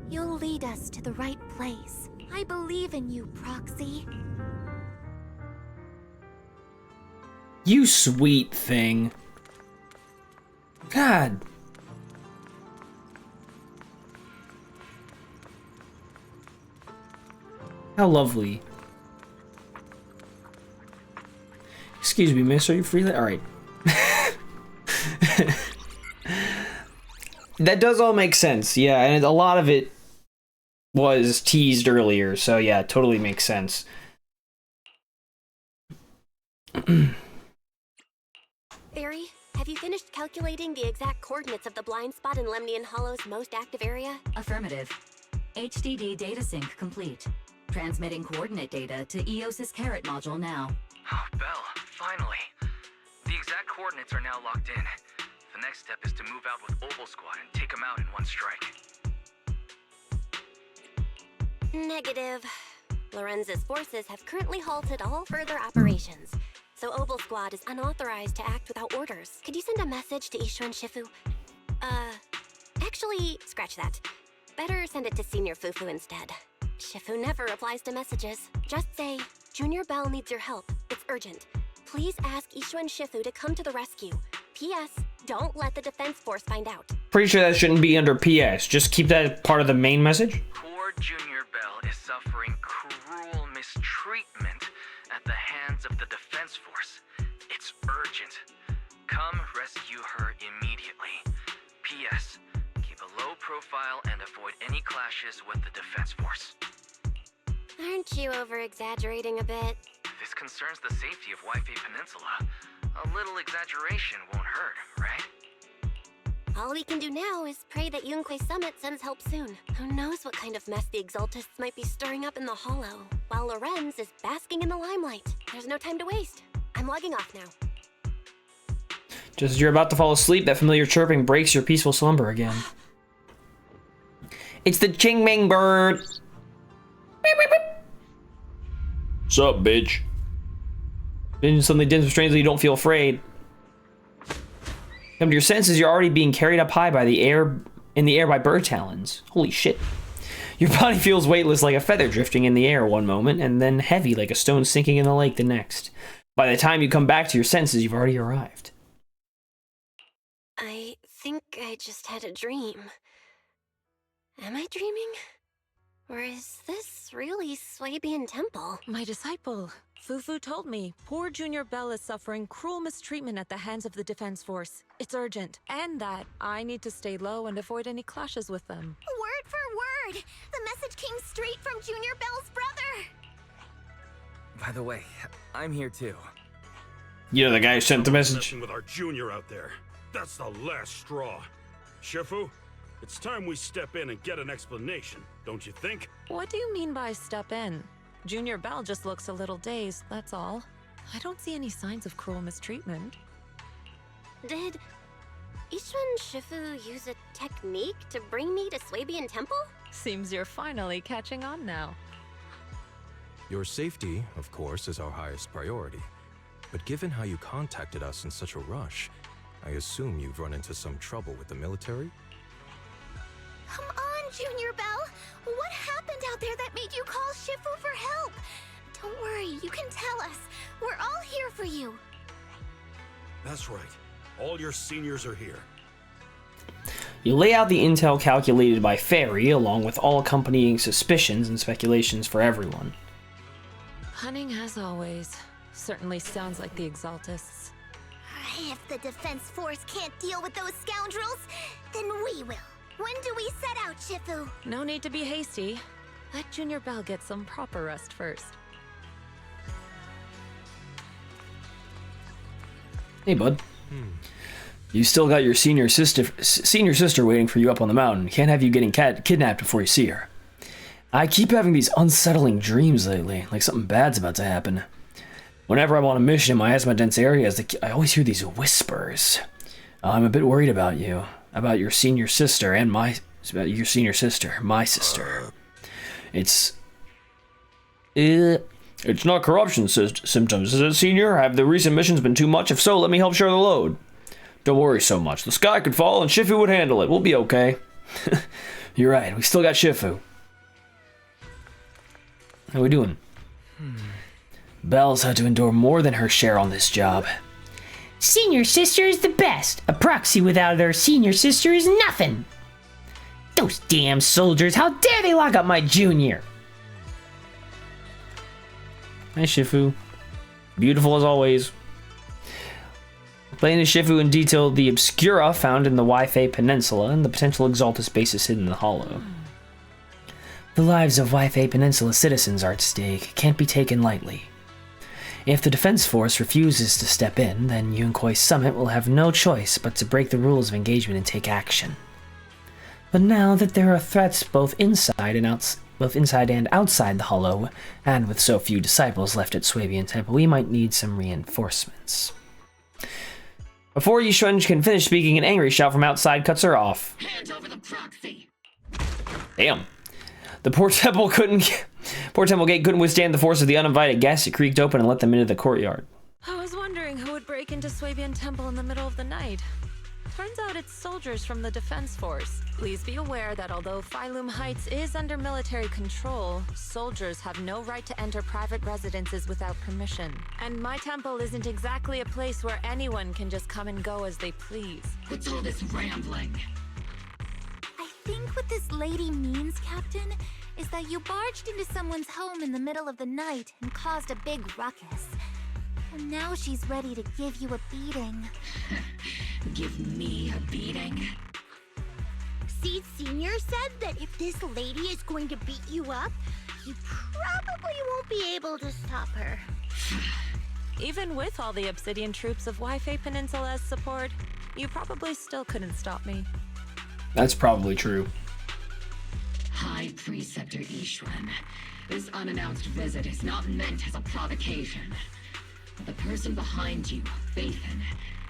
you'll lead us to the right place. I believe in you, Proxy. You sweet thing. God. How lovely. Excuse me, miss, are you free? Alright. That does all make sense, yeah, and a lot of it was teased earlier, so yeah, it totally makes sense. Barry, have you finished calculating the exact coordinates of the blind spot in Lemnian Hollow's most active area? Affirmative. HDD data sync complete. Transmitting coordinate data to EOS's Carrot module now. Oh, Belle, finally. The exact coordinates are now locked in. The next step is to move out with Obel Squad and take them out in one strike. Negative. Lorenz's forces have currently halted all further operations, so Obel Squad is unauthorized to act without orders. Could you send a message to Ishu and Shifu? Actually, scratch that. Better send it to Senior Fufu instead. Shifu never replies to messages. Just say, Junior Bell needs your help. It's urgent. Please ask Ishu and Shifu to come to the rescue. P.S. Don't let the defense force find out. Pretty sure that shouldn't be under PS. Just keep that part of the main message. Poor Junior Bell is suffering cruel mistreatment at the hands of the defense force. It's urgent. Come rescue her immediately. P.S. Keep a low profile and avoid any clashes with the defense force. Aren't you over-exaggerating a bit? This concerns the safety of Wi-Fi Peninsula. A little exaggeration won't hurt, right? All we can do now is pray that Yunque Summit sends help soon. Who knows what kind of mess the Exaltists might be stirring up in the Hollow, while Lorenz is basking in the limelight. There's no time to waste. I'm logging off now. Just as you're about to fall asleep, that familiar chirping breaks your peaceful slumber again. It's the Chingming bird! Beep, beep, beep. Sup, bitch? Then suddenly dim strangely, you don't feel afraid. Come to your senses, you're already being carried up high by the air, in the air by bird talons. Holy shit. Your body feels weightless like a feather drifting in the air one moment, and then heavy like a stone sinking in the lake the next. By the time you come back to your senses, you've already arrived. I think I just had a dream. Am I dreaming? Or is this really Swabian Temple? My disciple, Fufu told me poor Junior Bell is suffering cruel mistreatment at the hands of the defense force. It's urgent, and that I need to stay low and avoid any clashes with them. Word for word! The message came straight from Junior Bell's brother! By the way, I'm here too. You know the guy who sent the message? Messing with our junior out there. That's the last straw. Shifu, it's time we step in and get an explanation, don't you think? What do you mean by step in? Junior Bell just looks a little dazed, that's all. I don't see any signs of cruel mistreatment. Did Ishu and Shifu use a technique to bring me to Swabian Temple? Seems you're finally catching on now. Your safety, of course, is our highest priority. But given how you contacted us in such a rush, I assume you've run into some trouble with the military? Come on, Junior Bell! What happened out there that made you call Shifu for help? Don't worry, you can tell us. We're all here for you. That's right. All your seniors are here. You lay out the intel calculated by Fairy, along with all accompanying suspicions and speculations for everyone. Cunning as always. Certainly sounds like the Exaltists. If the defense force can't deal with those scoundrels, then we will. When do we set out, Shifu? No need to be hasty. Let Junior Bell get some proper rest first. Hey, bud. You still got your senior sister waiting for you up on the mountain. Can't have you getting kidnapped before you see her. I keep having these unsettling dreams lately, like something bad's about to happen. Whenever I'm on a mission in my asthma-dense areas, I always hear these whispers. I'm a bit worried about you, about your senior sister and my sister. It's not corruption symptoms, is it, Senior? Have the recent missions been too much? If so, let me help share the load. Don't worry so much. The sky could fall and Shifu would handle it. We'll be okay. You're right. We still got Shifu. How we doing? Belle's had to endure more than her share on this job. Senior sister is the best. A proxy without her senior sister is nothing. Those damn soldiers, how dare they lock up my junior? Hi, Shifu. Beautiful as always. Playing as Shifu in detail the Obscura found in the Wi-Fi Peninsula and the potential Exaltus bases hidden in the Hollow. The lives of Wi-Fi Peninsula citizens are at stake, can't be taken lightly. If the Defense Force refuses to step in, then Yunquai Summit will have no choice but to break the rules of engagement and take action. But now that there are threats both inside and outside the Hollow, and with so few disciples left at Swabian Temple, we might need some reinforcements. Before Yishun can finish speaking, an angry shout from outside cuts her off. Hand over the proxy. Damn. The poor temple gate couldn't withstand the force of the uninvited guests. It creaked open and let them into the courtyard. I was wondering who would break into Swabian Temple in the middle of the night. Turns out it's soldiers from the Defense Force. Please be aware that although Phylum Heights is under military control, soldiers have no right to enter private residences without permission. And my temple isn't exactly a place where anyone can just come and go as they please. What's all this rambling? I think what this lady means, Captain, is that you barged into someone's home in the middle of the night and caused a big ruckus. And now she's ready to give you a beating. Give me a beating? Seed Senior said that if this lady is going to beat you up, you probably won't be able to stop her. Even with all the Obsidian troops of Wi-Fi Peninsula as support, you probably still couldn't stop me. That's probably true. High Preceptor Ishwan, this unannounced visit is not meant as a provocation. But the person behind you, Phaethon,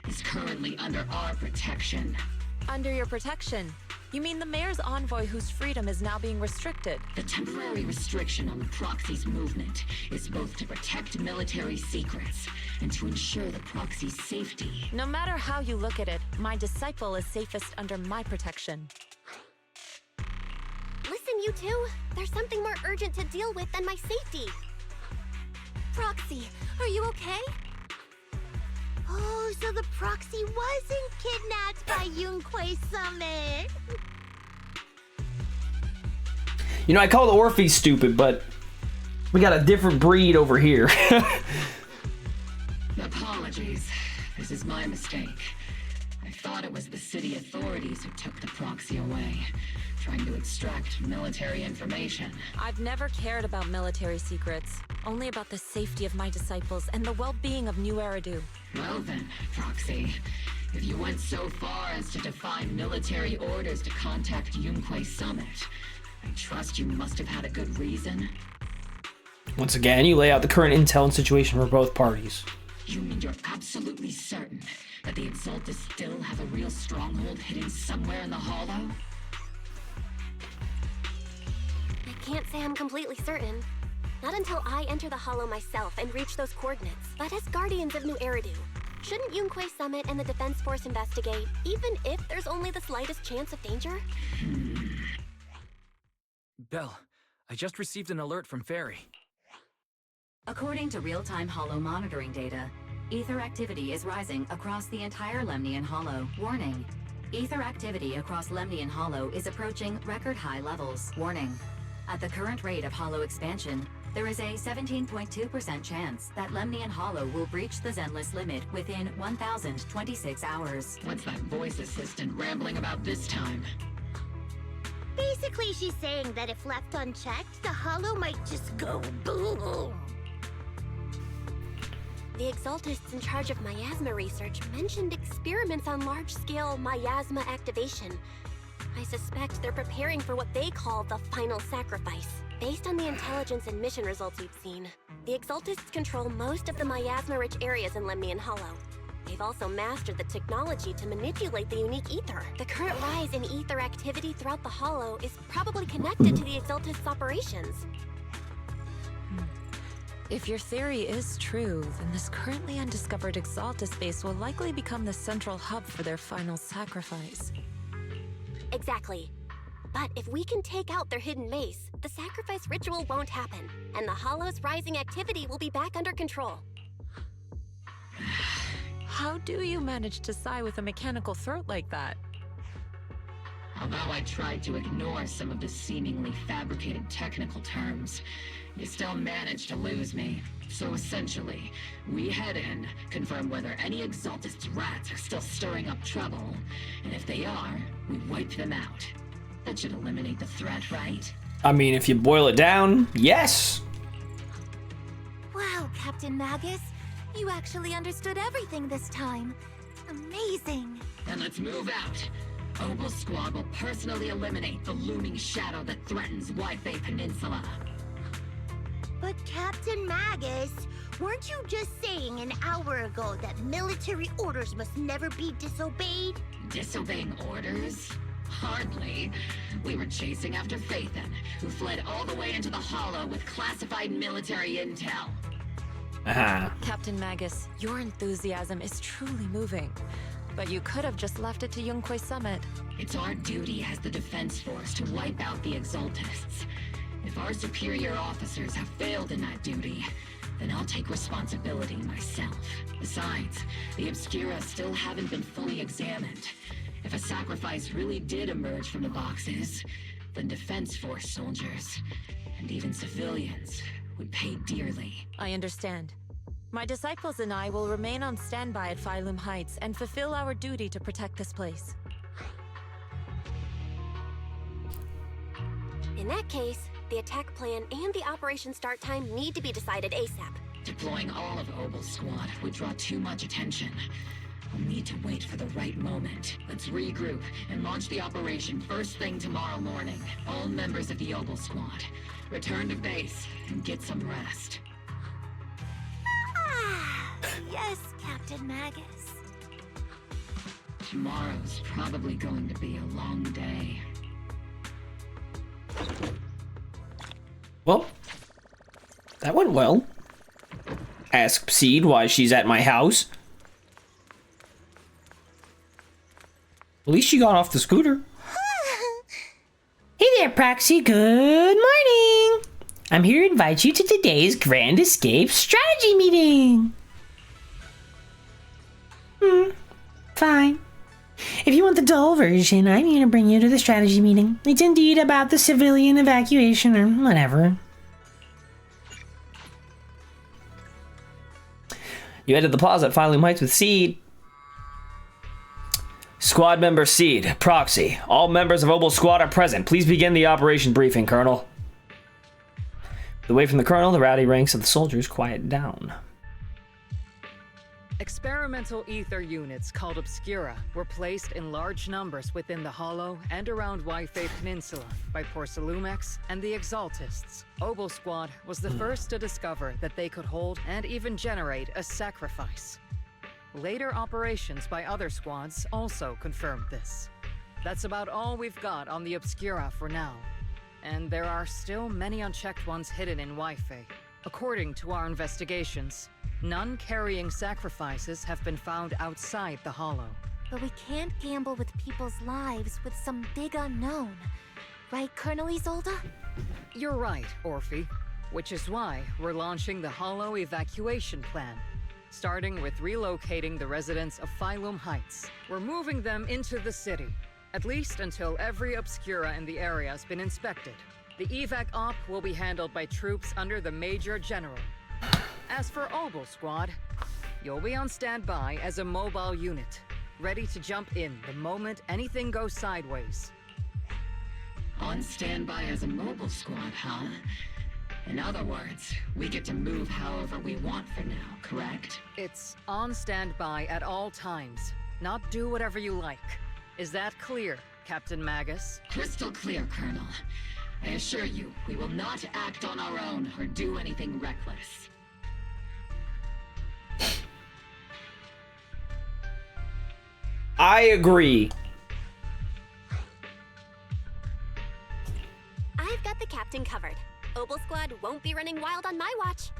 is currently under our protection. Under your protection? You mean the mayor's envoy whose freedom is now being restricted? The temporary restriction on the proxy's movement is both to protect military secrets and to ensure the proxy's safety. No matter how you look at it, my disciple is safest under my protection. Listen, you two. There's something more urgent to deal with than my safety. Proxy, are you okay? Oh, so the proxy wasn't kidnapped by Yunquai Summit. You know, I call the Orphe stupid, but we got a different breed over here. Apologies. This is my mistake. I thought it was the city authorities who took the proxy away, trying to extract military information. I've never cared about military secrets, only about the safety of my disciples and the well-being of New Eridu. Well then, Proxy, if you went so far as to defy military orders to contact Yunquai Summit, I trust you must have had a good reason. Once again, you lay out the current intel and situation for both parties. You mean you're absolutely certain that the Exaltus still have a real stronghold hidden somewhere in the Hollow? I can't say I'm completely certain. Not until I enter the Hollow myself and reach those coordinates. But as Guardians of New Eridu, shouldn't Yunquai Summit and the Defense Force investigate, even if there's only the slightest chance of danger? Belle, I just received an alert from Fairy. According to real-time Hollow monitoring data, ether activity is rising across the entire Lemnian Hollow. Warning. Ether activity across Lemnian Hollow is approaching record-high levels. Warning. At the current rate of Hollow expansion, there is a 17.2% chance that Lemnian Hollow will breach the Zenless limit within 1,026 hours. What's that voice assistant rambling about this time? Basically, she's saying that if left unchecked, the Hollow might just go boom. The Exaltists in charge of miasma research mentioned experiments on large-scale miasma activation. I suspect they're preparing for what they call the final sacrifice. Based on the intelligence and mission results we've seen, the Exaltists control most of the miasma-rich areas in Lemnian Hollow. They've also mastered the technology to manipulate the unique ether. The current rise in ether activity throughout the Hollow is probably connected to the Exaltists' operations. If your theory is true, then this currently undiscovered Exaltus base will likely become the central hub for their final sacrifice. Exactly. But if we can take out their hidden base, the sacrifice ritual won't happen, and the Hollow's rising activity will be back under control. How do you manage to sigh with a mechanical throat like that? Although I tried to ignore some of the seemingly fabricated technical terms, you still managed to lose me. So essentially, we head in, confirm whether any Exaltist rats are still stirring up trouble, and if they are, we wipe them out. That should eliminate the threat, right? I mean, if you boil it down, yes. Wow, Captain Magus. You actually understood everything this time. Amazing. Then let's move out. Obel Squad will personally eliminate the looming shadow that threatens Wi-Fi Peninsula. But Captain Magus, weren't you just saying an hour ago that military orders must never be disobeyed? Disobeying orders? Hardly. We were chasing after Phaethon, who fled all the way into the Hollow with classified military intel. Captain Magus, your enthusiasm is truly moving. But you could have just left it to Yunquay Summit. It's our duty as the Defense Force to wipe out the Exaltists. If our superior officers have failed in that duty, then I'll take responsibility myself. Besides, the Obscura still haven't been fully examined. If a sacrifice really did emerge from the boxes, then Defense Force soldiers, and even civilians, would pay dearly. I understand. My disciples and I will remain on standby at Phylum Heights and fulfill our duty to protect this place. In that case, the attack plan and the operation start time need to be decided ASAP. Deploying all of Obel's squad would draw too much attention. We'll need to wait for the right moment. Let's regroup and launch the operation first thing tomorrow morning. All members of the Obel squad, return to base and get some rest. Yes, Captain Magus. Tomorrow's probably going to be a long day. Well, that went well. Ask Seed why she's at my house. At least she got off the scooter. Hey there, Proxy. Good morning. I'm here to invite you to today's Grand Escape strategy meeting. Fine. If you want the dull version, I'm here to bring you to the strategy meeting. It's indeed about the civilian evacuation or whatever. You entered the plaza at Phylum Heights with Seed. Squad member Seed, Proxy. All members of Obel Squad are present. Please begin the operation briefing, Colonel. Away from the Colonel, the rowdy ranks of the soldiers quiet down. Experimental ether units called Obscura were placed in large numbers within the Hollow and around Wi-Fi Peninsula by Porcelumex and the Exaltists. Obel Squad was the first to discover that they could hold and even generate a sacrifice. Later operations by other squads also confirmed this. That's about all we've got on the Obscura for now. And there are still many unchecked ones hidden in Wi-Fi. According to our investigations, none carrying sacrifices have been found outside the Hollow. But we can't gamble with people's lives with some big unknown. Right, Colonel Isolde? You're right, Orphe. Which is why we're launching the Hollow evacuation plan. Starting with relocating the residents of Phylum Heights. We're moving them into the city, at least until every Obscura in the area has been inspected. The evac op will be handled by troops under the Major General. As for Obel Squad, you'll be on standby as a mobile unit, ready to jump in the moment anything goes sideways. On standby as a mobile squad, huh? In other words, we get to move however we want for now, correct? It's on standby at all times. not do whatever you like. Is that clear, Captain Magus? Crystal clear, Colonel. I assure you, we will not act on our own or do anything reckless. I agree. I've got the captain covered. Obel Squad won't be running wild on my watch.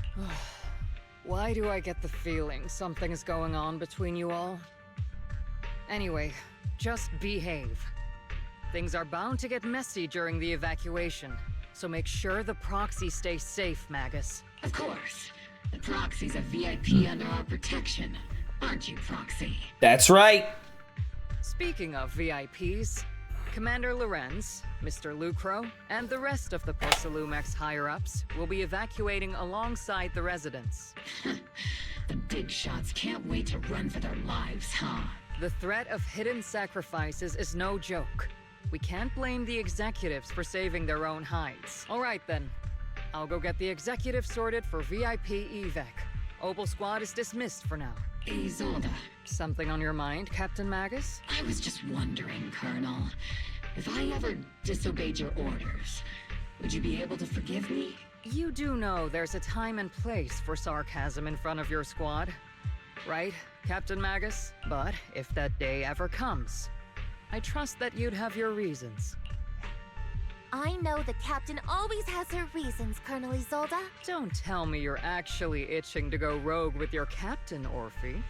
Why do I get the feeling something's going on between you all? Anyway, just behave. Things are bound to get messy during the evacuation, so make sure the proxy stays safe, Magus. Of course. The proxy's a VIP under our protection. Aren't you, Proxy? That's right. Speaking of VIPs, Commander Lorenz, Mr. Lucro, and the rest of the Porsalumex higher-ups will be evacuating alongside the residents. The big shots can't wait to run for their lives, huh? The threat of hidden sacrifices is no joke. We can't blame the executives for saving their own hides. All right then, I'll go get the executives sorted for VIP evac. Obel Squad is dismissed for now. Isolde. Something on your mind, Captain Magus? I was just wondering, Colonel, if I ever disobeyed your orders, would you be able to forgive me? You do know there's a time and place for sarcasm in front of your squad, right, Captain Magus? But if that day ever comes, I trust that you'd have your reasons. I know the captain always has her reasons, Colonel Isolde. Don't tell me you're actually itching to go rogue with your captain, Orphe.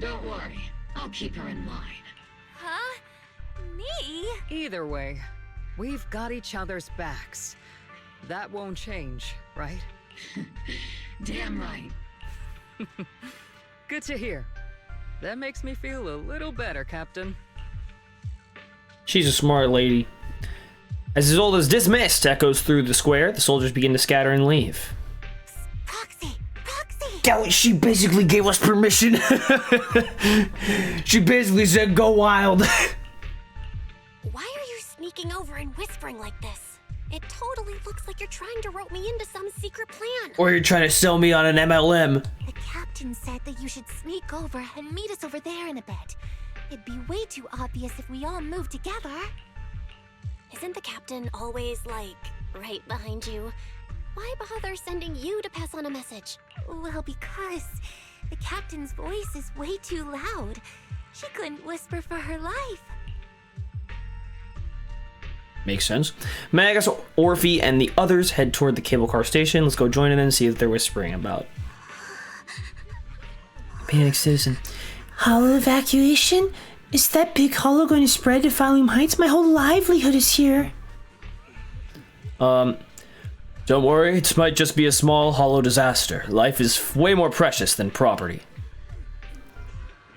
Don't worry, I'll keep her in line. Huh? Me? Either way, we've got each other's backs. That won't change, right? Damn right. Good to hear. That makes me feel a little better, Captain. She's a smart lady. As Isolde is dismissed echoes through the square, the soldiers begin to scatter and leave. Proxy! She basically gave us permission. She basically said, go wild. Why are you sneaking over and whispering like this? It totally looks like you're trying to rope me into some secret plan. Or you're trying to sell me on an MLM. The captain said that you should sneak over and meet us over there in a bit. It'd be way too obvious if we all moved together. Isn't the captain always, like, right behind you? Why bother sending you to pass on a message? Well, because the captain's voice is way too loud. She couldn't whisper for her life. Makes sense. Magus, Orphe, and the others head toward the cable car station. Let's go join them and see what they're whispering about. Panic citizen. Hollow evacuation? Is that big hollow going to spread to Phylum Heights? My whole livelihood is here. Don't worry, it might just be a small hollow disaster. Life is way more precious than property.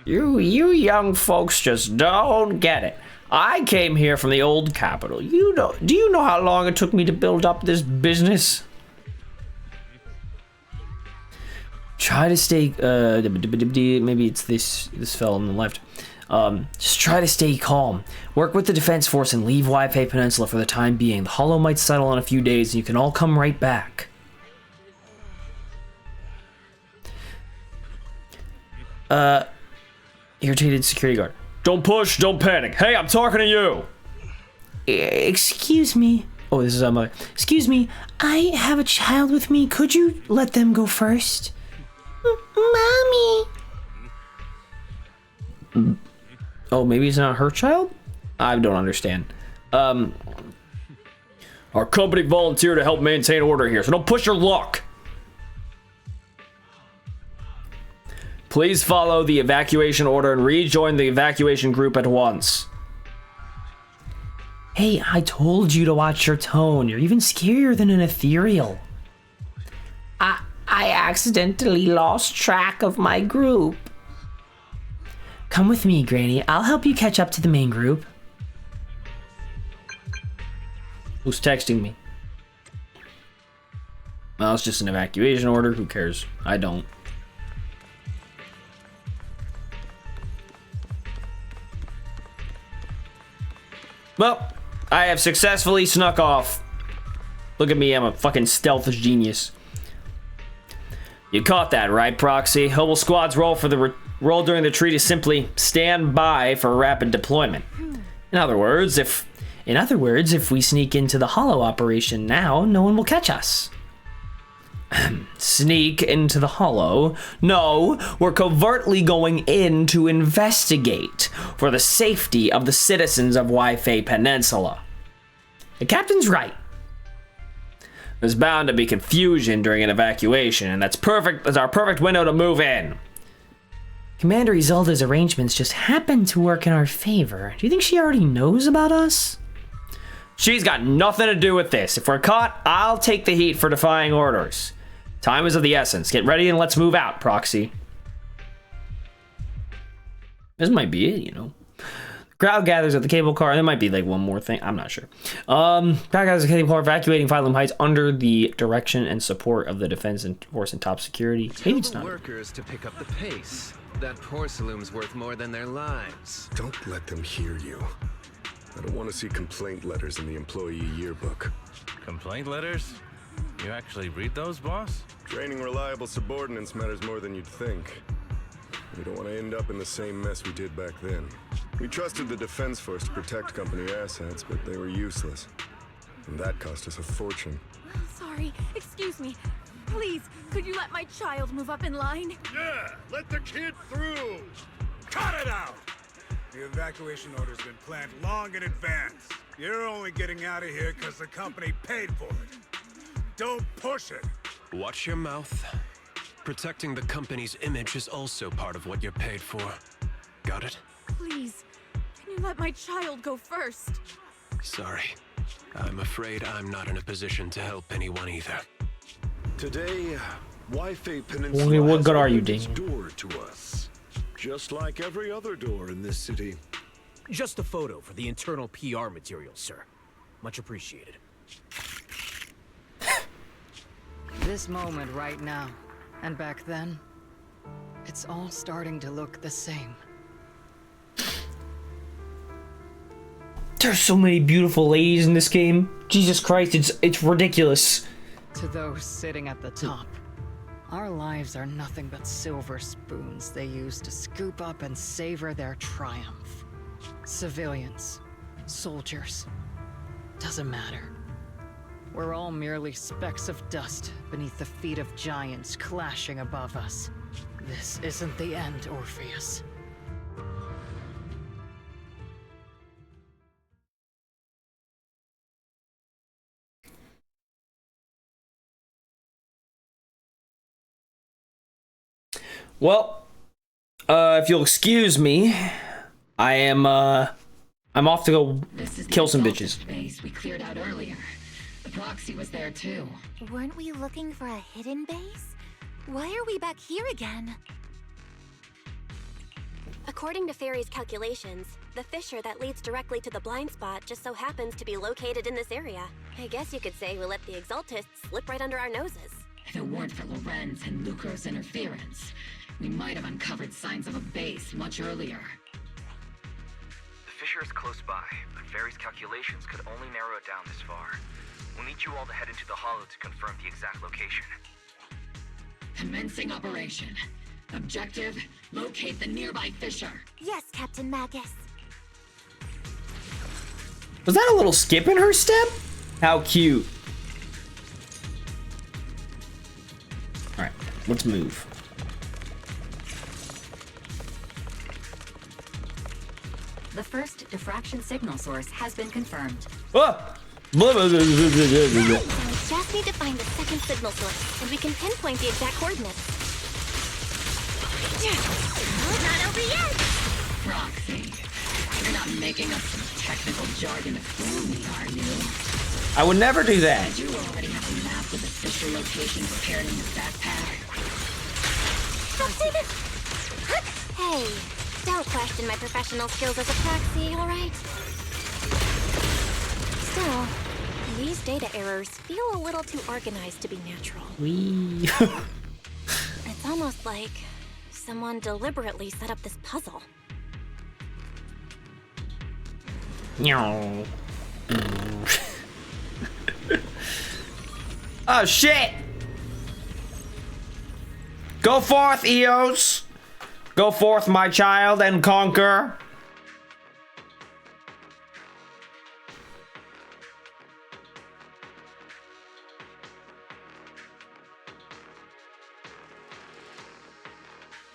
You young folks just don't get it. I came here from the old capital. Do you know how long it took me to build up this business? Try to stay, maybe it's this fell on the left. Just try to stay calm. Work with the Defense Force and leave Wi-Fi Peninsula for the time being. The hollow might settle in a few days and you can all come right back. Irritated security guard. Don't push, don't panic. Hey, I'm talking to you. Excuse me. Oh, this is Emma. Excuse me, I have a child with me. Could you let them go first? Mommy. Oh, maybe it's not her child? I don't understand. Our company volunteered to help maintain order here, so don't push your luck. Please follow the evacuation order and rejoin the evacuation group at once. Hey, I told you to watch your tone. You're even scarier than an ethereal. I accidentally lost track of my group. Come with me, Granny. I'll help you catch up to the main group. Who's texting me? Well, it's just an evacuation order. Who cares? I don't. Well, I have successfully snuck off. Look at me, I'm a fucking stealth genius. You caught that, right, Proxy? Hobel Squad's role during the retreat is simply stand by for rapid deployment. In other words, if we sneak into the Hollow operation now, no one will catch us. Sneak into the Hollow? No, we're covertly going in to investigate for the safety of the citizens of Waifei Peninsula. The captain's right. There's bound to be confusion during an evacuation, and that's our perfect window to move in. Commander Isolde's arrangements just happen to work in our favor. Do you think she already knows about us? She's got nothing to do with this. If we're caught, I'll take the heat for defying orders. Time is of the essence. Get ready and let's move out, Proxy. This might be it, you know. Crowd gathers at the cable car. There might be like one more thing. I'm not sure. Crowd gathers at the cable car, evacuating Phylum Heights under the direction and support of the defense force and top security. Maybe it's Tell not. the workers to pick up the pace. That porcelain's worth more than their lives. Don't let them hear you. I don't want to see complaint letters in the employee yearbook. Complaint letters? You actually read those, boss? Training reliable subordinates matters more than you'd think. We don't want to end up in the same mess we did back then. We trusted the Defense Force to protect company assets, but they were useless. And that cost us a fortune. Sorry, excuse me. Please, could you let my child move up in line? Yeah, let the kid through. Cut it out. The evacuation order's been planned long in advance. You're only getting out of here because the company paid for it. Don't push it. Watch your mouth. Protecting the company's image is also part of what you're paid for. Got it? Please, can you let my child go first? Sorry. I'm afraid I'm not in a position to help anyone either. Today, Waifei Peninsula Only what has good are you, opened its Daniel? door to us. Just like every other door in this city. Just a photo for the internal PR material, sir. Much appreciated. This moment right now, and back then, it's all starting to look the same. There's so many beautiful ladies in this game. Jesus Christ, it's ridiculous. To those sitting at the top, our lives are nothing but silver spoons they use to scoop up and savor their triumph. Civilians, soldiers, doesn't matter. We're all merely specks of dust beneath the feet of giants clashing above us. This isn't the end, Orpheus. Well, if you'll excuse me, I'm off to go kill some bitches. Base we cleared out earlier. The proxy was there too. Weren't we looking for a hidden base? Why are we back here again? According to Fairy's calculations, the fissure that leads directly to the blind spot just so happens to be located in this area. I guess you could say we let the Exaltists slip right under our noses. If it weren't for Lorenz and Lucro's interference, we might have uncovered signs of a base much earlier. The fissure is close by, but Fairy's calculations could only narrow it down this far. We'll need you all to head into the hollow to confirm the exact location. Commencing operation. Objective, locate the nearby fissure. Yes, Captain Magus. Was that a little skip in her step? How cute. Alright, let's move. The first diffraction signal source has been confirmed. Oh! Blah, blah, blah, blah, blah, blah, blah. We just need to find the second signal source, and we can pinpoint the exact coordinates. Not over yet! Proxy, you're not making up some technical jargon to fool me, are you? I would never do that. You already have a map with the fissure location prepared in your backpack. Hey, don't question my professional skills as a proxy, alright? Still, these data errors feel a little too organized to be natural. It's almost like someone deliberately set up this puzzle. Oh shit! Go forth, Eos! Go forth, my child, and conquer!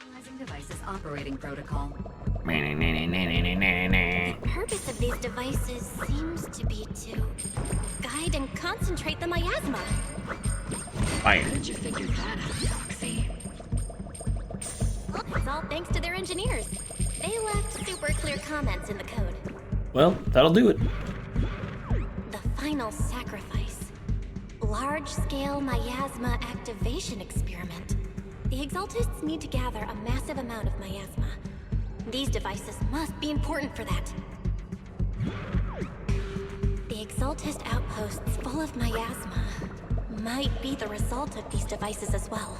Analyzing devices operating protocol. The purpose of these devices seems to be to guide and concentrate the miasma. Fire. How did you figure that out, Foxy? It's all thanks to their engineers. They left super clear comments in the code. Well, that'll do it. The final sacrifice. Large-scale miasma activation experiment. The Exaltists need to gather a massive amount of miasma. These devices must be important for that. The Exaltist outposts full of miasma might be the result of these devices as well.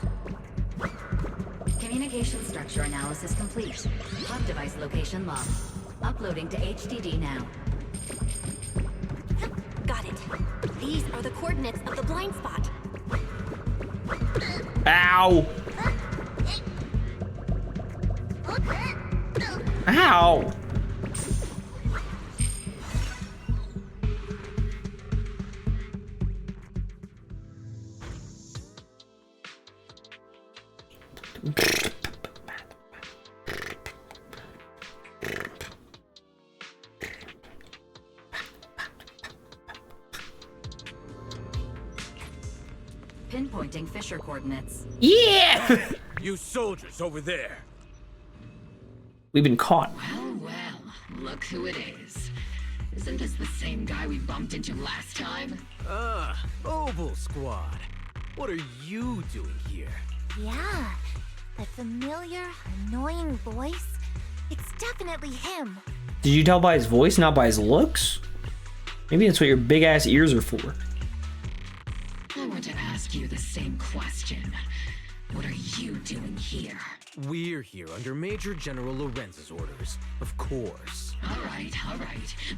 Communication structure analysis complete. Hub device location locked. Uploading to HDD now. Got it. These are the coordinates of the blind spot. Ow! Ow! Pinpointing Fisher coordinates. Yeah! You soldiers over there. We've been caught. Well, look who it is. Isn't this the same guy we bumped into last time? Obel Squad. What are you doing here? Yeah, that familiar, annoying voice. It's definitely him. Did you tell by his voice, not by his looks? Maybe that's what your big ass ears are for. I want to ask you the same question. What are you doing here? We're here under Major General Lorenz's orders, of course. All right.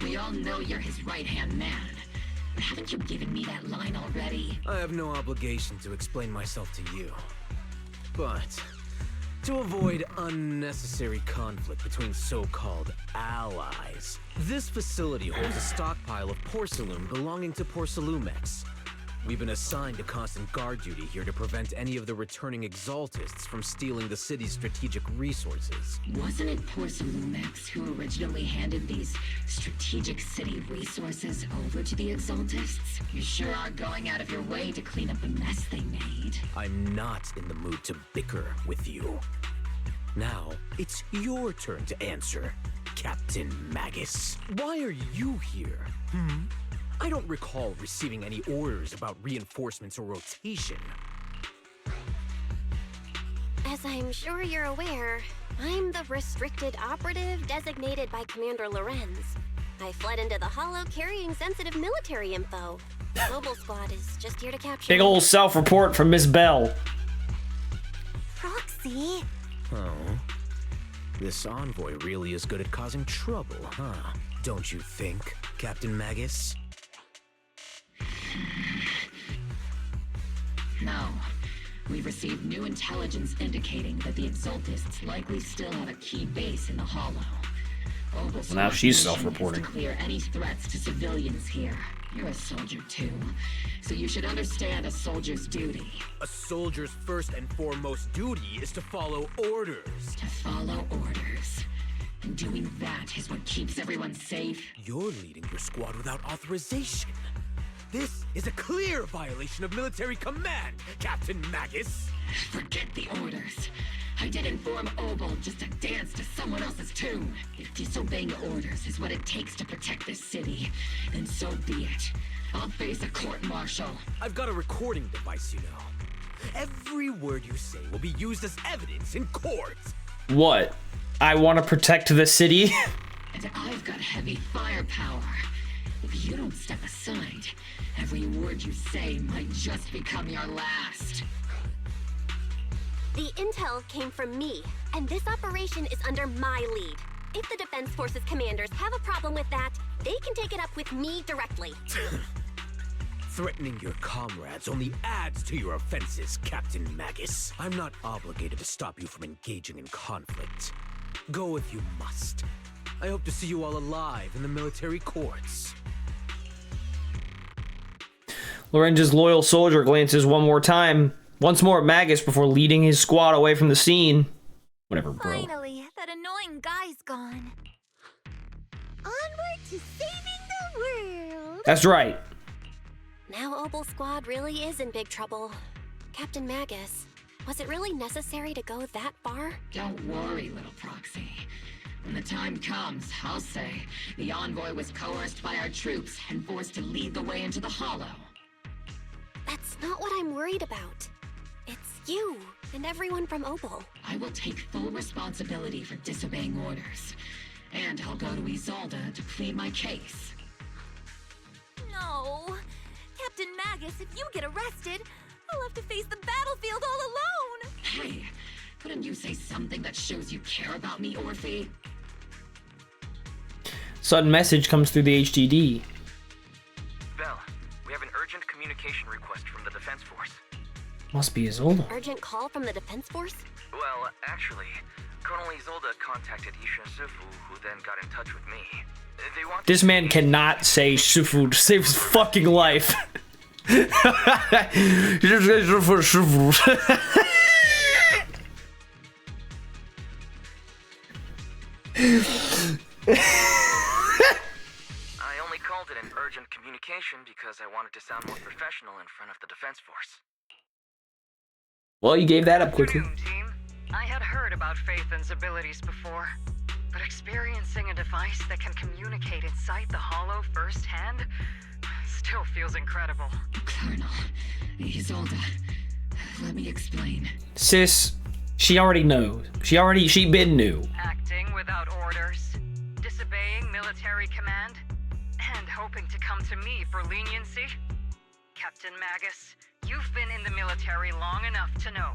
We all know you're his right-hand man. But haven't you given me that line already? I have no obligation to explain myself to you. But to avoid unnecessary conflict between so-called allies, this facility holds a stockpile of porcelain belonging to Porcelumex. We've been assigned to constant guard duty here to prevent any of the returning Exaltists from stealing the city's strategic resources. Wasn't it Porcelumex who originally handed these strategic city resources over to the Exaltists? You sure are going out of your way to clean up the mess they made. I'm not in the mood to bicker with you. Now, it's your turn to answer, Captain Magus. Why are you here? I don't recall receiving any orders about reinforcements or rotation. As I'm sure you're aware, I'm the restricted operative designated by Commander Lorenz. I fled into the Hollow carrying sensitive military info. Mobile Squad is just here to capture Big ol' self-report from Miss Bell. Proxy. Oh. This envoy really is good at causing trouble, huh? Don't you think, Captain Magus? No. We've received new intelligence indicating that the Exaltists likely still have a key base in the Hollow. Well, now she's self-reporting. To clear any threats to civilians here. You're a soldier too, so you should understand a soldier's duty. A soldier's first and foremost duty is to follow orders. To follow orders. And doing that is what keeps everyone safe. You're leading your squad without authorization. This is a clear violation of military command, Captain Magus. Forget the orders. I did inform Obel just to dance to someone else's tune. If disobeying orders is what it takes to protect this city, then so be it. I'll face a court-martial. I've got a recording device, you know. Every word you say will be used as evidence in court. What? I want to protect the city? And I've got heavy firepower. If you don't step aside, every word you say might just become your last. The intel came from me, and this operation is under my lead. If the Defense Forces commanders have a problem with that, they can take it up with me directly. Threatening your comrades only adds to your offenses, Captain Magus. I'm not obligated to stop you from engaging in conflict. Go if you must. I hope to see you all alive in the military courts. Lorenzo's loyal soldier glances once more at Magus before leading his squad away from the scene. Whatever, bro. Finally, that annoying guy's gone. Onward to saving the world. That's right. Now Opal Squad really is in big trouble. Captain Magus, was it really necessary to go that far? Don't worry, little proxy. When the time comes, I'll say the envoy was coerced by our troops and forced to lead the way into the Hollow. That's not what I'm worried about. It's you and everyone from Opal. I will take full responsibility for disobeying orders. And I'll go to Isolde to plead my case. No. Captain Magus, if you get arrested, I'll have to face the battlefield all alone. Hey, couldn't you say something that shows you care about me, Orphe? Sudden message comes through the HDD. Bell, we have an urgent communication request from the Defense Force. Must be Isolde. Urgent call from the Defense Force? Well, actually, Colonel Isolde contacted Isha Sifu, who then got in touch with me. They want This man cannot say Shifu to save his fucking life. He just says Shifu. I only called it an urgent communication because I wanted to sound more professional in front of the Defense Force. Well, you gave that up quickly. Team, I had heard about Phaethon's abilities before, but experiencing a device that can communicate inside the Hollow firsthand still feels incredible. Colonel, Isolde, let me explain. Sis, she already knows. She been knew. Acting without orders, disobeying military command, and hoping to come to me for leniency? Captain Magus, you've been in the military long enough to know.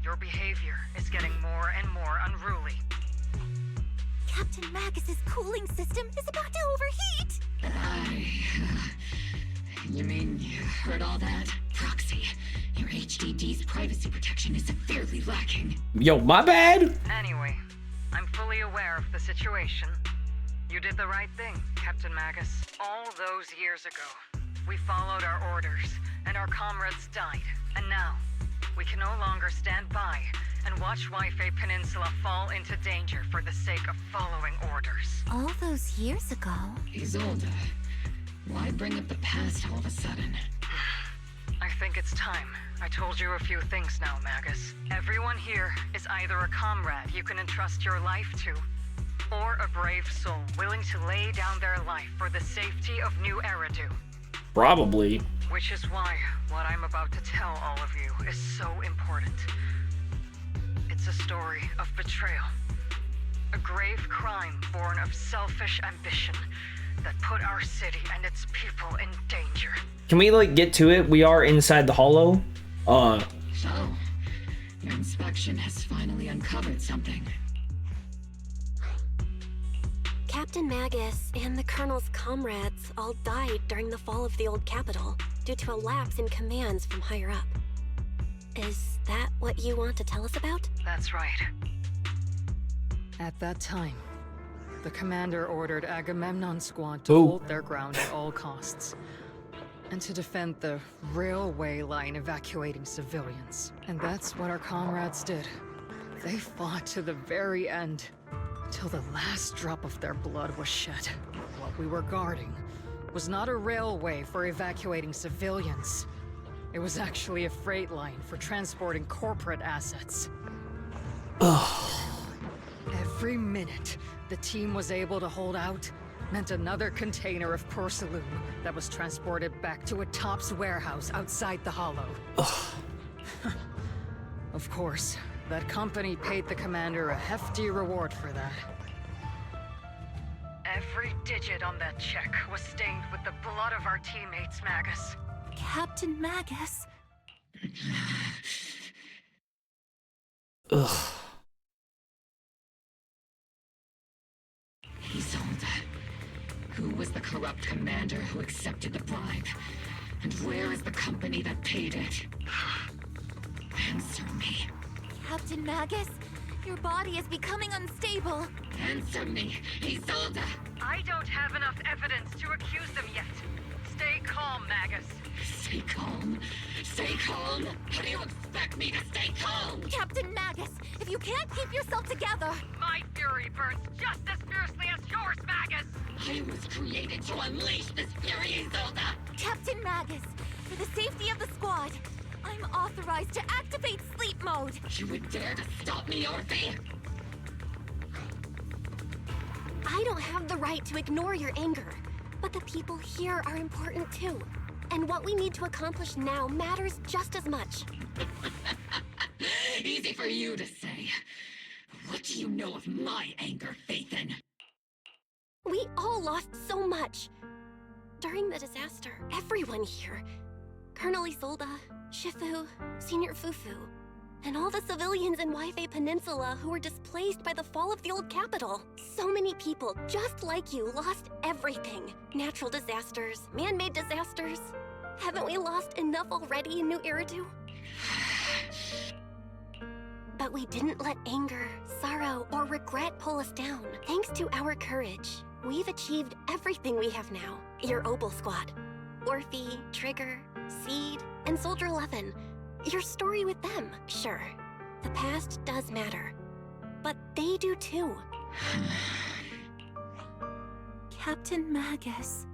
Your behavior is getting more and more unruly. Captain Magus's cooling system is about to overheat. You mean you heard all that? Proxy, your HDD's privacy protection is severely lacking. Yo, my bad. Anyway, I'm fully aware of the situation. You did the right thing, Captain Magus. All those years ago, we followed our orders, and our comrades died. And now, we can no longer stand by and watch Waifei Peninsula fall into danger for the sake of following orders. All those years ago? Isolde, why bring up the past all of a sudden? I think it's time. I told you a few things now, Magus. Everyone here is either a comrade you can entrust your life to, or a brave soul willing to lay down their life for the safety of New Eridu. Probably. Which is why what I'm about to tell all of you is so important. It's a story of betrayal. A grave crime born of selfish ambition that put our city and its people in danger. Can we, like, get to it? We are inside the Hollow. So, your inspection has finally uncovered something. Captain Magus and the Colonel's comrades all died during the fall of the old capital due to a lapse in commands from higher up. Is that what you want to tell us about? That's right. At that time, the commander ordered Agamemnon's squad to hold their ground at all costs, and to defend the railway line evacuating civilians. And that's what our comrades did. They fought to the very end, till the last drop of their blood was shed. What we were guarding was not a railway for evacuating civilians. It was actually a freight line for transporting corporate assets. Every minute the team was able to hold out meant another container of porcelain that was transported back to a Topps warehouse outside the Hollow. Of course, that company paid the commander a hefty reward for that. Every digit on that check was stained with the blood of our teammates, Magus. Captain Magus. Isolde, who was the corrupt commander who accepted the bribe? And where is the company that paid it? Answer me. Captain Magus, your body is becoming unstable. Answer me, Isolde. I don't have enough evidence to accuse them yet. Stay calm, Magus. Stay calm? Stay calm? How do you expect me to stay calm? Captain Magus, if you can't keep yourself together... My fury burns just as fiercely as yours, Magus! I was created to unleash this fury, Isolde! Captain Magus, for the safety of the squad, I'm authorized to activate sleep mode. You would dare to stop me, Orphe? I don't have the right to ignore your anger, but the people here are important too. And what we need to accomplish now matters just as much. Easy for you to say. What do you know of my anger, Phaethon? We all lost so much. During the disaster, everyone here, Colonel Isolde, Shifu, Senior Fufu, and all the civilians in Waifei Peninsula who were displaced by the fall of the old capital. So many people, just like you, lost everything. Natural disasters, man-made disasters. Haven't we lost enough already in New Eridu? But we didn't let anger, sorrow, or regret pull us down. Thanks to our courage, we've achieved everything we have now. Your Obel Squad, Orphe, Trigger, Seed, and Soldier 11. Your story with them, sure. The past does matter. But they do too. Captain Magus.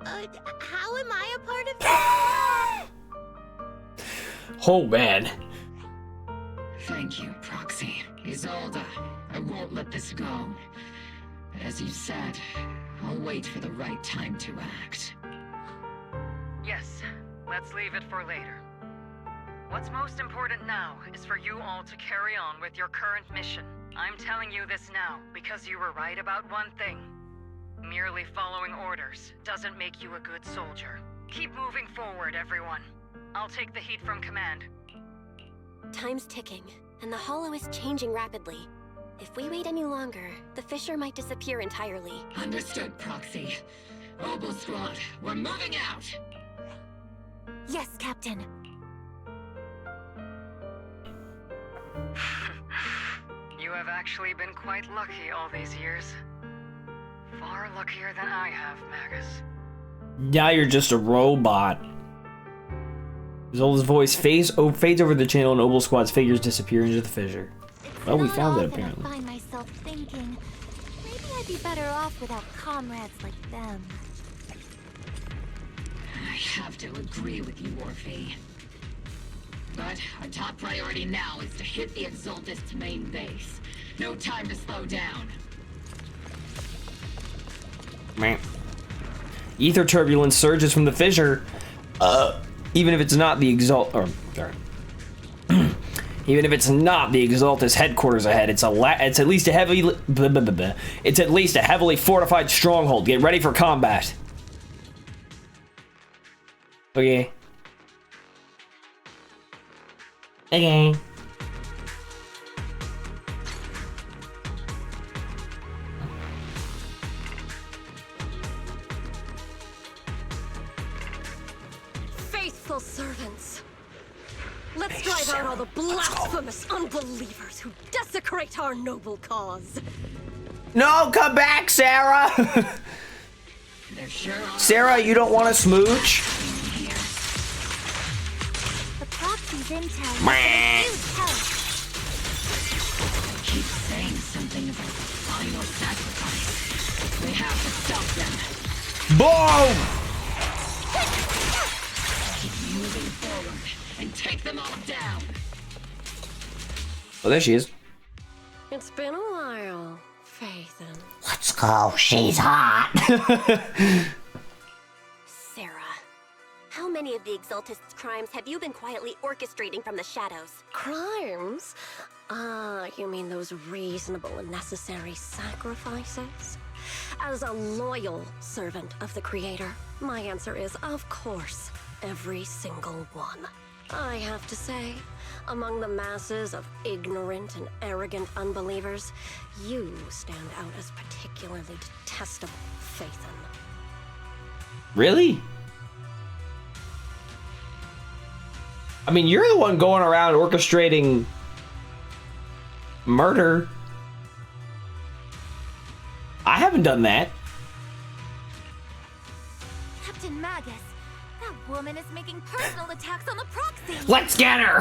How am I a part of this? Oh, man. Thank you, Proxy. Isolde, I won't let this go. But as you said, I'll wait for the right time to act. Yes, let's leave it for later. What's most important now is for you all to carry on with your current mission. I'm telling you this now because you were right about one thing. Merely following orders doesn't make you a good soldier. Keep moving forward, everyone. I'll take the heat from command. Time's ticking, and the Hollow is changing rapidly. If we wait any longer, the fissure might disappear entirely. Understood, Proxy. Obel Squad, we're moving out! Yes, Captain. You have actually been quite lucky all these years. Far luckier than I have, Magus. Now you're just a robot. Zola's voice fades over the channel and Obel Squad's figures disappear into the fissure. Well, we found it apparently. I find myself thinking, maybe I'd be better off without comrades like them. I have to agree with you, Orphe. But our top priority now is to hit the Exaltist's main base. No time to slow down. Man. Ether turbulence surges from the fissure. Even if it's not the even if it's not the Exaltist headquarters ahead, it's at least a heavily fortified stronghold. Get ready for combat. Okay. Okay. Faithful servants. Let's drive out all the blasphemous unbelievers who desecrate our noble cause. No, come back, Sarah! Sarah, you don't want to smooch? The Proxy's intel Meh. is a huge help. Keep saying something about the final sacrifice. We have to stop them. Boom! Keep moving forward and take them all down. Oh, there she is. It's been a while, Phaethon. Let's go. She's hot. Sarah, how many of the Exaltist's crimes have you been quietly orchestrating from the shadows? Crimes? You mean those reasonable and necessary sacrifices? As a loyal servant of the Creator, my answer is, of course, every single one. I have to say, among the masses of ignorant and arrogant unbelievers, you stand out as particularly detestable, Phaethon. Really? I mean, you're the one going around orchestrating murder. I haven't done that. Captain Magus, that woman is making personal attacks on the proxy. Let's get her!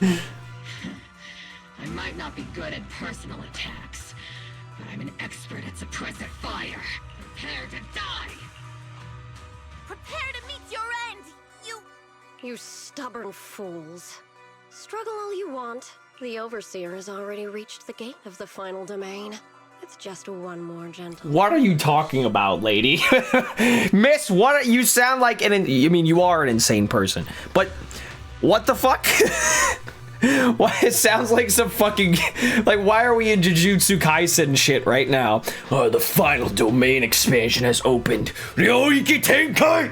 I might not be good at personal attacks, but I'm an expert at suppressive fire. Prepare to die! Prepare to meet your end, You stubborn fools. Struggle all you want. The Overseer has already reached the gate of the final domain. It's just one more gentle. What are you talking about, lady? Miss, what? You sound like I mean, you are an insane person. But what the fuck? Why it sounds like some fucking like why are we in Jujutsu Kaisen shit right now? Oh, the final domain expansion has opened. Ryoiki Tenkai!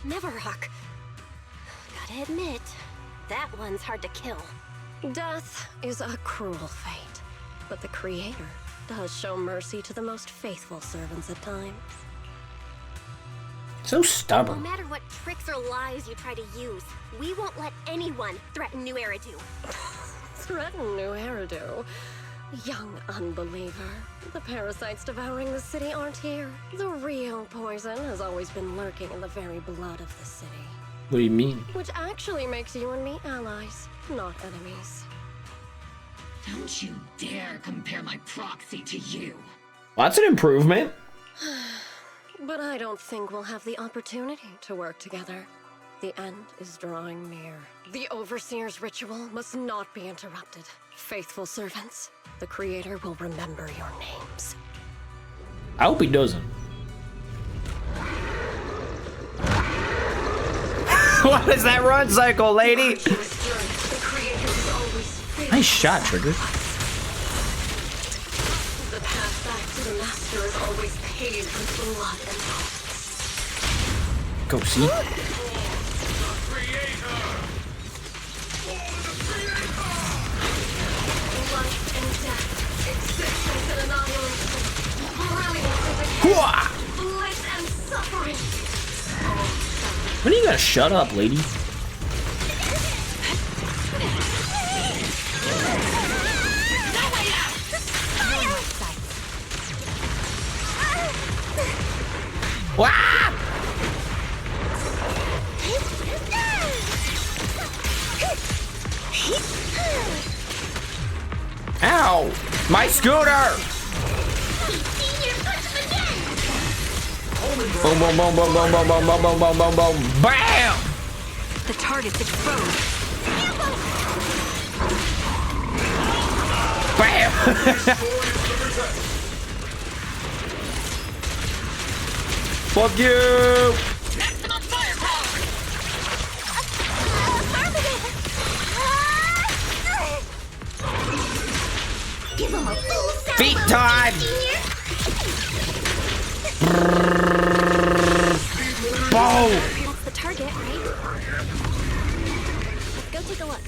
Neverhawk. Gotta admit, that one's hard to kill. Death is a cruel fate, but the Creator does show mercy to the most faithful servants at times. So stubborn. No matter what tricks or lies you try to use, we won't let anyone threaten New Eridu. Threaten New Eridu? Young unbeliever. The parasites devouring the city aren't here. The real poison has always been lurking in the very blood of the city. What do you mean? Which actually makes you and me allies, not enemies. Don't you dare compare my proxy to you. Well, that's an improvement. But I don't think we'll have the opportunity to work together. The end is drawing near. The Overseer's ritual must not be interrupted. Faithful servants, the Creator will remember your names. I hope he doesn't. What is that run cycle, lady? Nice shot, Trigger. The path back to the Master is always paved with blood and Go see. When are you gonna shut up, lady? Wow! Ow! My scooter! Boom, boom, boom, boom, boom, boom, boom, boom, boom, boom, boom, boom, BAM! The target's exposed. BAM! Fuck you! Give him a full Feet time! Bow! That's the target, right? Let's go take a look.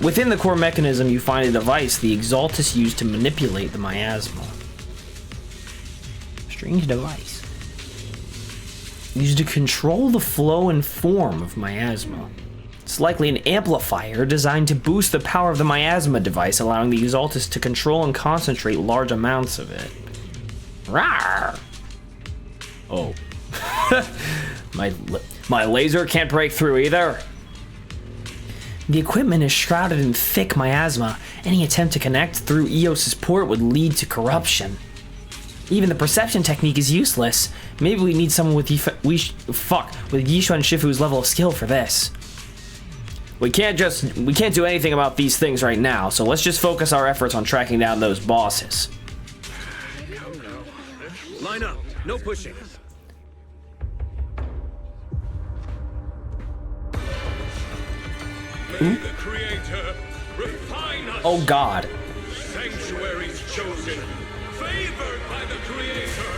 Within the core mechanism, you find a device the Exaltus used to manipulate the miasma. Strange device. Used to control the flow and form of miasma. It's likely an amplifier designed to boost the power of the miasma device, allowing the Exaltus to control and concentrate large amounts of it. Rawr! Oh. My laser can't break through either. The equipment is shrouded in thick miasma. Any attempt to connect through Eos's port would lead to corruption. Even the perception technique is useless. Maybe we need someone with Yishu and Shifu's level of skill for this. We can't do anything about these things right now, so let's just focus our efforts on tracking down those bosses. Line up, no pushing. May the Creator refine us. Oh God. Sanctuaries chosen, favored by the Creator.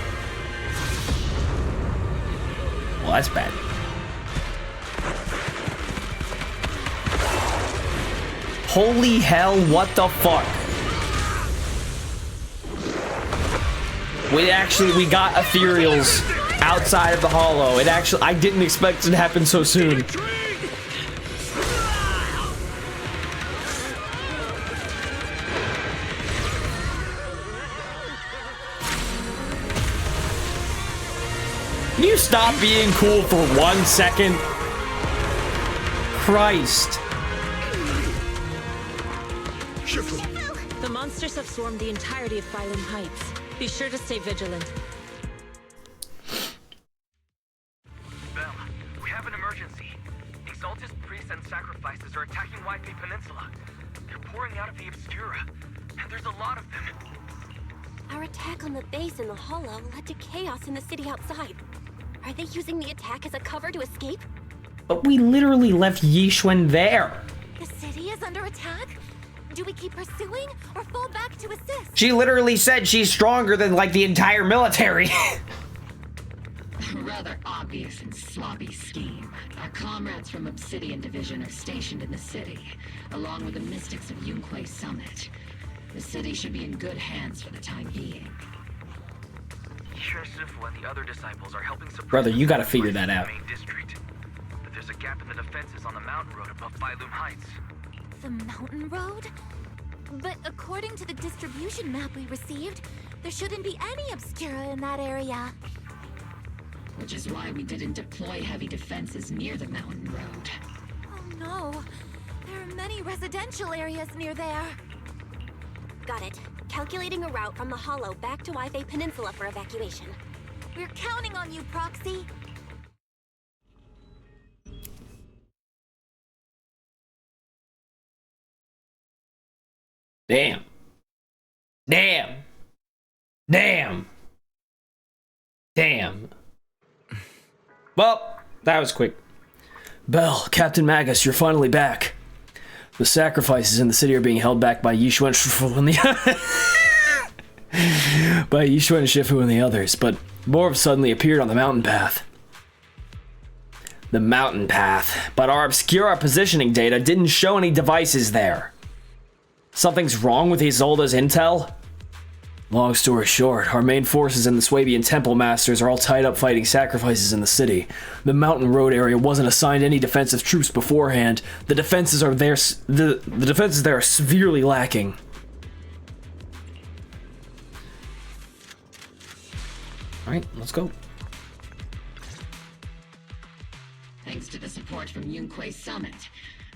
Well, that's bad. Holy hell, what the fuck? We got ethereals outside of the hollow. It actually, I didn't expect it to happen so soon. Can you stop being cool for 1 second? Christ. The monsters have swarmed the entirety of Phylum Heights. Be sure to stay vigilant. Bell, we have an emergency. Exalted priests and sacrifices are attacking Wi-Fi Peninsula. They're pouring out of the Obscura, and there's a lot of them. Our attack on the base in the hollow led to chaos in the city outside. Are they using the attack as a cover to escape? But we literally left Yixuan there. The city is under attack? Do we keep pursuing or fall back to assist? She literally said she's stronger than, like, the entire military. A rather obvious and sloppy scheme. Our comrades from Obsidian Division are stationed in the city, along with the mystics of Yunquay Summit. The city should be in good hands for the time being. Shifu and the other disciples are helping suppress Brother, you gotta figure that out. the main district. But there's a gap in the defenses on the mountain road above Phylum Heights. The mountain road? But according to the distribution map we received, there shouldn't be any Obscura in that area. Which is why we didn't deploy heavy defenses near the mountain road. Oh no, there are many residential areas near there. Got it. Calculating a route from the hollow back to Wi-Fi Peninsula for evacuation. We're counting on you, Proxy. Damn. Damn. Damn. Damn. Well, that was quick. Bell, Captain Magus, you're finally back. The sacrifices in the city are being held back by Yixuan and the by Yixuan Shifu and the others, but more suddenly appeared on the mountain path. The mountain path, but our Obscura positioning data didn't show any devices there. Something's wrong with Isolde's intel? Long story short, our main forces and the Swabian Temple Masters are all tied up fighting sacrifices in the city. The mountain road area wasn't assigned any defensive troops beforehand. The defenses are there. The defenses there are severely lacking. All right, let's go. Thanks to the support from Yunquay Summit,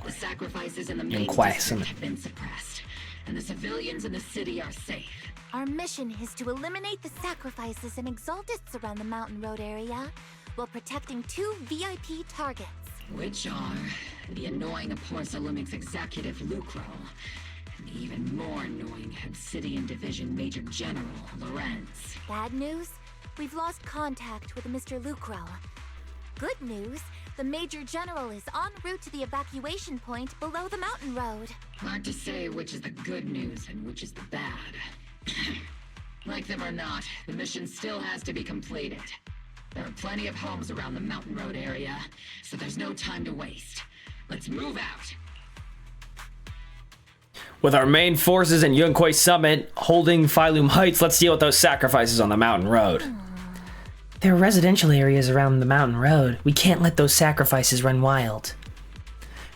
the sacrifices in the main Yunquay district Summit have been suppressed, and the civilians in the city are safe. Our mission is to eliminate the sacrifices and exaltists around the mountain road area while protecting 2 VIP targets. Which are the annoying Porcelumix executive Lucro, and the even more annoying Obsidian Division Major General Lorenz. Bad news? We've lost contact with Mr. Lucro. Good news? The Major General is en route to the evacuation point below the mountain road. Hard to say which is the good news and which is the bad. Like them or not, the mission still has to be completed. There are plenty of homes around the mountain road area, so there's no time to waste. Let's move out! With our main forces in Yunquay Summit holding Phylum Heights, let's deal with those sacrifices on the mountain road. There are residential areas around the mountain road. We can't let those sacrifices run wild.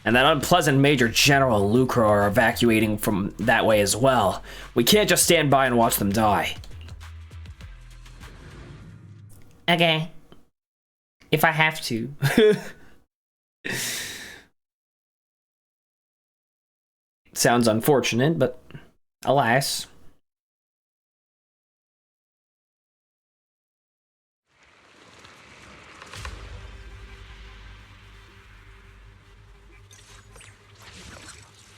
And that unpleasant Major General Lucro are evacuating from that way as well. We can't just stand by and watch them die. Okay. If I have to. Sounds unfortunate, but alas.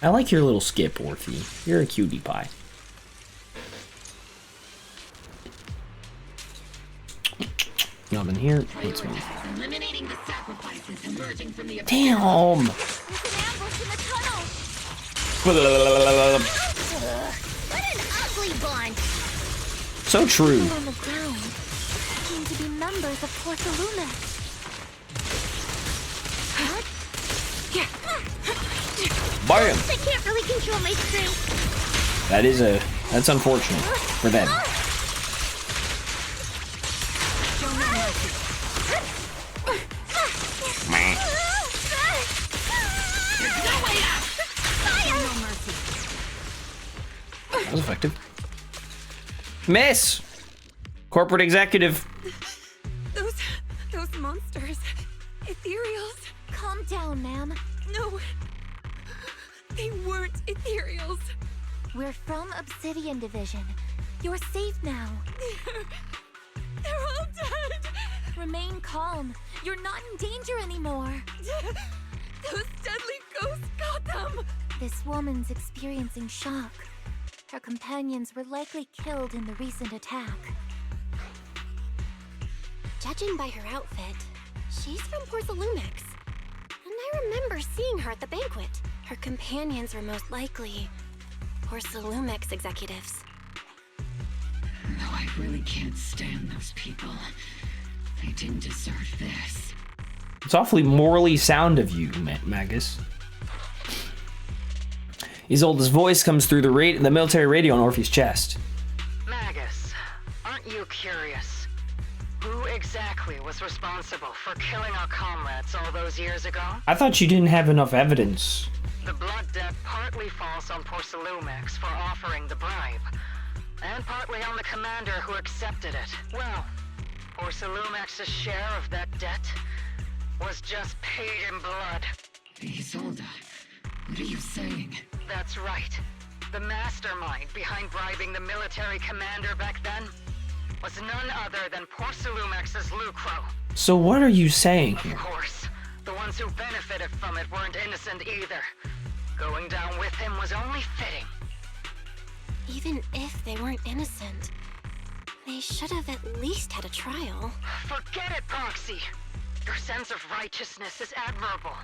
I like your little skip, Orphe. You're a cutie pie. Nothing here. Let's move. Eliminating the sacrifices emerging from the Damn! What an ugly bunch! So true. People on the ground seem to be members of Porcelumix. Bam! I can't really control my strength. That's unfortunate for them. That was effective. Miss! Corporate executive. Those monsters. Ethereals. Calm down, ma'am. No. They weren't ethereals. We're from Obsidian Division. You're safe now. They're all dead. Remain calm. You're not in danger anymore. Those deadly ghosts got them. This woman's experiencing shock. Her companions were likely killed in the recent attack. Judging by her outfit, she's from Porcelumex. And I remember seeing her at the banquet. Her companions were most likely Porcelumex executives. No, I really can't stand those people. They didn't deserve this. It's awfully morally sound of you, Magus. Isolde's voice comes through the military radio on Orpheus' chest. Magus, aren't you curious? Who exactly was responsible for killing our comrades all those years ago? I thought you didn't have enough evidence. The blood debt partly falls on Porcelumex for offering the bribe, and partly on the commander who accepted it. Well, Porcelumex's share of that debt was just paid in blood. Isolde, what are you saying? That's right. The mastermind behind bribing the military commander back then was none other than Porcelumex's Lucro. So what are you saying here? Of course, the ones who benefited from it weren't innocent either. Going down with him was only fitting. Even if they weren't innocent, they should have at least had a trial. Forget it, Proxy. Your sense of righteousness is admirable.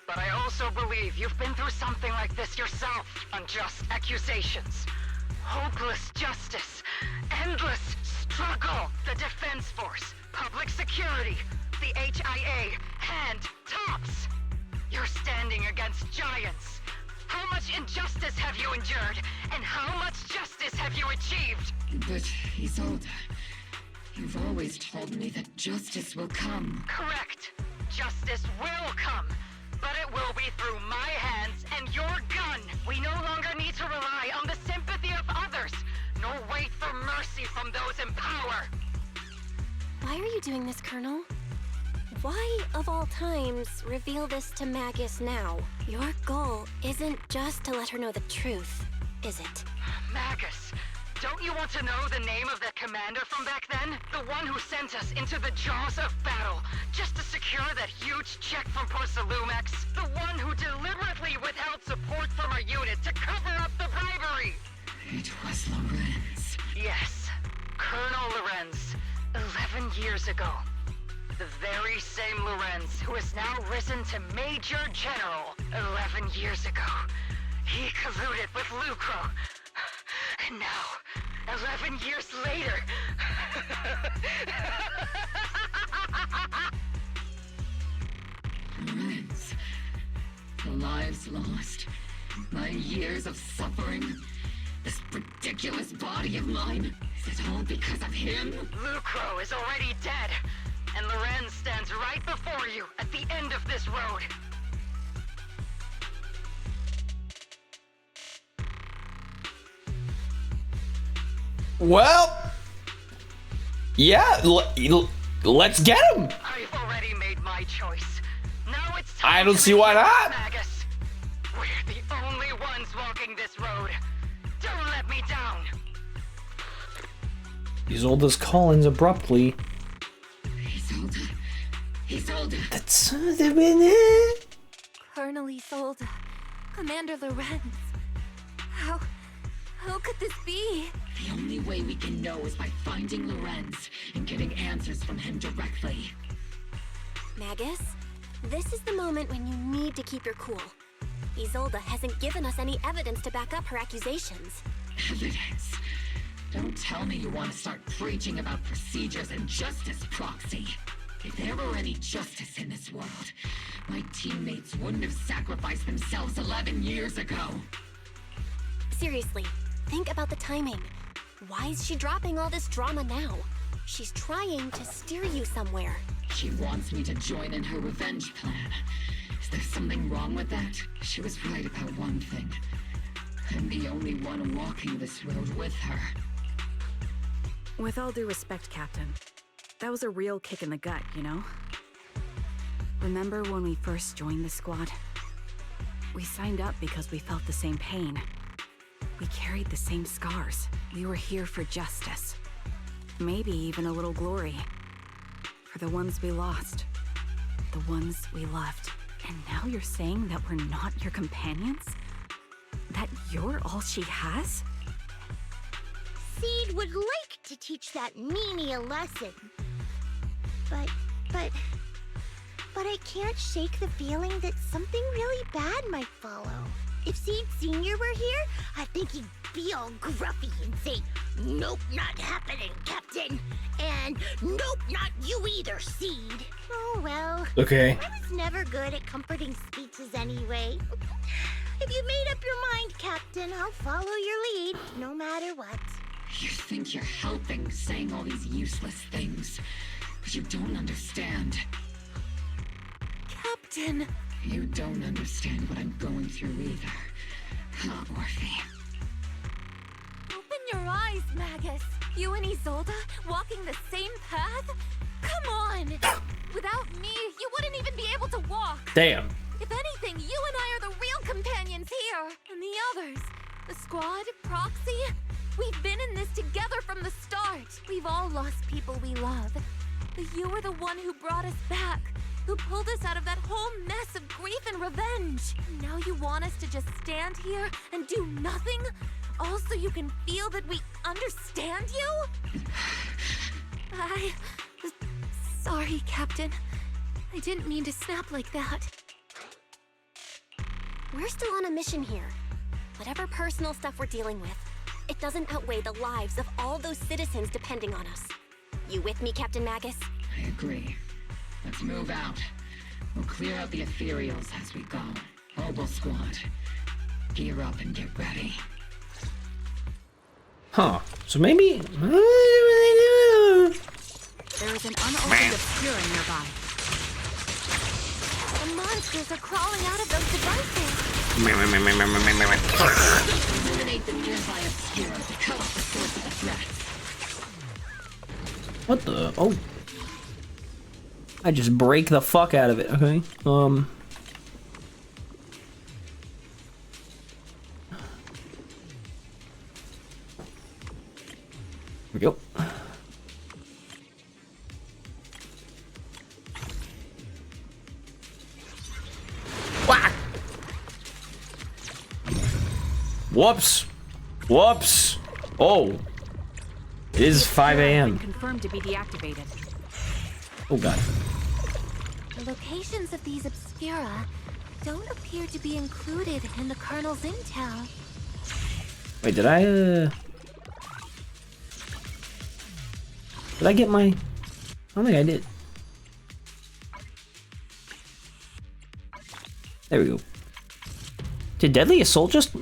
But I also believe you've been through something like this yourself. Unjust accusations, hopeless justice, endless struggle. The Defense Force, public security, the HIA, and TOPS. You're standing against giants. How much injustice have you endured? And how much justice have you achieved? But, Isolde, you've always told me that justice will come. Correct. Justice will come. But it will be through my hands and your gun. We no longer need to rely on the sympathy of others, nor wait for mercy from those in power. Why are you doing this, Colonel? Why, of all times, reveal this to Magus now? Your goal isn't just to let her know the truth, is it? Magus, don't you want to know the name of that commander from back then? The one who sent us into the jaws of battle, just to secure that huge check from Porcelumex? The one who deliberately withheld support from our unit to cover up the bribery? It was Lorenz. Yes, Colonel Lorenz, 11 years ago. The very same Lorenz who has now risen to Major General 11 years ago. He colluded with Lucro. And now, 11 years later... Lorenz. The lives lost. My years of suffering. This ridiculous body of mine. Is it all because of him? Lucro is already dead. And Lorenz stands right before you at the end of this road. Well, yeah, let's get him. I've already made my choice. Now it's time. I don't see why not. Magus. We're the only ones walking this road. Don't let me down. Isolde's call-ins abruptly. Isolde. That's the minute. Colonel Isolde. Commander Lorenz. How could this be? The only way we can know is by finding Lorenz and getting answers from him directly. Magus, this is the moment when you need to keep your cool. Isolde hasn't given us any evidence to back up her accusations. Evidence? Don't tell me you want to start preaching about procedures and justice, Proxy. If there were any justice in this world, my teammates wouldn't have sacrificed themselves 11 years ago. Seriously, think about the timing. Why is she dropping all this drama now? She's trying to steer you somewhere. She wants me to join in her revenge plan. Is there something wrong with that? She was right about one thing. I'm the only one walking this road with her. With all due respect, Captain, that was a real kick in the gut, you know? Remember when we first joined the squad? We signed up because we felt the same pain. We carried the same scars. We were here for justice. Maybe even a little glory. For the ones we lost. The ones we loved. And now you're saying that we're not your companions? That you're all she has? Seed would like to teach that meanie a lesson. But I can't shake the feeling that something really bad might follow. If Seed Sr. were here, I think he'd be all gruffy and say, "Nope, not happening, Captain." And "Nope, not you either, Seed." Oh well. Okay. I was never good at comforting speeches anyway. If you made up your mind, Captain, I'll follow your lead, no matter what. You think you're helping, saying all these useless things, but you don't understand. Captain! You don't understand what I'm going through either. Huh, Orphe? Open your eyes, Magus. You and Isolde walking the same path? Come on! Without me, you wouldn't even be able to walk. Damn. If anything, you and I are the real companions here. And the others, the squad, Proxy, we've been in this together from the start. We've all lost people we love. But you were the one who brought us back, who pulled us out of that whole mess of grief and revenge. And now you want us to just stand here and do nothing? All so you can feel that we understand you? Sorry, Captain. I didn't mean to snap like that. We're still on a mission here. Whatever personal stuff we're dealing with, it doesn't outweigh the lives of all those citizens depending on us. You with me, Captain Magus? I agree. Let's move out. We'll clear out the ethereals as we go. Obel Squad, gear up and get ready. Huh. So maybe... There is an unopened obscura nearby. The monsters are crawling out of those devices. Eliminate the nearby obscura to cut off the source of the threat. What the... Oh. I just break the fuck out of it, okay? Here we go. Whack! Whoops! Whoops! Oh. It is 5 a.m. Confirmed to be deactivated. Oh god. The locations of these obscura don't appear to be included in the Colonel's intel. Wait, did I get my... I don't think I did. There we go. Did Deadly Assault just...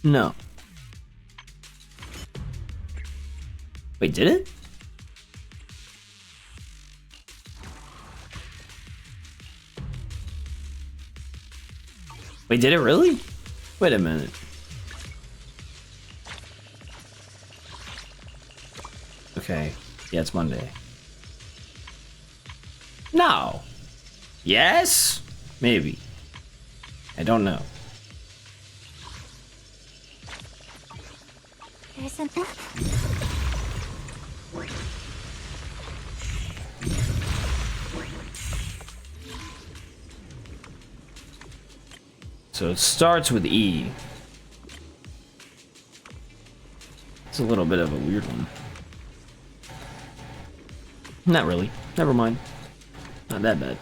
No. Wait, did it? Wait, did it really? Wait a minute. Okay. Yeah, it's Monday. No. Yes? Maybe. I don't know. There's something. So it starts with E. It's a little bit of a weird one. Not really. Never mind. Not that bad.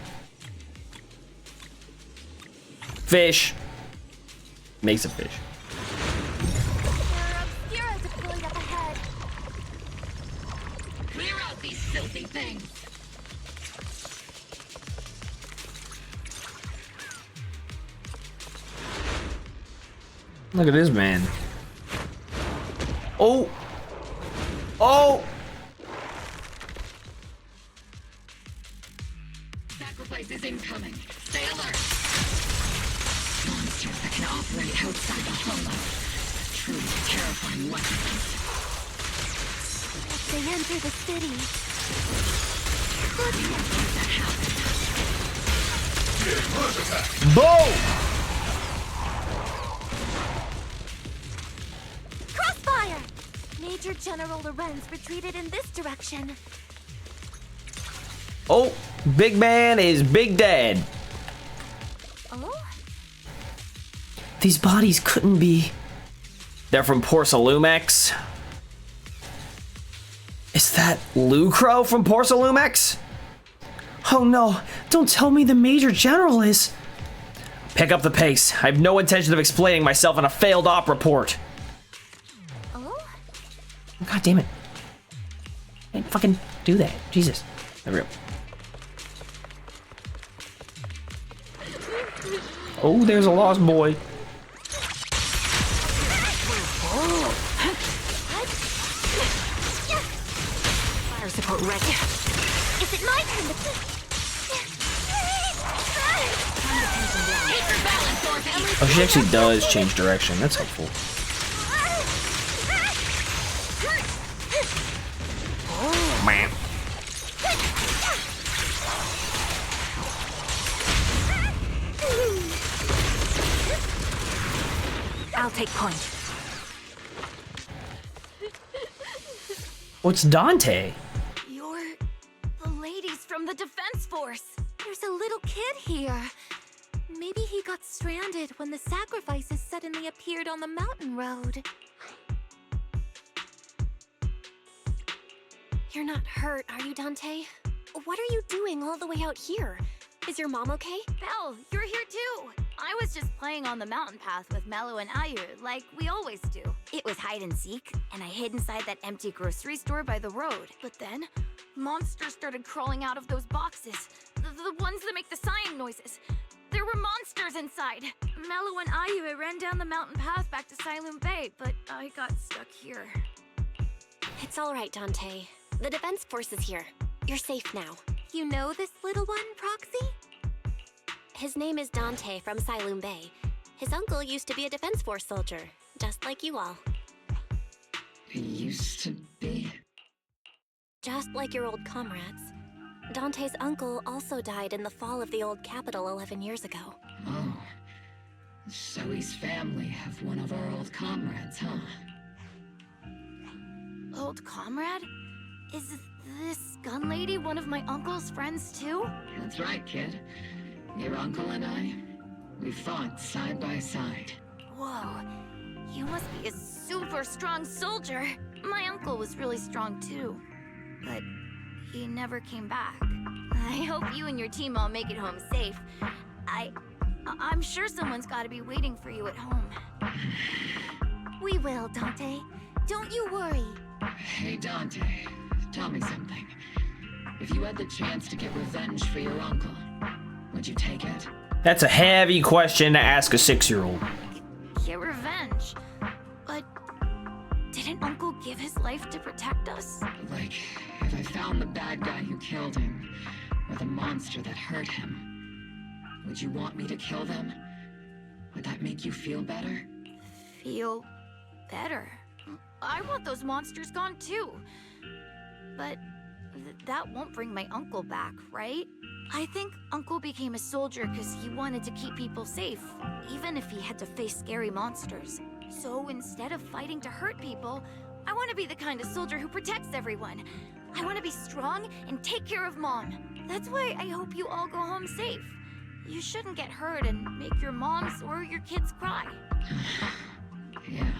Fish. Makes a fish. There are obscura deployed up ahead. Clear out these filthy things. Look at this man. Oh! Oh! Sacrifice is incoming. Stay alert. Monsters that can operate outside the hollow. truly terrifying weapons. They enter the city. Boom! Crossfire! Major General Lorenz retreated in this direction. Oh, big man is big dead. Oh? These bodies couldn't be... They're from Porcelumex? Is that Lucro from Porcelumex? Oh no, don't tell me the Major General is... Pick up the pace. I have no intention of explaining myself in a failed op report. Oh? God damn it. Can't fucking do that. Jesus. There we go. Oh, there's a lost boy. Fire support ready. Is it my turn to... Oh, she actually does change direction. That's helpful. Man. I'll take point. What's Dante? You're the ladies from the Defense Force. There's a little kid here. Maybe he got stranded when the sacrifices suddenly appeared on the mountain road. You're not hurt, are you, Dante? What are you doing all the way out here? Is your mom okay? Belle, you're here too. I was just playing on the mountain path with Mello and Ayu, like we always do. It was hide and seek, and I hid inside that empty grocery store by the road. But then, monsters started crawling out of those boxes. The ones that make the sighing noises. There were monsters inside. Mello and Ayu ran down the mountain path back to Siloon Bay, but I got stuck here. It's all right, Dante. The Defense Force is here. You're safe now. You know this little one, Proxy? His name is Dante from Siloon Bay. His uncle used to be a Defense Force soldier, just like you all. He used to be? Just like your old comrades. Dante's uncle also died in the fall of the old capital 11 years ago. Oh. So his family have one of our old comrades, huh? Old comrade? Is this gun lady one of my uncle's friends too? That's right, kid. Your uncle and I, we fought side by side. Whoa, you must be a super strong soldier. My uncle was really strong too, but he never came back. I hope you and your team all make it home safe. I'm sure someone's gotta be waiting for you at home. We will, Dante. Don't you worry. Hey, Dante, tell me something. If you had the chance to get revenge for your uncle, would you take it? That's a heavy question to ask a 6-year-old. Get revenge? But didn't Uncle give his life to protect us? Like, if I found the bad guy who killed him, or the monster that hurt him, would you want me to kill them? Would that make you feel better? Feel better? I want those monsters gone too. But that won't bring my uncle back, right? I think Uncle became a soldier because he wanted to keep people safe, even if he had to face scary monsters. So instead of fighting to hurt people, I want to be the kind of soldier who protects everyone. I want to be strong and take care of Mom. That's why I hope you all go home safe. You shouldn't get hurt and make your moms or your kids cry. Yeah.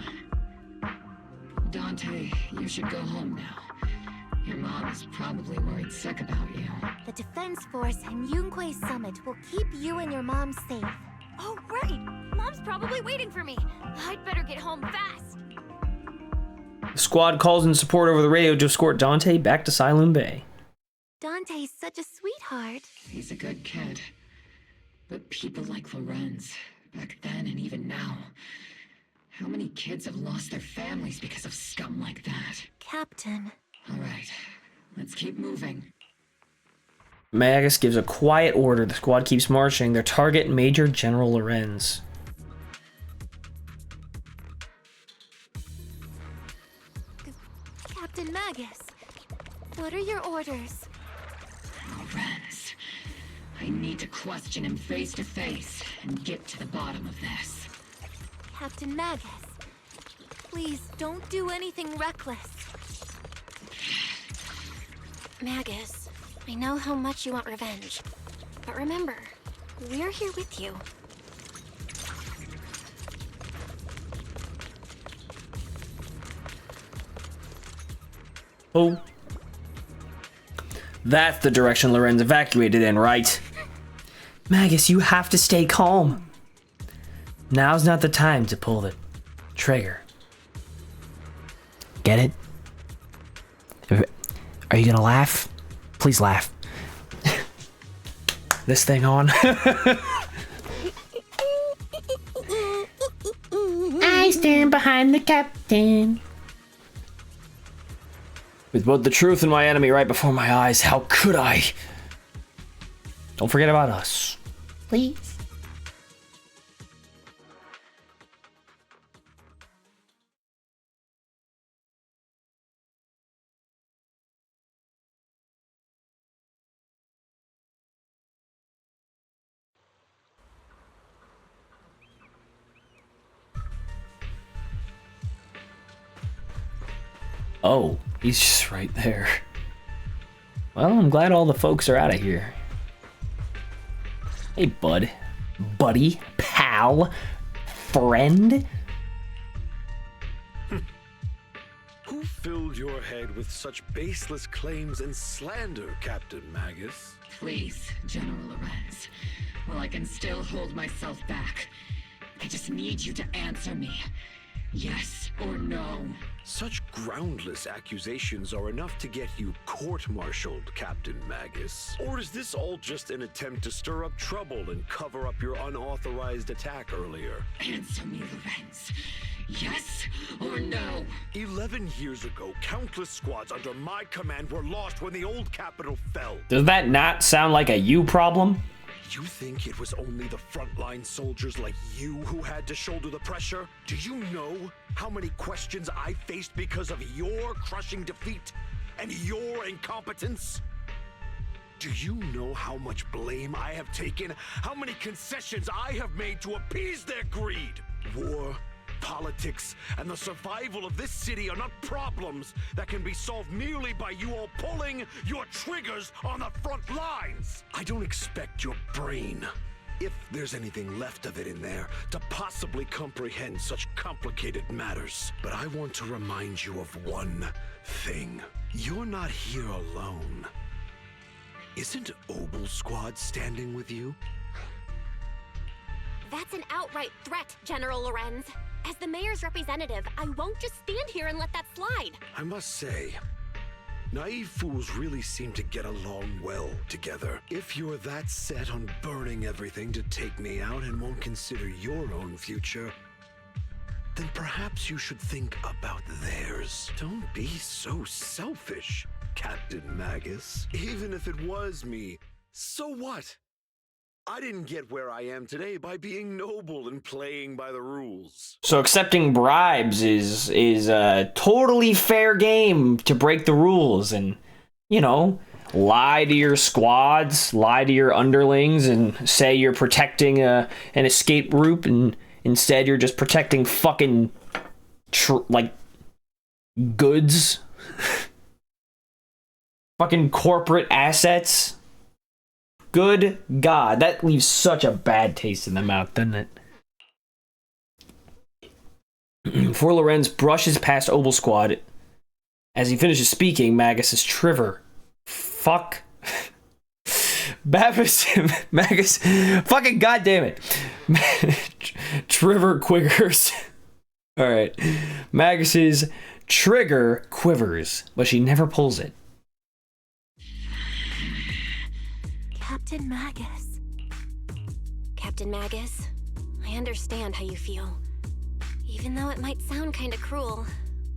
Dante, you should go home now. Your mom is probably worried sick about you. The Defense Force and Yunquei Summit will keep you and your mom safe. Oh, right! Mom's probably waiting for me. I'd better get home fast. The squad calls in support over the radio to escort Dante back to Siloon Bay. Dante's such a sweetheart. He's a good kid. But people like Lorenz, back then and even now, how many kids have lost their families because of scum like that? Captain. All right, let's keep moving. Magus gives a quiet order. The squad keeps marching. Their target, Major General Lorenz. What are your orders? Lorenz, I need to question him face to face and get to the bottom of this. Captain Magus, please don't do anything reckless. Magus, I know how much you want revenge. But remember, we're here with you. Oh. That's the direction Lorenz evacuated in, right? Magus, you have to stay calm. Now's not the time to pull the trigger. Get it? Are you gonna laugh? Please laugh. This thing on? I stand behind the captain. With both the truth and my enemy right before my eyes, how could I? Don't forget about us. Please. Oh, he's just right there. Well, I'm glad all the folks are out of here. Hey, bud. Buddy, pal, friend. Who filled your head with such baseless claims and slander, Captain Magus? Please, General Lorenz. Well, I can still hold myself back. I just need you to answer me. Yes or no? Such groundless accusations are enough to get you court-martialed, Captain Magus. Or is this all just an attempt to stir up trouble and cover up your unauthorized attack earlier? Answer me, Lorenz. Yes or no? 11 years ago, countless squads under my command were lost when the old capital fell. Does that not sound like a you problem? You think it was only the frontline soldiers like you who had to shoulder the pressure? Do you know how many questions I faced because of your crushing defeat and your incompetence? Do you know how much blame I have taken? How many concessions I have made to appease their greed? War, politics, and the survival of this city are not problems that can be solved merely by you all pulling your triggers on the front lines. I don't expect your brain, if there's anything left of it in there, to possibly comprehend such complicated matters. But I want to remind you of one thing. You're not here alone. Isn't Obel Squad standing with you? That's an outright threat, General Lorenz. As the mayor's representative, I won't just stand here and let that slide. I must say, naive fools really seem to get along well together. If you're that set on burning everything to take me out and won't consider your own future, then perhaps you should think about theirs. Don't be so selfish, Captain Magus. Even if it was me, so what? I didn't get where I am today by being noble and playing by the rules. So accepting bribes is a totally fair game to break the rules and, you know, lie to your squads, lie to your underlings, and say you're protecting an escape route, and instead you're just protecting fucking like goods, fucking corporate assets. Good God, that leaves such a bad taste in the mouth, doesn't it? Before Lorenz brushes past Obel Squad, as he finishes speaking, Magus says, Trevor, fuck. Magus, fucking goddamn it. Trevor quivers. Alright. Magus's trigger quivers, but she never pulls it. Captain Magus. Captain Magus, I understand how you feel. Even though it might sound kinda cruel,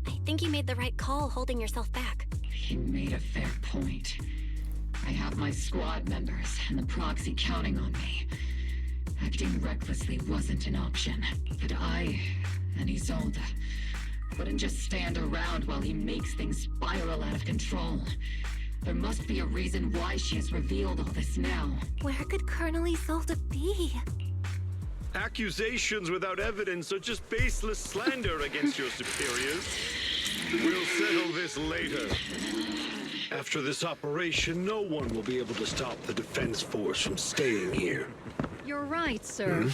I think you made the right call holding yourself back. You made a fair point. I have my squad members and the proxy counting on me. Acting recklessly wasn't an option. But I and Isolde, Wouldn't just stand around while he makes things spiral out of control. There must be a reason why she has revealed all this now. Where could Colonel Isolde be? Accusations without evidence are just baseless slander against your superiors. We'll settle this later. After this operation, no one will be able to stop the Defense Force from staying here. You're right, sir.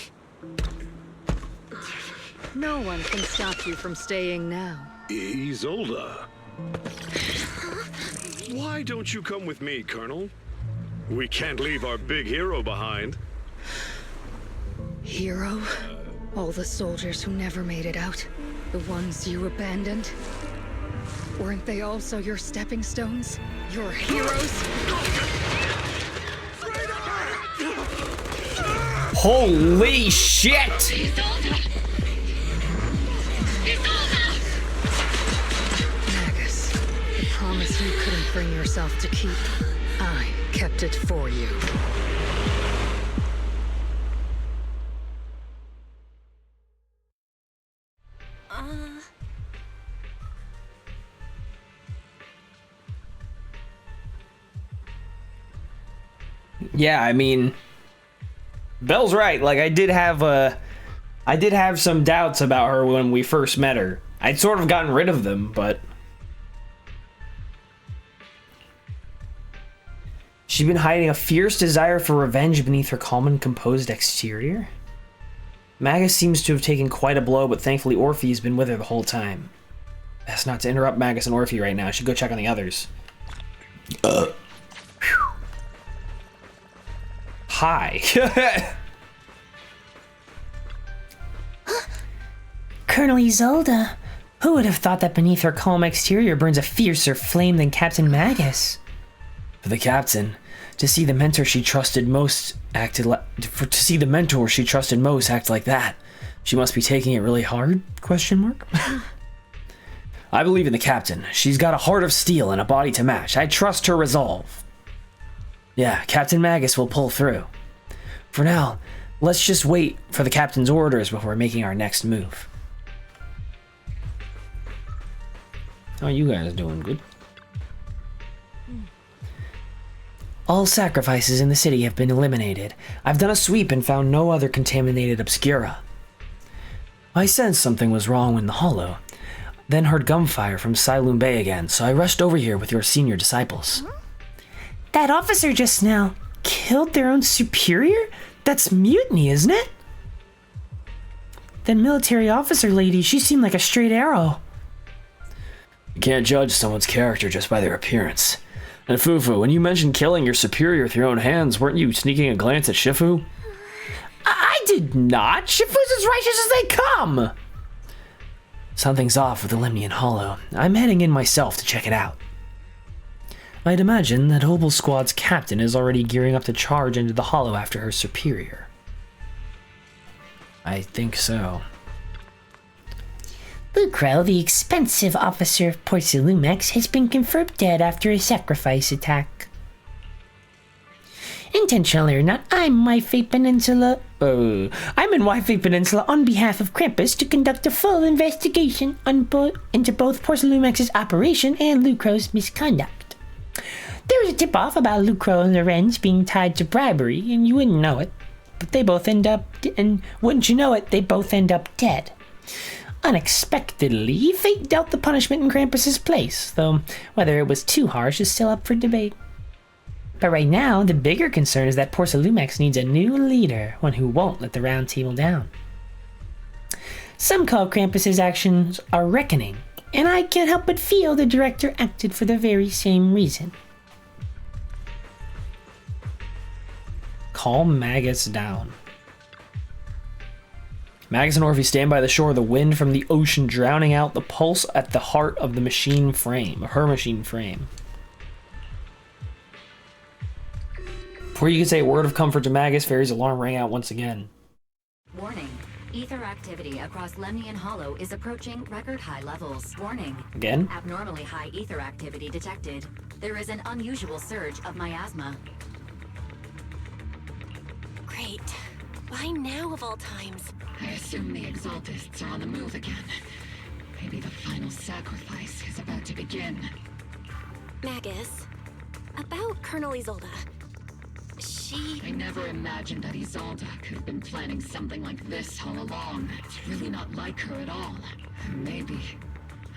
No one can stop you from staying now. Isolde. Why don't you come with me, Colonel? We can't leave our big hero behind. Hero? All the soldiers who never made it out? The ones you abandoned? Weren't they also your stepping stones? Your heroes? Holy shit! Magus, the promise you couldn't bring yourself to keep. I kept it for you. Yeah, I mean, Belle's right. Like, I did have some doubts about her when we first met her. I'd sort of gotten rid of them, but she'd been hiding a fierce desire for revenge beneath her calm and composed exterior. Magus seems to have taken quite a blow, but thankfully Orphe's been with her the whole time. Best not to interrupt Magus and Orphe right now. I should go check on the others. Hi. Colonel Isolde. Who would have thought that beneath her calm exterior burns a fiercer flame than Captain Magus? For the captain, to see the mentor she trusted most act like that, she must be taking it really hard? ? I believe in the captain. She's got a heart of steel and a body to match. I trust her resolve. Yeah, Captain Magus will pull through. For now, let's just wait for the captain's orders before making our next move. How are you guys doing? Good? All sacrifices in the city have been eliminated. I've done a sweep and found no other contaminated obscura. I sensed something was wrong in the hollow, then heard gunfire from Silum Bay again, so I rushed over here with your senior disciples. That officer just now killed their own superior? That's mutiny, isn't it? That military officer lady, she seemed like a straight arrow. You can't judge someone's character just by their appearance. And Fufu, when you mentioned killing your superior with your own hands, weren't you sneaking a glance at Shifu? I did not. Shifu's as righteous as they come. Something's off with the Lemnian Hollow. I'm heading in myself to check it out. I'd imagine that Obel Squad's captain is already gearing up to charge into the Hollow after her superior. I think so. Lucro, the expensive officer of Port Salumex, has been confirmed dead after a sacrifice attack. Intentionally or not, I'm in Wi-Fi Peninsula on behalf of Krampus to conduct a full investigation into both Port Salumex's operation and Lucro's misconduct. There was a tip-off about Lucro and Lorenz being tied to bribery, and you wouldn't know it. But they both end up dead. Unexpectedly, fate dealt the punishment in Krampus's place, though whether it was too harsh is still up for debate. But right now, the bigger concern is that Port Salumex needs a new leader, one who won't let the round table down. Some call Krampus's actions a reckoning, and I can't help but feel the director acted for the very same reason. Calm Magus down. Magus and Orphe stand by the shore, the wind from the ocean drowning out the pulse at the heart of the machine frame, her machine frame. Before you can say a word of comfort to Magus, Fairy's alarm rang out once again. Warning. Ether activity across Lemnian Hollow is approaching record high levels. Warning. Again? Abnormally high ether activity detected. There is an unusual surge of miasma. Great. Why now of all times? I assume the Exaltists are on the move again. Maybe the final sacrifice is about to begin. Magus, about Colonel Isolde. I never imagined that Isolde could have been planning something like this all along. It's really not like her at all. And maybe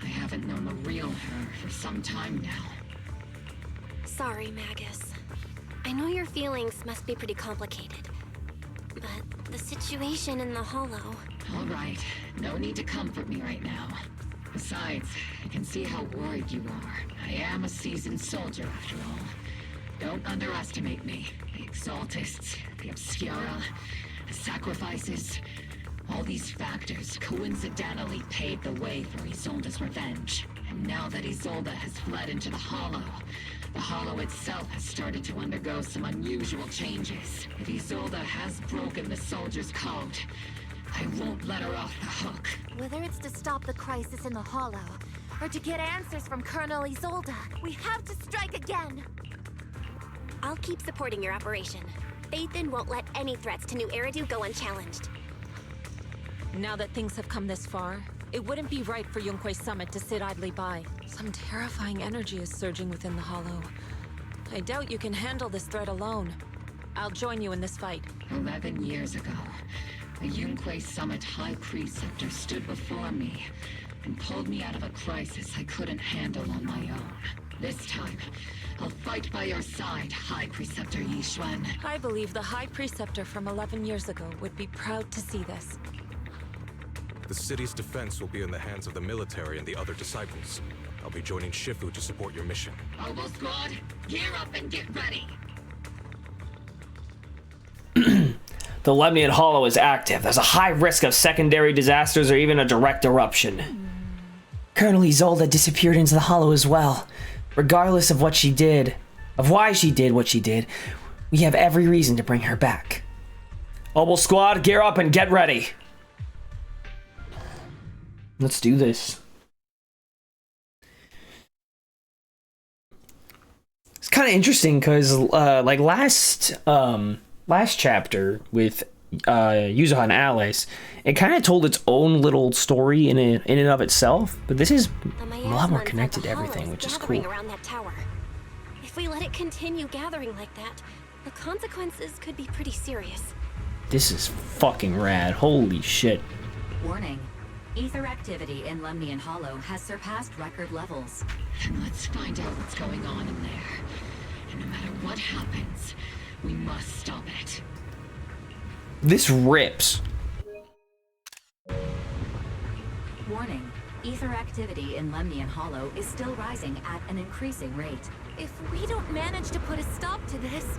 I haven't known the real her for some time now. Sorry, Magus. I know your feelings must be pretty complicated. But the situation in the Hollow... All right, no need to comfort me right now. Besides, I can see how worried you are. I am a seasoned soldier after all. Don't underestimate me. The Exaltists, the Obscura, the sacrifices, all these factors coincidentally paved the way for Isolde's revenge. And now that Isolde has fled into the Hollow itself has started to undergo some unusual changes. If Isolde has broken the soldier's code, I won't let her off the hook. Whether it's to stop the crisis in the Hollow, or to get answers from Colonel Isolde, we have to strike again! I'll keep supporting your operation. Phaethon won't let any threats to New Eridu go unchallenged. Now that things have come this far, it wouldn't be right for Yunque's summit to sit idly by. Some terrifying energy is surging within the Hollow. I doubt you can handle this threat alone. I'll join you in this fight. 11 years ago, the Yunque Summit High Preceptor stood before me and pulled me out of a crisis I couldn't handle on my own. This time, I'll fight by your side, High Preceptor Yixuan. I believe the High Preceptor from 11 years ago would be proud to see this. The city's defense will be in the hands of the military and the other disciples. I'll be joining Shifu to support your mission. Oboe Squad, gear up and get ready! The Lemnian Hollow is active. There's a high risk of secondary disasters or even a direct eruption. Colonel Isolde disappeared into the Hollow as well. Regardless of what she did, of why she did what she did, we have every reason to bring her back. Oboe Squad, gear up and get ready. Let's do this. It's kind of interesting because, like last chapter with Yuzuha and Alice, it kind of told its own little story in and of itself. But this is a lot more connected to everything, which is cool. Around that tower. If we let it continue gathering like that, the consequences could be pretty serious. This is fucking rad. Holy shit. Warning. Ether activity in Lemnian Hollow has surpassed record levels. And let's find out what's going on in there. And no matter what happens, we must stop it. This rips. Warning. Ether activity in Lemnian Hollow is still rising at an increasing rate. If we don't manage to put a stop to this,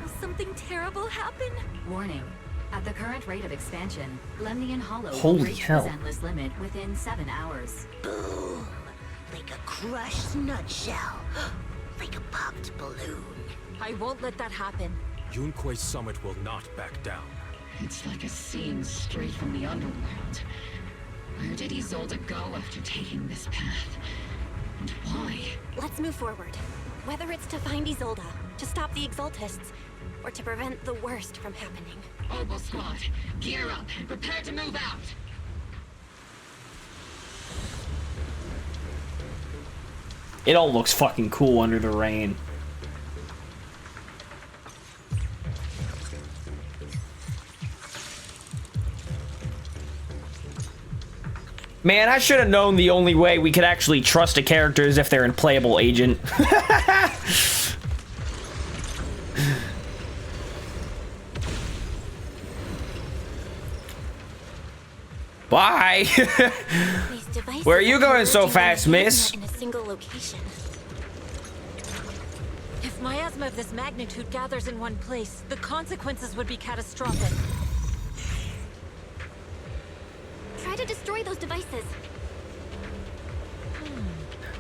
will something terrible happen? Warning. At the current rate of expansion, Lemnian Hollow Holy will reach hell. the Zenless limit within 7 hours. Boom! Like a crushed nutshell. Like a popped balloon. I won't let that happen. Yunque's summit will not back down. It's like a scene straight from the underworld. Where did Isolde go after taking this path? And why? Let's move forward. Whether it's to find Isolde, to stop the Exaltists, or to prevent the worst from happening. Oboe Squad, gear up and prepare to move out! It all looks fucking cool under the rain. Man, I should have known the only way we could actually trust a character is if they're a playable agent. Bye! Where are you going so fast, miss? In a single location. If miasma of this magnitude gathers in one place, the consequences would be catastrophic. Try to destroy those devices.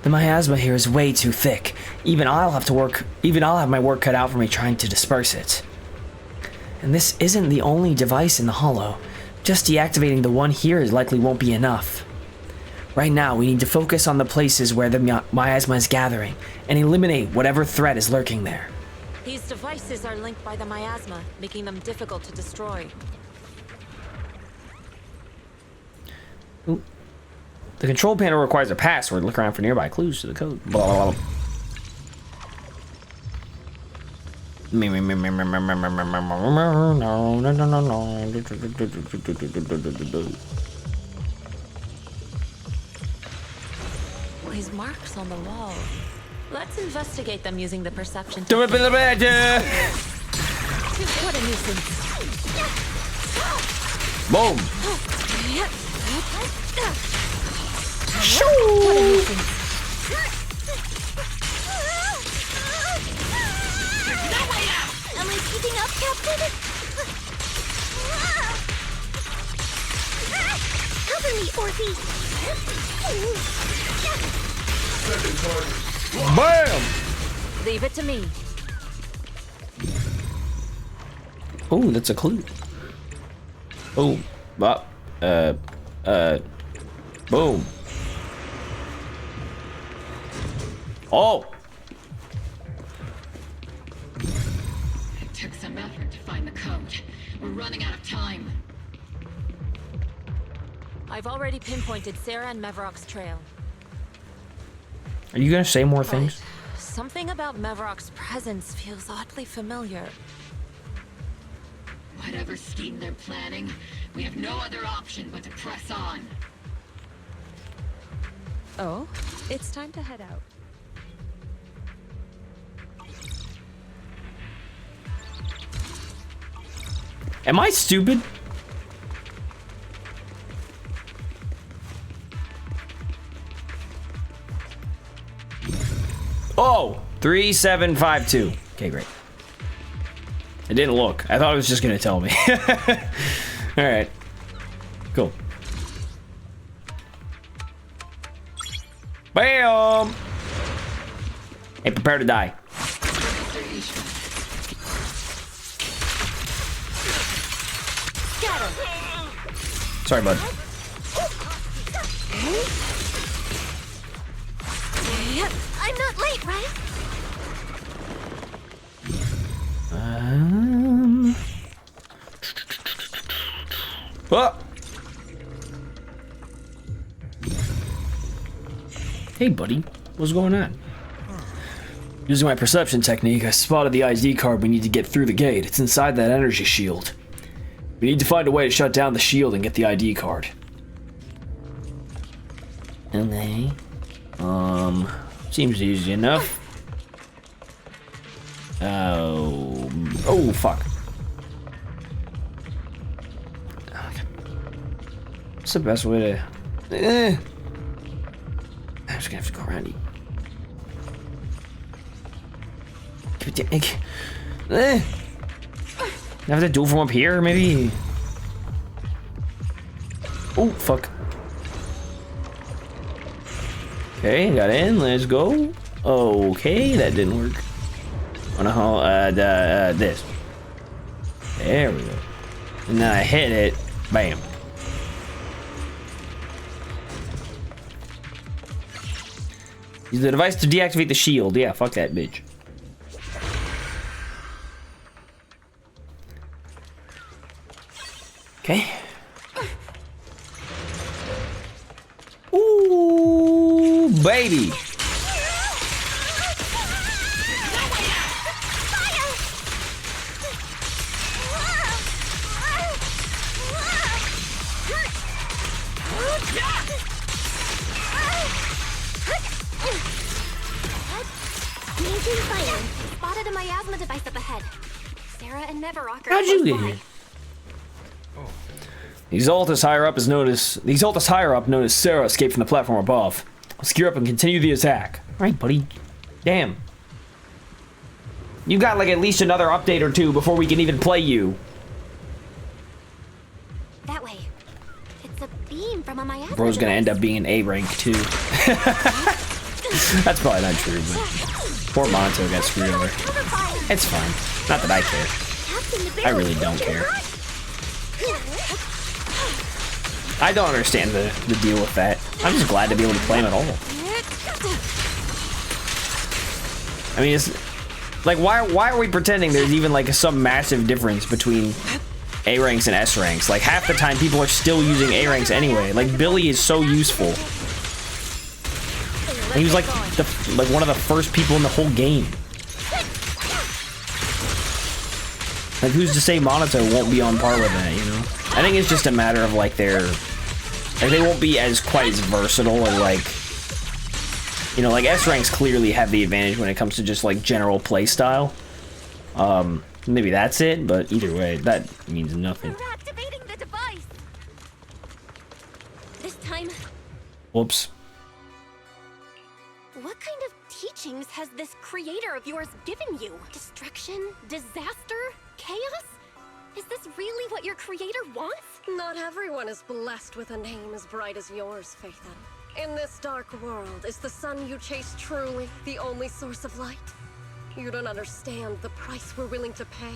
The miasma here is way too thick. Even I'll have my work cut out for me trying to disperse it. And this isn't the only device in the Hollow. Just deactivating the one here likely won't be enough. Right now, we need to focus on the places where the miasma is gathering and eliminate whatever threat is lurking there. These devices are linked by the miasma, making them difficult to destroy. Ooh. The control panel requires a password. Look around for nearby clues to the code. Blah, blah, blah. These marks on the wall. Let's investigate them using the perception. Do it, What a nuisance. Boom. What a nuisance. Am I keeping up, Captain? Cover me, Orphe! Bam! Leave it to me. Oh, that's a clue. Oh, boom. Oh. It took some effort to find the code. We're running out of time. I've already pinpointed Sarah and Mevrock's trail. Are you gonna say more things? Something about Mevrock's presence feels oddly familiar. Whatever scheme they're planning, we have no other option but to press on. Oh, it's time to head out. Am I stupid? Oh, 3752. Okay, great. It didn't look. I thought it was just gonna tell me. All right. Cool. Bam! Hey, prepare to die. Sorry, bud. I'm not late, right? Oh. Hey, buddy. What's going on? Using my perception technique, I spotted the ID card we need to get through the gate. It's inside that energy shield. We need to find a way to shut down the shield and get the ID card. Okay. Seems easy enough. Oh, fuck. Okay. What's the best way to... I'm just gonna have to go around you. Have to do it from up here, maybe? Oh, fuck. Okay, got in, let's go. Okay, that didn't work. Wanna haul, this. There we go. And then I hit it, bam. Use the device to deactivate the shield. Yeah, fuck that bitch. Okay. Ooh, baby. Maintain fire. Spotted a miasma device up ahead. Sarah and Mevrock are How'd you close get by. here? The Exaltus higher up known as Sarah escaped from the platform above. Let's gear up and continue the attack. Alright, buddy. Damn. You got like at least another update or two before we can even play you. That way. It's a beam from a miasma Bro's gonna device. end up being an A rank too. That's probably not true, but poor Monto got screwed over. It's fine. Not that I care. I really don't care. I don't understand the deal with that. I'm just glad to be able to play him at all. I mean, it's like why are we pretending there's even like some massive difference between A ranks and S ranks? Like half the time people are still using A ranks anyway. Like Billy is so useful. And he was like one of the first people in the whole game. Like, who's to say Monito won't be on par with that, you know? I think it's just a matter of like they won't be as quite as versatile and like, you know, like S ranks clearly have the advantage when it comes to just like general play style. Maybe that's it, but either way, that means nothing. We're activating the device. This time, Whoops. what kind of teachings has this creator of yours given you? Destruction? Disaster? Chaos? Is this really what your creator wants? Not everyone is blessed with a name as bright as yours, Phaethon. In this dark world, is the sun you chase truly the only source of light? You don't understand the price we're willing to pay,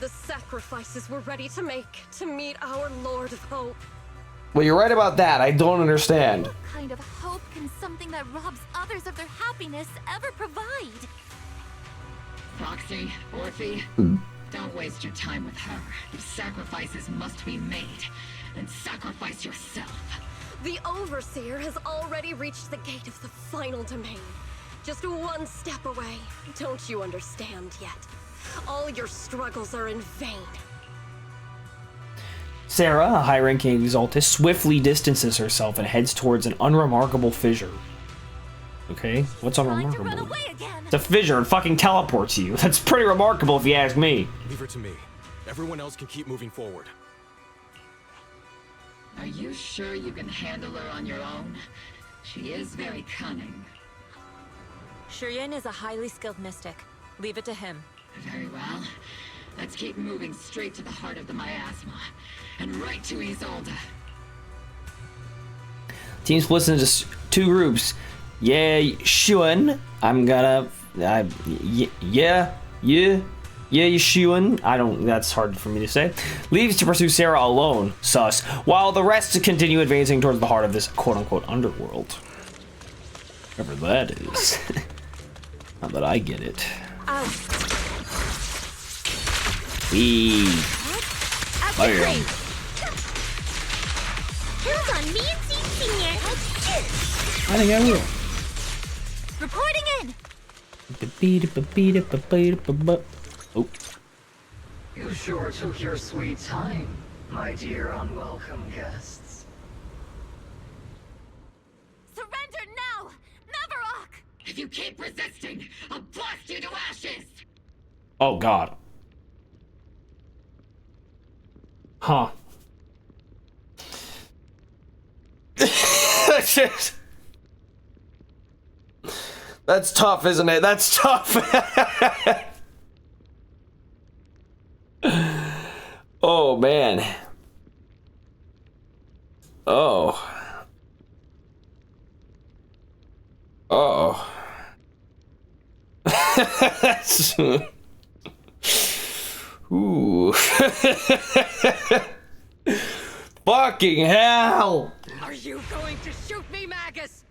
the sacrifices we're ready to make to meet our Lord of Hope. Well, you're right about that. I don't understand. What kind of hope can something that robs others of their happiness ever provide? Roxy, Orphe, don't waste your time with her. The sacrifices must be made, and sacrifice yourself. The Overseer has already reached the gate of the final domain. Just one step away. Don't you understand yet? All your struggles are in vain. Sarah, a high-ranking exaltist, swiftly distances herself and heads towards an unremarkable fissure. Okay, what's unremarkable? It's a fissure. It fucking teleports you. That's pretty remarkable if you ask me. Leave her to me. Everyone else can keep moving forward. Are you sure you can handle her on your own? She is very cunning. Shurien is a highly skilled mystic. Leave it to him. Very well. Let's keep moving straight to the heart of the miasma, and right to Isolde. Team splits into two groups. Yeah, Shun. I'm gonna. Yeah, Shun. I don't. That's hard for me to say. Leaves to pursue Sarah alone. Sus. While the rest continue advancing towards the heart of this quote-unquote underworld. Whatever that is. Not that I get it. Bam. Who's on me and Senior? I think I will. Reporting in. Oh. You sure took your sweet time, my dear unwelcome guests. Surrender now, Neverrock! If you keep resisting, I'll blast you to ashes! Oh God. Huh. That's tough, isn't it? That's tough. Oh man. Oh. Uh-oh. Ooh. Fucking hell! Are you going to shoot me, Magus?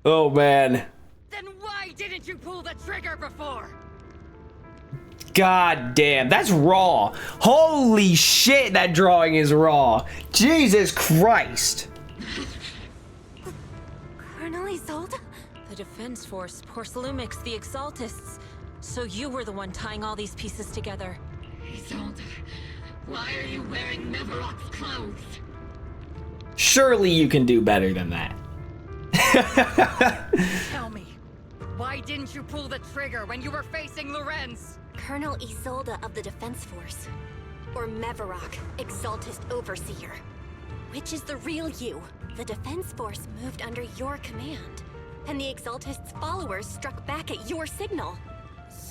Oh man. Then why didn't you pull the trigger before? God damn, that's raw. Holy shit, that drawing is raw. Jesus Christ. Colonel Isolde? The Defense Force, Porcelumix, the Exaltists. So you were the one tying all these pieces together. Isolde, why are you wearing Neverrock's clothes? Surely you can do better than that. Tell me, why didn't you pull the trigger when you were facing Lorenz? Colonel Isolde of the Defense Force. Or Mevarok, Exaltist Overseer. Which is the real you? The Defense Force moved under your command. And the Exaltist's followers struck back at your signal.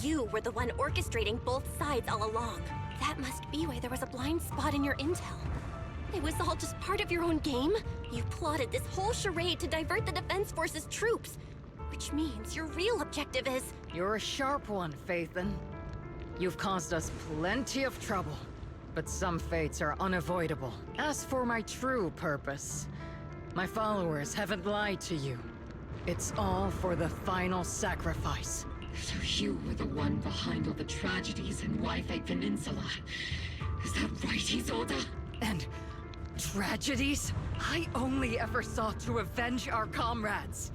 You were the one orchestrating both sides all along. That must be why there was a blind spot in your intel. It was all just part of your own game? You plotted this whole charade to divert the Defense Force's troops. Which means your real objective is... You're a sharp one, Phaethon. You've caused us plenty of trouble, but some fates are unavoidable. As for my true purpose, my followers haven't lied to you. It's all for the final sacrifice. So you were the one behind all the tragedies in Wi-Fi Peninsula. Is that right, Isolde? And tragedies? I only ever sought to avenge our comrades.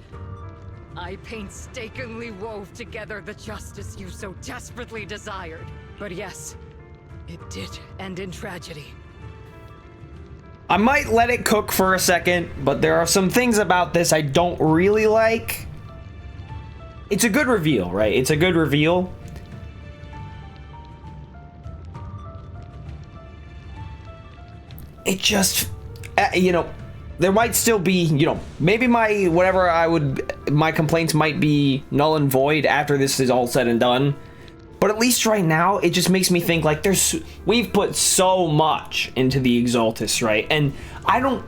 I painstakingly wove together the justice you so desperately desired. But yes, it did end in tragedy. I might let it cook for a second, but there are some things about this I don't really like. It's a good reveal, right? It's a good reveal. It just, you know, there might still be, you know, maybe my complaints might be null and void after this is all said and done. But at least right now, it just makes me think like we've put so much into the Exaltus, right? And I don't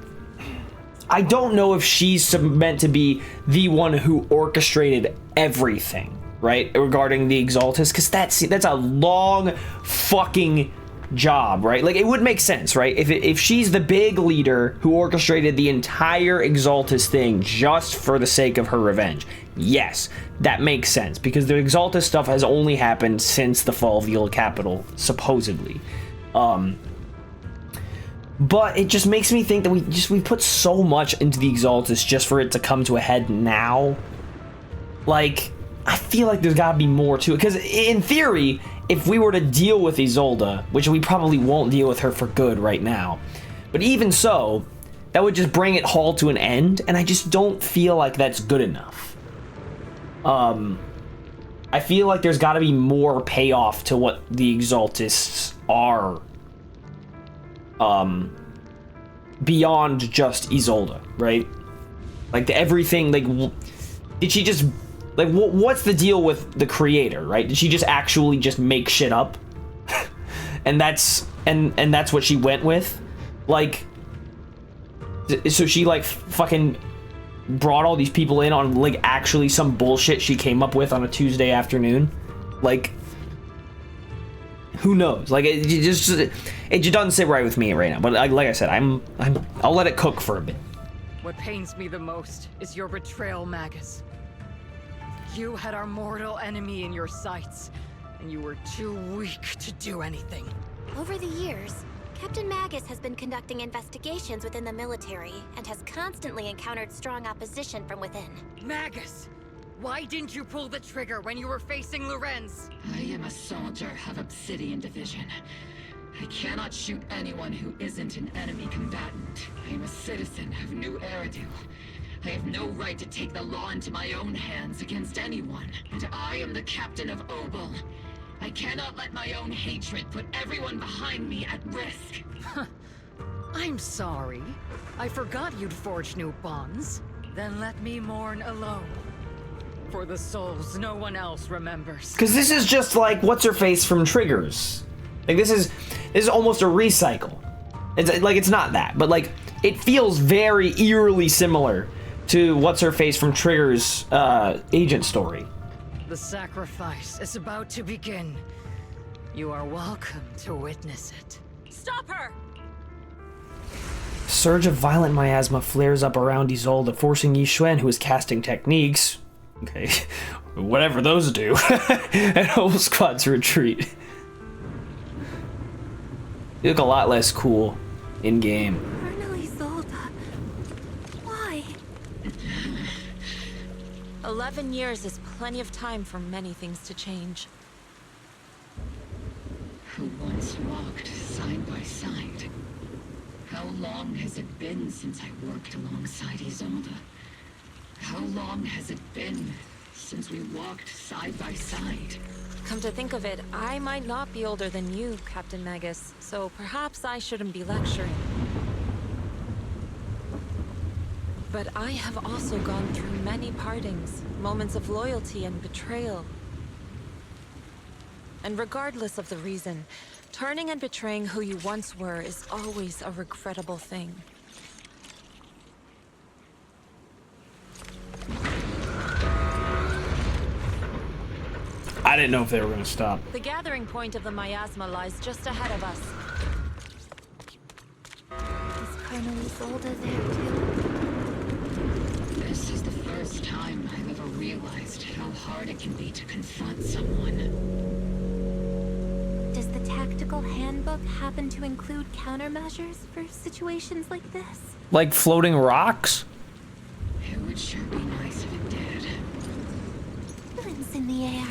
know if she's meant to be the one who orchestrated everything, right? Regarding the Exaltus, because that's a long fucking job, right? Like, it would make sense, right? If she's the big leader who orchestrated the entire Exaltus thing just for the sake of her revenge, yes, that makes sense, because the Exaltus stuff has only happened since the fall of the old capital, supposedly. But it just makes me think that we put so much into the Exaltus just for it to come to a head now. Like, I feel like there's gotta be more to it, because in theory, if we were to deal with Isolde, which we probably won't deal with her for good right now, but even so, that would just bring it all to an end, and I just don't feel like that's good enough. I feel like there's gotta be more payoff to what the Exaltists are, beyond just Isolde, right? Like, everything, like, did she just, like, what's the deal with the creator, right? Did she just actually just make shit up? and that's what she went with? Like, so she, like, fucking brought all these people in on, like, actually some bullshit she came up with on a Tuesday afternoon? Like, who knows? Like, it just doesn't sit right with me right now. But like I said, I'll let it cook for a bit. What pains me the most is your betrayal, Magus. You had our mortal enemy in your sights, and you were too weak to do anything. Over the years, Captain Magus has been conducting investigations within the military and has constantly encountered strong opposition from within. Magus! Why didn't you pull the trigger when you were facing Lorenz? I am a soldier of Obsidian Division. I cannot shoot anyone who isn't an enemy combatant. I am a citizen of New Eridu. I have no right to take the law into my own hands against anyone. And I am the captain of Obel. I cannot let my own hatred put everyone behind me at risk. I'm sorry. I forgot you'd forged new bonds. Then let me mourn alone. For the souls no one else remembers. Because this is just like what's-her-face from Triggers. Like, this is almost a recycle. It's like, it's not that, but like, it feels very eerily similar to what's-her-face from Triggers' agent story. The sacrifice is about to begin. You are welcome to witness it. Stop her! Surge of violent miasma flares up around Isolde, forcing Yixuan, who is casting techniques, okay, whatever those do, and whole squad to retreat. You look a lot less cool in-game. Colonel Isolde. Why? 11 years is plenty of time for many things to change. Who once walked side by side. How long has it been since I worked alongside Isolde? How long has it been since we walked side by side? Come to think of it, I might not be older than you, Captain Magus, so perhaps I shouldn't be lecturing. But I have also gone through many partings, moments of loyalty and betrayal. And regardless of the reason, turning and betraying who you once were is always a regrettable thing. I didn't know if they were going to stop. The gathering point of the miasma lies just ahead of us. Is Colonel Isolde there too? This is the first time I've ever realized how hard it can be to confront someone. Does the tactical handbook happen to include countermeasures for situations like this? Like floating rocks? It would sure be nice if it did. in the air.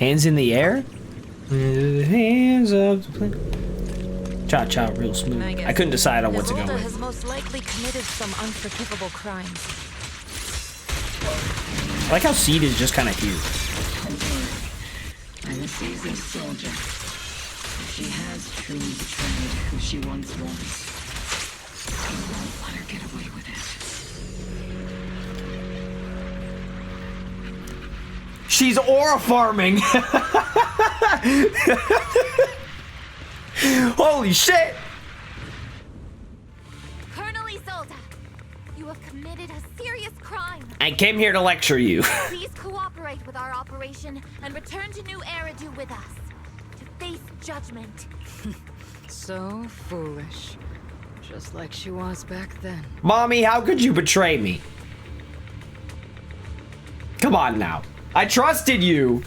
Hands in the air? Hands up. Cha-cha, real smooth. I couldn't decide on what to go Isolde with. has most likely committed some unforgivable crimes. I like how Seed is just kind of here. I'm a seasoned soldier. If she has truly betrayed who she once was, I won't let her get away with it. She's aura farming! Holy shit! Colonel Isolde, you have committed a serious crime. I came here to lecture you. Please cooperate with our operation and return to New Eridu with us to face judgment. So foolish. Just like she was back then. Mommy, how could you betray me? Come on now. I trusted you.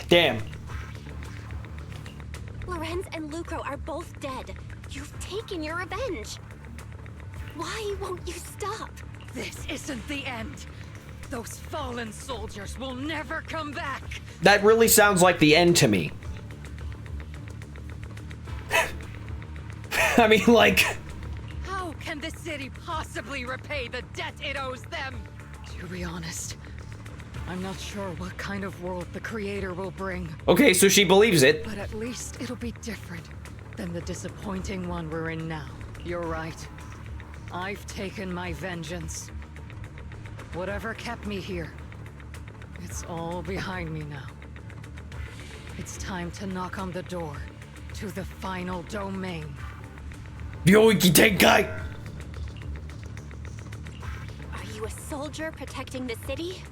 Damn. Lorenz and Lucro are both dead. You've taken your revenge. Why won't you stop? This isn't the end. Those fallen soldiers will never come back. That really sounds like the end to me. I mean, like... How can the city possibly repay the debt it owes them? To be honest, I'm not sure what kind of world the Creator will bring. Okay, so she believes it. But at least it'll be different than the disappointing one we're in now. You're right. I've taken my vengeance. Whatever kept me here, it's all behind me now. It's time to knock on the door to the final domain. Yoiki Tenkai! Are you a soldier protecting the city?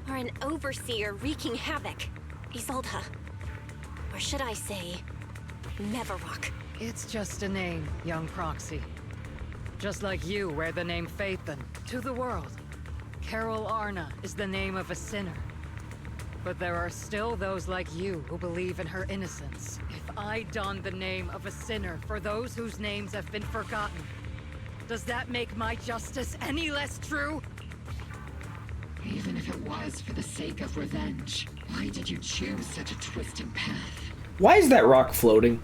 Or an overseer wreaking havoc? Isolde. Or should I say, Neverrock? It's just a name, young proxy. Just like you wear the name Phaethon to the world. Carol Arna is the name of a sinner. But there are still those like you who believe in her innocence. If I don the name of a sinner for those whose names have been forgotten, does that make my justice any less true? Even if it was for the sake of revenge, why did you choose such a twisted path? Why is that rock floating?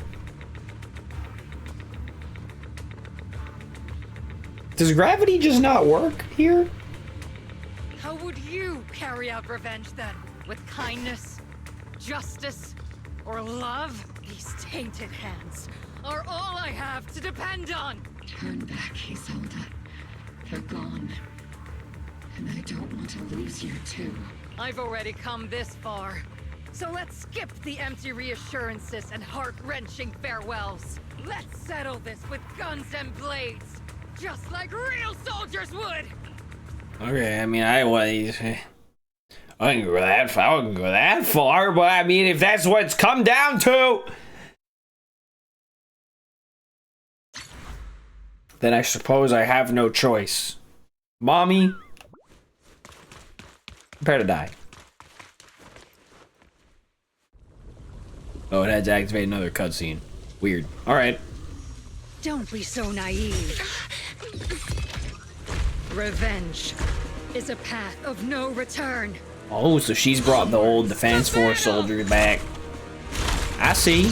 Does gravity just not work here? How would you carry out revenge then? With kindness, justice, or love? These tainted hands are all I have to depend on! Turn back, Isolde. They're gone. And I don't want to lose you too. I've already come this far. So let's skip the empty reassurances and heart-wrenching farewells. Let's settle this with guns and blades, just like real soldiers would! Okay, I mean, I wouldn't go that far. I wouldn't go that far, but I mean, if that's what it's come down to, then I suppose I have no choice. Mommy, prepare to die. Oh, it had to activate another cutscene. Weird. All right. Don't be so naive. Revenge is a path of no return. Oh, so she's brought the old Defense Force soldier back. I see.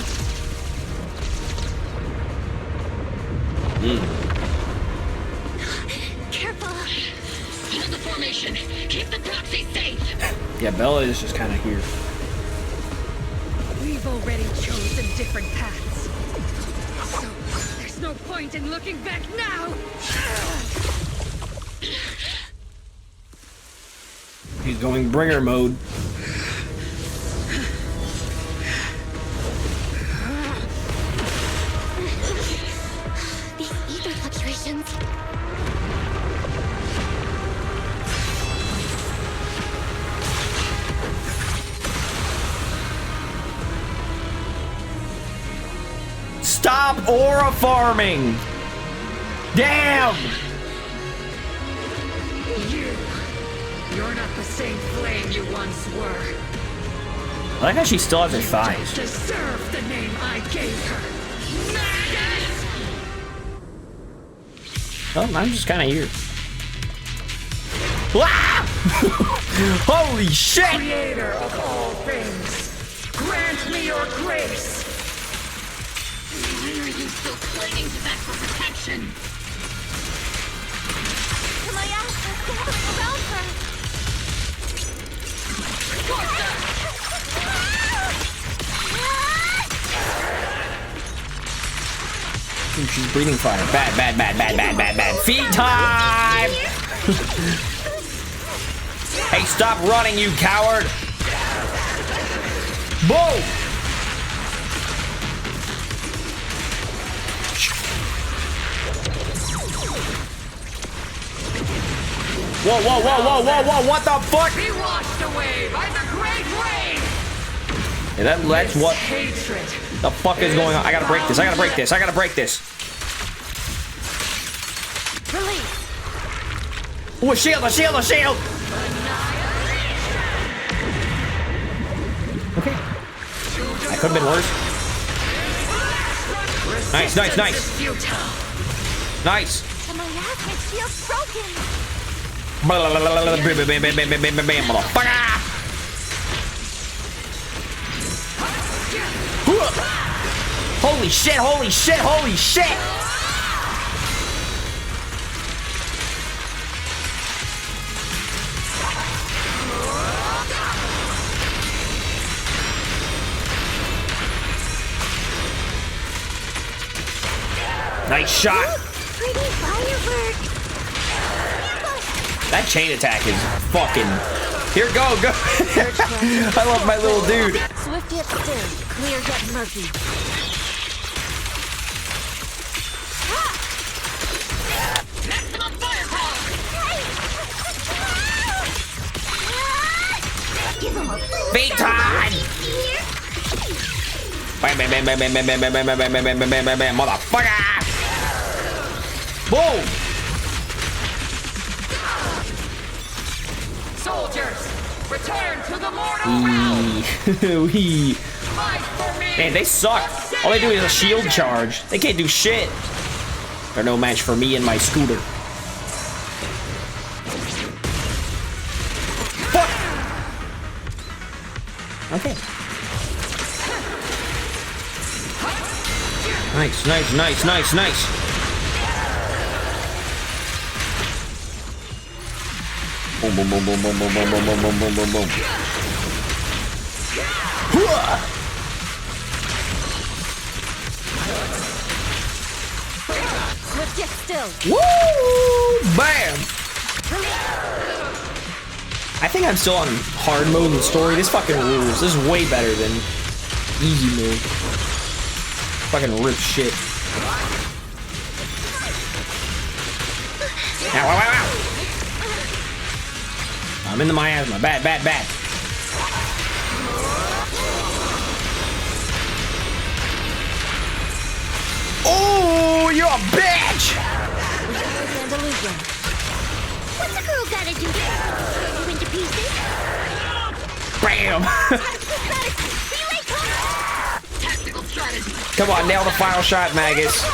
Careful. Hold the formation. Keep the proxy safe. Yeah, Bella is just kind of here. We've already chosen different paths. So there's no point in looking back now. He's going bringer mode. These ether fluctuations. Stop aura farming! Damn! You're not the same flame you once were. I like how she still has her thighs. Deserve the name I gave her. Magus! Oh, I'm just kind of here. Ah! Holy shit! Creator of all things, grant me your grace. Why are you still clinging to that for protection? My ass is gathering around her. Ooh, she's breathing fire. Bad. Feet time! Hey, stop running, you coward! Boom! Whoa, what the fuck? Be washed away by the great rain. Yeah, that's what Hatred. the fuck is going on. I gotta break this. Release. Ooh, a shield! Okay. That could have been worse. Nice. Nice. The miasma shield's broken. Motherfucker! Holy shit! Nice shot! Pretty firework. That chain attack is fucking... Here, go! I love my little dude. Swift yet still, clear yet murky. Maximum firepower! Give him a Beat time! Bam, motherfucker! Boom! Soldiers, return to the mortal realm. Fight for me. Man, they suck. All they do is a shield charge. They can't do shit. They're no match for me and my scooter. Fuck! Okay. Nice. Boom. Swift yet still. Woo! Bam! I think I'm still on hard mode in the story. This fucking rules. This is way better than easy mode. Fucking rip shit. Ow. I'm in the miasma. Bad. Oh, you're a bitch! What's a girl gotta do? You into pieces? Bam! Tactical strategy. Come on, nail the final shot, Magus.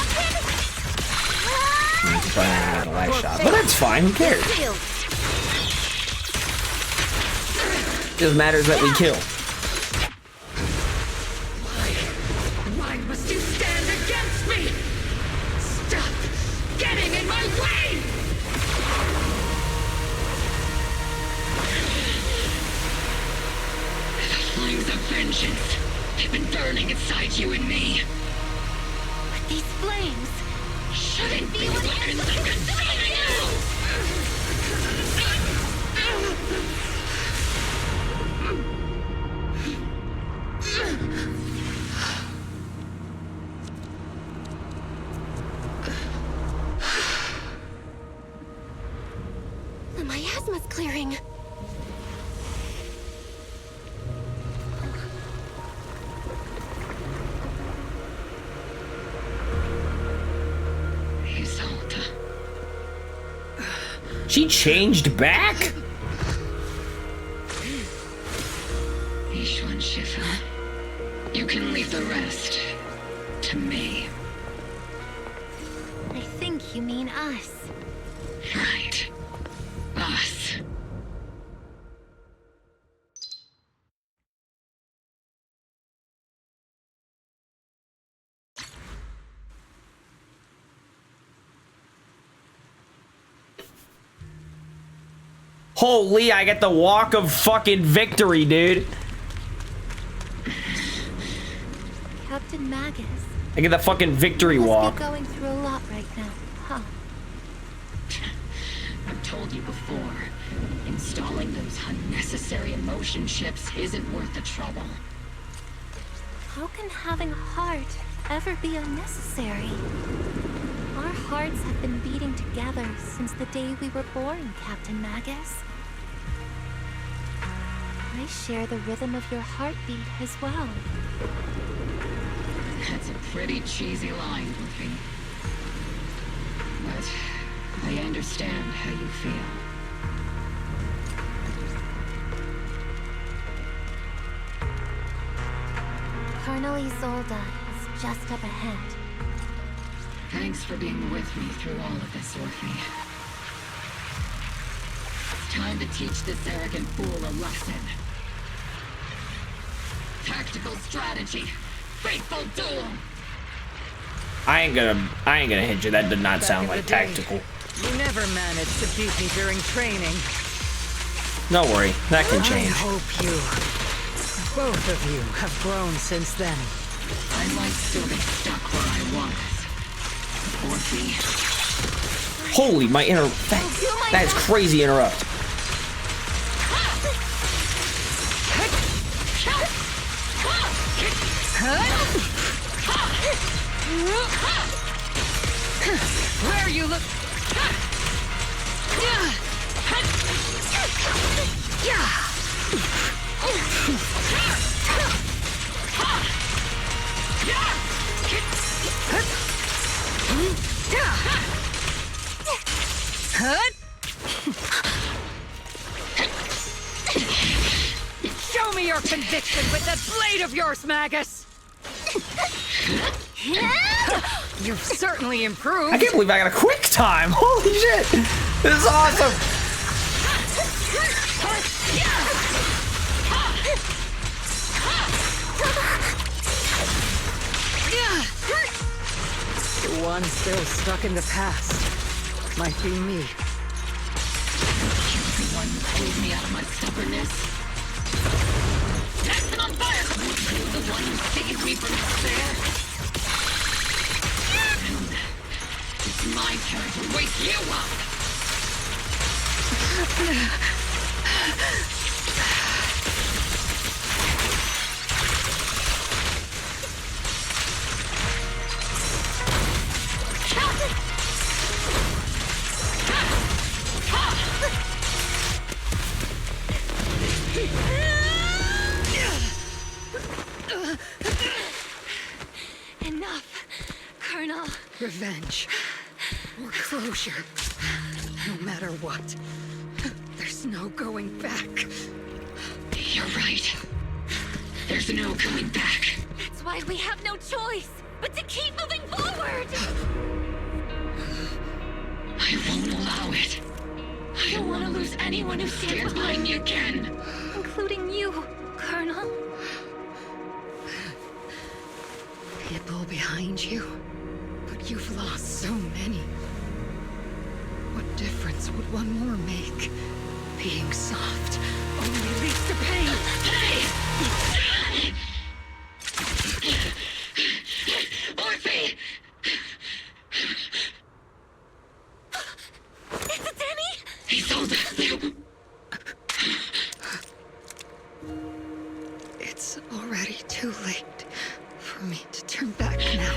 Probably not gonna get the last shot, but that's fine. Who cares? Just matters that we kill. Why must you stand against me? Stop getting in my way! The flames of vengeance have been burning inside you and me. But these flames shouldn't be weapons that consume you! The miasma's clearing. She changed back? Ishwan Shifa, you can leave the rest to me. I think you mean us. Right. Us. Holy, I get the walk of fucking victory, dude. Captain Magus. I get the fucking victory Must walk. be going through a lot right now, huh? I've told you before, installing those unnecessary emotion chips isn't worth the trouble. How can having a heart ever be unnecessary? Our hearts have been beating together since the day we were born, Captain Magus. I share the rhythm of your heartbeat as well. That's a pretty cheesy line, Luffy. But I understand how you feel. Colonel Isolde is just up ahead. Thanks for being with me through all of this, Orphe. It's time to teach this arrogant fool a lesson. Tactical strategy. Faithful duel. I ain't gonna hit you. That did not sound like tactical. You never managed to beat me during training. Don't worry, that can change. I hope you, both of you, have grown since then. I might still be stuck where I was. Orphe. Holy, my that is crazy interrupt. Where you look. Show me your conviction with that blade of yours, Magus! You've certainly improved. I can't believe I got a quick time. Holy shit. This is awesome. The one still stuck in the past might be me. You're the one who pulled me out of my stubbornness. Action on fire! You're the one who saved me from despair. And it's my turn to wake you up! Enough, Colonel. Revenge. Or closure. No matter what. There's no going back. You're right. There's no going back. That's why we have no choice but to keep moving forward. I won't allow it. I don't want to lose anyone who stands behind me again. Including you, Colonel. People behind you, but you've lost so many. What difference would one more make? Being soft only leads to pain. Hey! Orphe! Is it Danny? He sold it. It's already too late for me to turn back now.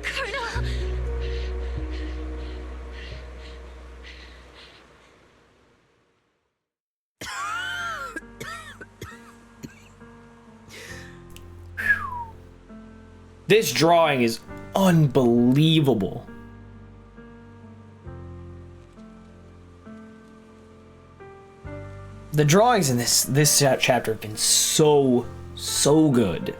Colonel! This drawing is unbelievable. The drawings in this chapter have been so good.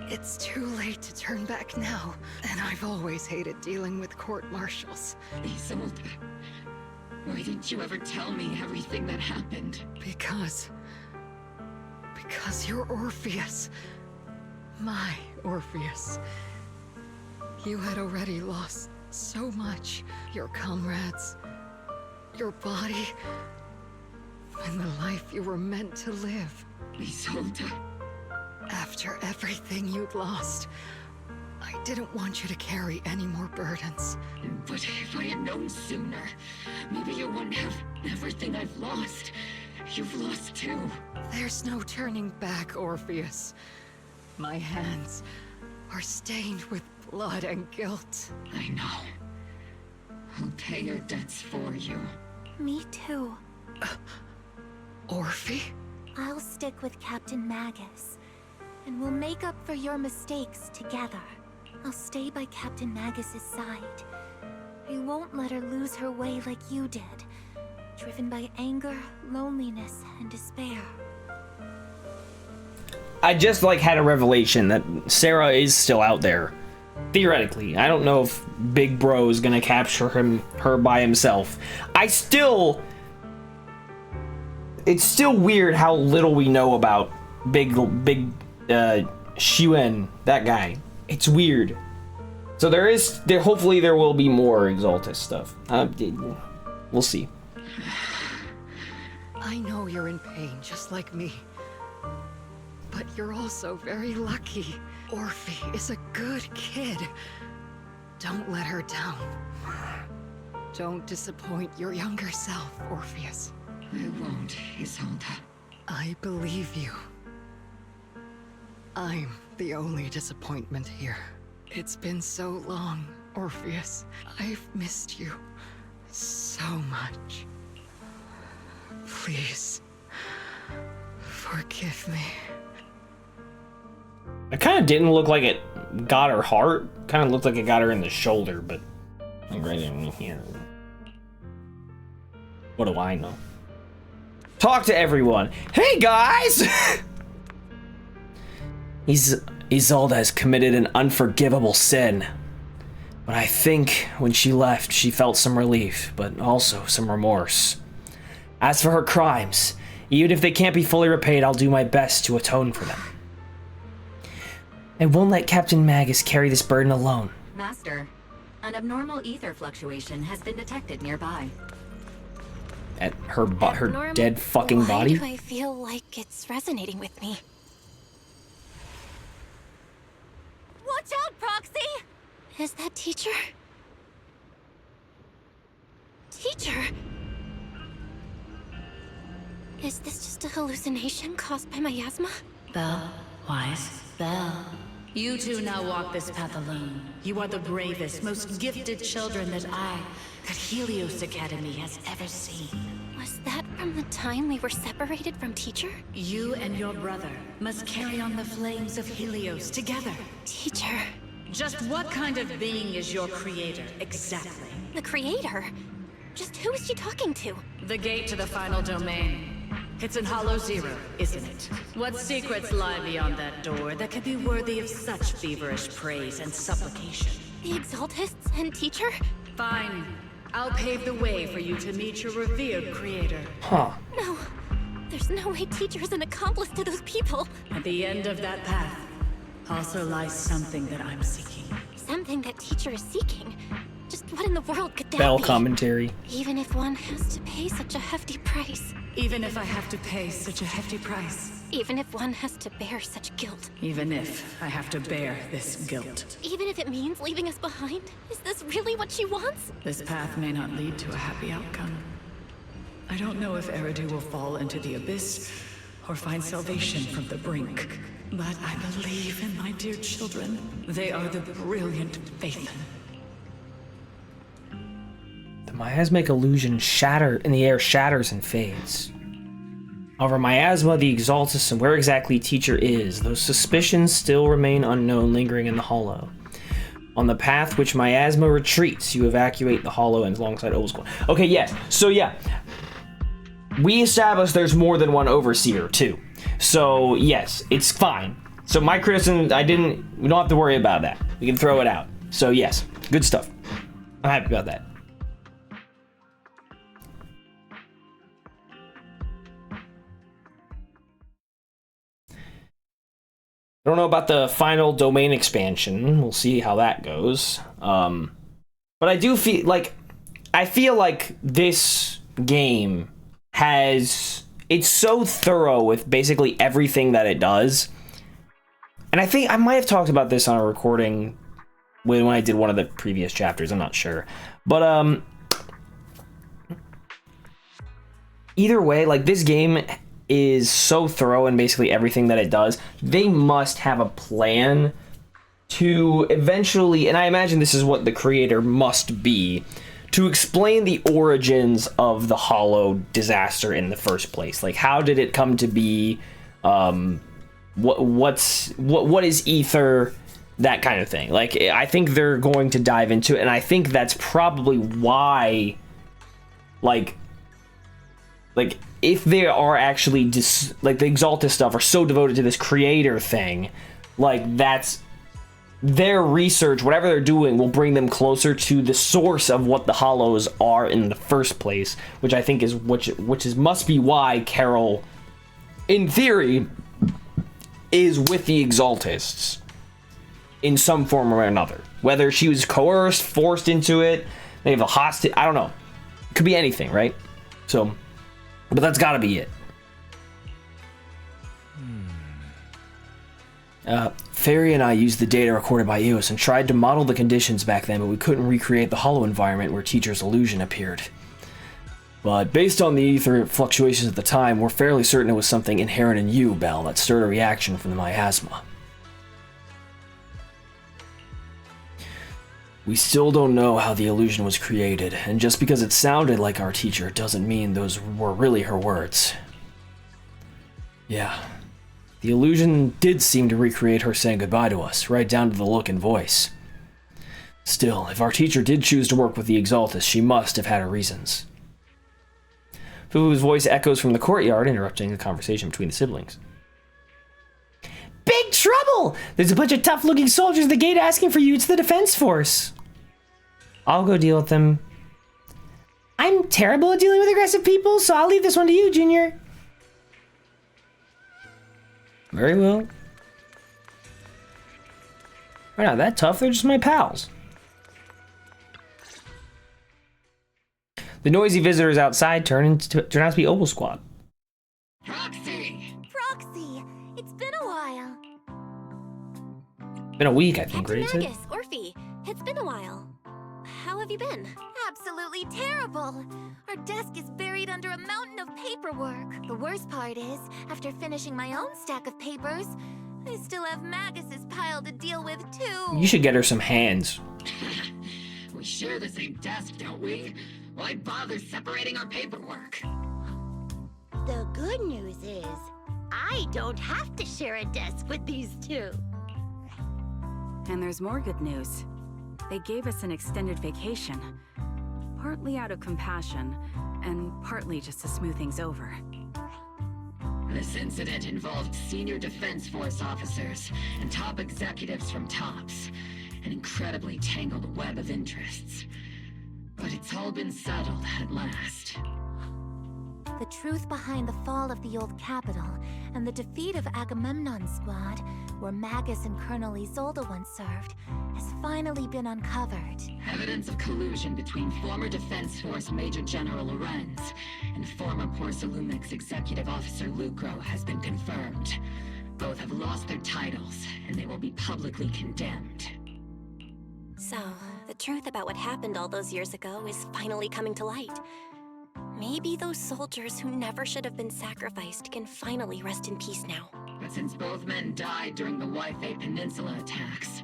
It's too late to turn back now, and I've always hated dealing with court-martials. Isolde, why didn't you ever tell me everything that happened? Because you're Orpheus. My Orpheus. You had already lost so much. Your comrades, your body, and the life you were meant to live. Isolde. After everything you'd lost, I didn't want you to carry any more burdens. But if I had known sooner, maybe you wouldn't have everything I've lost. You've lost too. There's no turning back, Orpheus. My hands are stained with blood and guilt. I know. I'll pay your debts for you. Me too. Orphe? I'll stick with Captain Magus, and we'll make up for your mistakes together. I'll stay by Captain Magus's side. I won't let her lose her way like you did, driven by anger, loneliness, and despair. I just like had a revelation that Sarah is still out there. Theoretically, I don't know if Big Bro is gonna capture her by himself. It's still weird how little we know about Big Shuen, that guy. It's weird. So hopefully there will be more Exaltus stuff. We'll see. I know you're in pain, just like me. But you're also very lucky. Orphe is a good kid. Don't let her down. Don't disappoint your younger self, Orpheus. I won't, Isolde. I believe you. I'm the only disappointment here. It's been so long, Orpheus. I've missed you so much. Please, forgive me. It kind of didn't look like it got her heart. Kind of looked like it got her in the shoulder, but like right in here. What do I know? Talk to everyone. Hey guys! Isolde has committed an unforgivable sin. But I think when she left, she felt some relief, but also some remorse. As for her crimes, even if they can't be fully repaid, I'll do my best to atone for them. I won't let Captain Magus carry this burden alone. Master, an abnormal ether fluctuation has been detected nearby. At her dead fucking body? Why do I feel like it's resonating with me? Watch out, Proxy! Is that Teacher? Teacher? Is this just a hallucination caused by miasma? Belle, wise Belle. You two now walk this path alone. You are the bravest, most gifted children that Helios Academy has ever seen. Was that from the time we were separated from Teacher? You and your brother must carry on the flames of Helios together. Teacher. Just what kind of being is your creator, exactly? The creator? Just who is she talking to? The gate to the final domain. It's in Hollow Zero, isn't it? What secrets lie beyond that door that could be worthy of such feverish praise and supplication? The Exaltists and Teacher? Fine. I'll pave the way for you to meet your revered creator. Huh. No. There's no way Teacher is an accomplice to those people. At the end of that path also lies something that I'm seeking. Something that Teacher is seeking? Just what in the world could that Bell be? commentary. Even if one has to pay such a hefty price. Even if I have to pay such a hefty price. Even if one has to bear such guilt. Even if I have to bear this guilt. Even if it means leaving us behind? Is this really what she wants? This path may not lead to a happy outcome. I don't know if Eridu will fall into the abyss or find salvation from the brink. But I believe in my dear children. They are the brilliant Phaethon. The miasmic illusion in the air shatters and fades. However, miasma, the Exaltus, and where exactly Teacher is, those suspicions still remain unknown, lingering in the Hollow. On the path which miasma retreats, you evacuate the Hollow and alongside Opal Squad. Okay, yes. So yeah, we established there's more than one Overseer too. So yes, it's fine. So my criticism, we don't have to worry about that. We can throw it out. So yes, good stuff. I'm happy about that. I don't know about the final domain expansion. We'll see how that goes. But I do feel like this game it's so thorough with basically everything that it does. And I think I might have talked about this on a recording when I did one of the previous chapters. I'm not sure. But either way, like, this game is so thorough in basically everything that it does. They must have a plan to eventually, and I imagine this is what the creator must be, to explain the origins of the Hollow disaster in the first place. Like, how did it come to be? What is Ether? That kind of thing. Like, I think they're going to dive into it, and I think that's probably why, like if they are actually just like the Exaltus stuff are so devoted to this creator thing, like, that's their research, whatever they're doing, will bring them closer to the source of what the Hollows are in the first place, which I think is must be why Carol, in theory, is with the Exaltists in some form or another. Whether she was coerced, forced into it, they have a hostage, I don't know. It could be anything, right? So, but that's gotta be it. Fairy and I used the data recorded by EOS and tried to model the conditions back then, but we couldn't recreate the Hollow environment where Teacher's illusion appeared. But based on the ether fluctuations at the time, we're fairly certain it was something inherent in you, Belle, that stirred a reaction from the miasma. We still don't know how the illusion was created, and just because it sounded like our teacher doesn't mean those were really her words. Yeah. The illusion did seem to recreate her saying goodbye to us, right down to the look and voice. Still, if our teacher did choose to work with the Exaltus, she must have had her reasons. Fufu's voice echoes from the courtyard, interrupting the conversation between the siblings. Big trouble! There's a bunch of tough-looking soldiers at the gate asking for you. It's the defense force. I'll go deal with them. I'm terrible at dealing with aggressive people, so I'll leave this one to you, Junior. Very well. They're not that tough, they're just my pals. The noisy visitors outside turn out to be Opal Squad. Proxy, it's been a while. Been a week, I think, right? Magus, Orphe, it's been a while. How have you been? Absolutely terrible. Our desk is buried under a mountain of paperwork. The worst part is, after finishing my own stack of papers, I still have Magus's pile to deal with too. You should get her some hands. We share the same desk, don't we? Why bother separating our paperwork? The good news is, I don't have to share a desk with these two. And there's more good news. They gave us an extended vacation. Partly out of compassion, and partly just to smooth things over. This incident involved senior Defense Force officers and top executives from TOPS. An incredibly tangled web of interests. But it's all been settled at last. The truth behind the fall of the old capital and the defeat of Agamemnon's squad, where Magus and Colonel Isolde once served, has finally been uncovered. Evidence of collusion between former Defense Force Major General Lorenz and former Porcelumex Executive Officer Lucro has been confirmed. Both have lost their titles, and they will be publicly condemned. So, the truth about what happened all those years ago is finally coming to light. Maybe those soldiers who never should have been sacrificed can finally rest in peace now. But since both men died during the Waifei Peninsula attacks,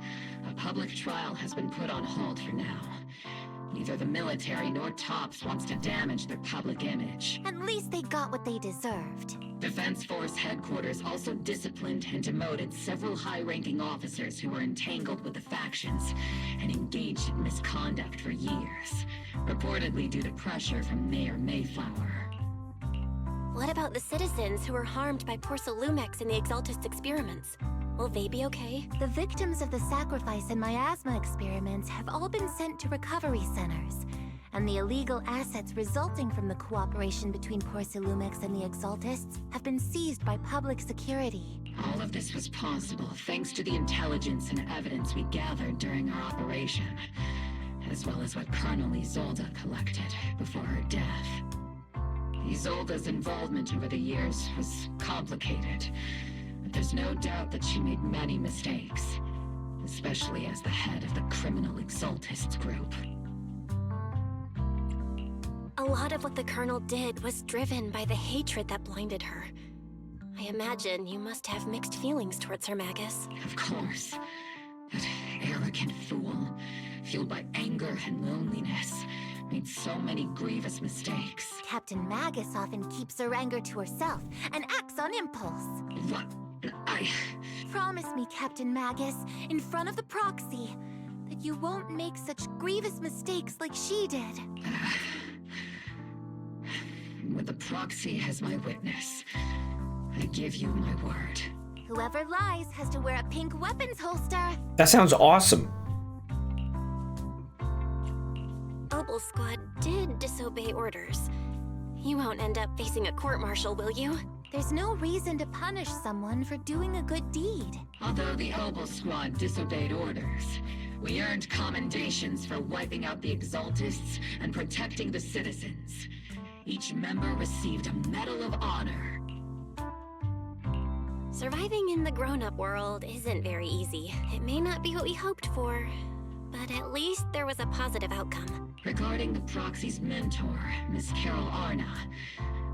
a public trial has been put on hold for now. Neither the military nor TOPS wants to damage their public image. At least they got what they deserved. Defense Force headquarters also disciplined and demoted several high-ranking officers who were entangled with the factions and engaged in misconduct for years, reportedly due to pressure from Mayor Mayflower. What about the citizens who were harmed by Porcelumex in the Exaltus experiments? Will they be okay? The victims of the sacrifice and miasma experiments have all been sent to recovery centers, and the illegal assets resulting from the cooperation between Porcelumex and the Exaltists have been seized by public security. All of this was possible thanks to the intelligence and evidence we gathered during our operation, as well as what Colonel Isolde collected before her death. Isolde's involvement over the years was complicated, but there's no doubt that she made many mistakes, especially as the head of the criminal Exaltists group. A lot of what the Colonel did was driven by the hatred that blinded her. I imagine you must have mixed feelings towards her, Magus. Of course. That arrogant fool, fueled by anger and loneliness, made so many grievous mistakes. Captain Magus often keeps her anger to herself and acts on impulse. What? Promise me, Captain Magus, in front of the proxy, that you won't make such grievous mistakes like she did. With the proxy as my witness, I give you my word. Whoever lies has to wear a pink weapons holster. That sounds awesome. Obel Squad did disobey orders. You won't end up facing a court-martial, will you? There's no reason to punish someone for doing a good deed. Although the Obel Squad disobeyed orders, we earned commendations for wiping out the Exaltists and protecting the citizens. Each member received a Medal of Honor. Surviving in the grown-up world isn't very easy. It may not be what we hoped for, but at least there was a positive outcome. Regarding the proxy's mentor, Miss Carol Arna,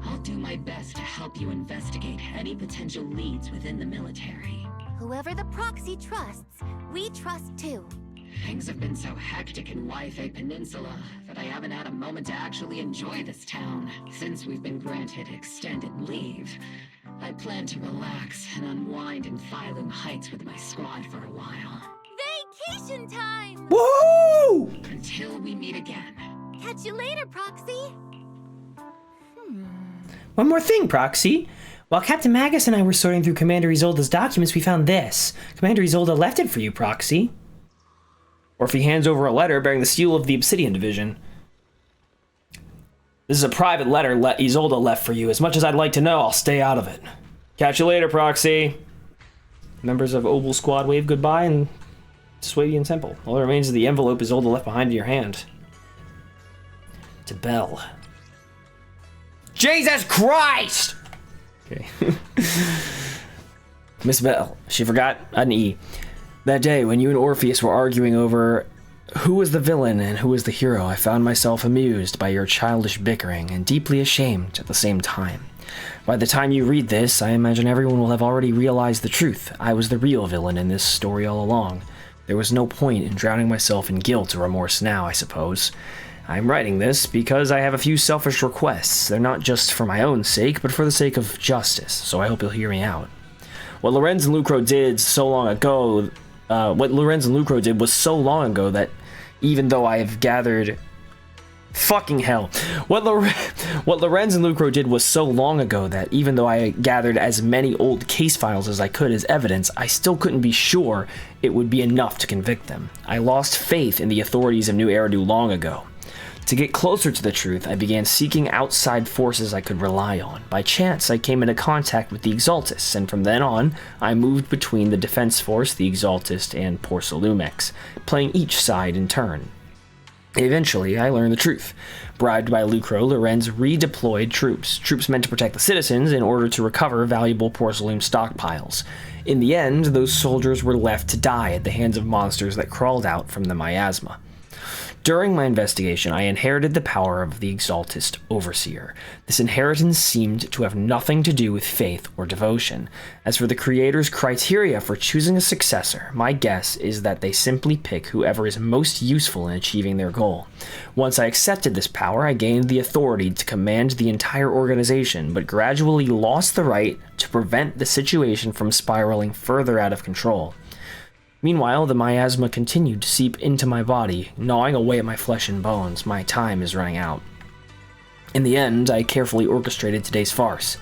I'll do my best to help you investigate any potential leads within the military. Whoever the proxy trusts, we trust too. Things have been so hectic in Yfei Peninsula that I haven't had a moment to actually enjoy this town. Since we've been granted extended leave, I plan to relax and unwind in Phylum Heights with my squad for a while. Vacation time! Woo! Until we meet again. Catch you later, Proxy. One more thing, Proxy. While Captain Magus and I were sorting through Commander Isolde's documents, we found this. Commander Isolde left it for you, Proxy. Or if he hands over a letter bearing the seal of the Obsidian Division. This is a private letter Isolde left for you. As much as I'd like to know, I'll stay out of it. Catch you later, Proxy. Members of Obel Squad wave goodbye and Swabian Temple. All that remains is the envelope Isolde left behind in your hand. To Belle. Jesus Christ! Okay. Miss Belle. She forgot an E. That day, when you and Orpheus were arguing over who was the villain and who was the hero, I found myself amused by your childish bickering and deeply ashamed at the same time. By the time you read this, I imagine everyone will have already realized the truth. I was the real villain in this story all along. There was no point in drowning myself in guilt or remorse now, I suppose. I'm writing this because I have a few selfish requests. They're not just for my own sake, but for the sake of justice, so I hope you'll hear me out. What Lorenz and Lucro did so long ago... what Lorenz and Lucro did was so long ago that even though I have gathered... Fucking hell. What Lorenz and Lucro did was so long ago that even though I gathered as many old case files as I could as evidence, I still couldn't be sure it would be enough to convict them. I lost faith in the authorities of New Eridu long ago. To get closer to the truth, I began seeking outside forces I could rely on. By chance, I came into contact with the Exaltists, and from then on, I moved between the Defense Force, the Exaltist, and Porcelumex, playing each side in turn. Eventually, I learned the truth. Bribed by Lucro, Lorenz redeployed troops meant to protect the citizens in order to recover valuable porcelain stockpiles. In the end, those soldiers were left to die at the hands of monsters that crawled out from the miasma. During my investigation, I inherited the power of the Exaltist Overseer. This inheritance seemed to have nothing to do with faith or devotion. As for the Creator's criteria for choosing a successor, my guess is that they simply pick whoever is most useful in achieving their goal. Once I accepted this power, I gained the authority to command the entire organization, but gradually lost the right to prevent the situation from spiraling further out of control. Meanwhile, the miasma continued to seep into my body, gnawing away at my flesh and bones. My time is running out. In the end, I carefully orchestrated today's farce.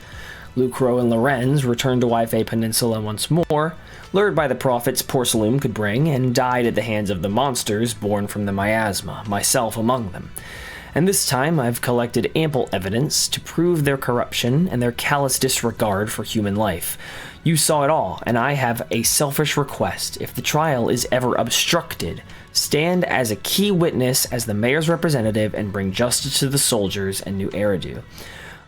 Lucro and Lorenz returned to Yfei Peninsula once more, lured by the profits Porcelume could bring, and died at the hands of the monsters born from the miasma, myself among them. And this time I've collected ample evidence to prove their corruption and their callous disregard for human life. You saw it all, and I have a selfish request. If the trial is ever obstructed, stand as a key witness as the mayor's representative and bring justice to the soldiers and New Eridu.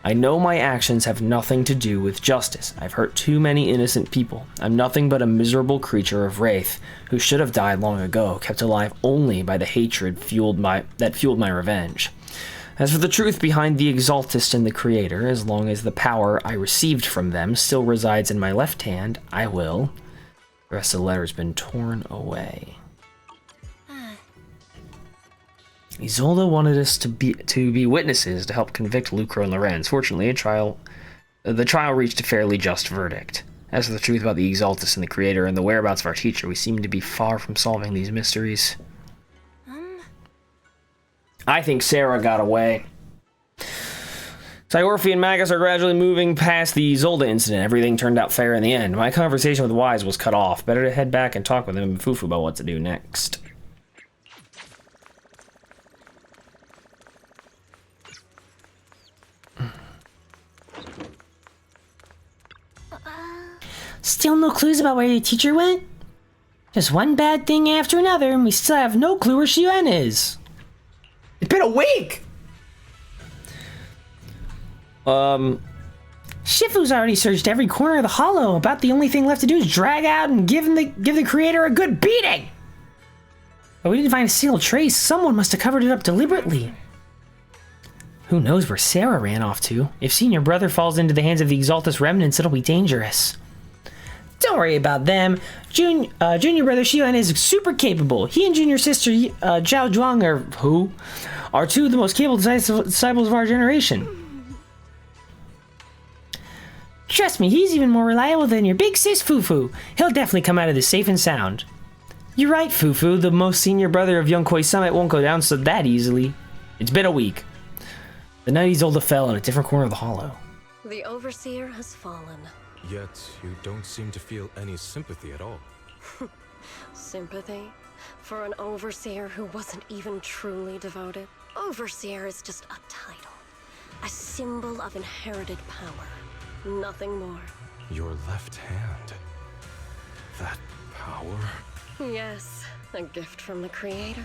I know my actions have nothing to do with justice. I've hurt too many innocent people. I'm nothing but a miserable creature of Wraith, who should have died long ago, kept alive only by the hatred that fueled my revenge. As for the truth behind the Exaltist and the Creator, as long as the power I received from them still resides in my left hand, I will. The rest of the letter's been torn away. Isolde wanted us to be witnesses to help convict Lucro and Lorenz. Fortunately, the trial reached a fairly just verdict. As for the truth about the Exaltus and the Creator and the whereabouts of our teacher, we seem to be far from solving these mysteries. I think Sarah got away. Tyorfi and Magus are gradually moving past the Isolde incident. Everything turned out fair in the end. My conversation with Wise was cut off. Better to head back and talk with him and Fufu about what to do next. Still no clues about where your teacher went? Just one bad thing after another, and we still have no clue where Shiyuan is. It's been a week! Shifu's already searched every corner of the hollow. About the only thing left to do is drag out and give the creator a good beating! But we didn't find a single trace. Someone must have covered it up deliberately. Who knows where Sarah ran off to? If Senior Brother falls into the hands of the Exaltus remnants, it'll be dangerous. Don't worry about them. Junior Brother Shiyuan is super capable. He and Junior Sister Zhao Zhuang are two of the most capable disciples of our generation. Trust me, he's even more reliable than your big sis Fufu. He'll definitely come out of this safe and sound. You're right, Fufu. The most senior brother of Young Koi Summit won't go down so that easily. It's been a week. The night Isolde fell in a different corner of the hollow. The Overseer has fallen. Yet, you don't seem to feel any sympathy at all. Sympathy? For an Overseer who wasn't even truly devoted? Overseer is just a title. A symbol of inherited power. Nothing more. Your left hand. That power? Yes, a gift from the Creator.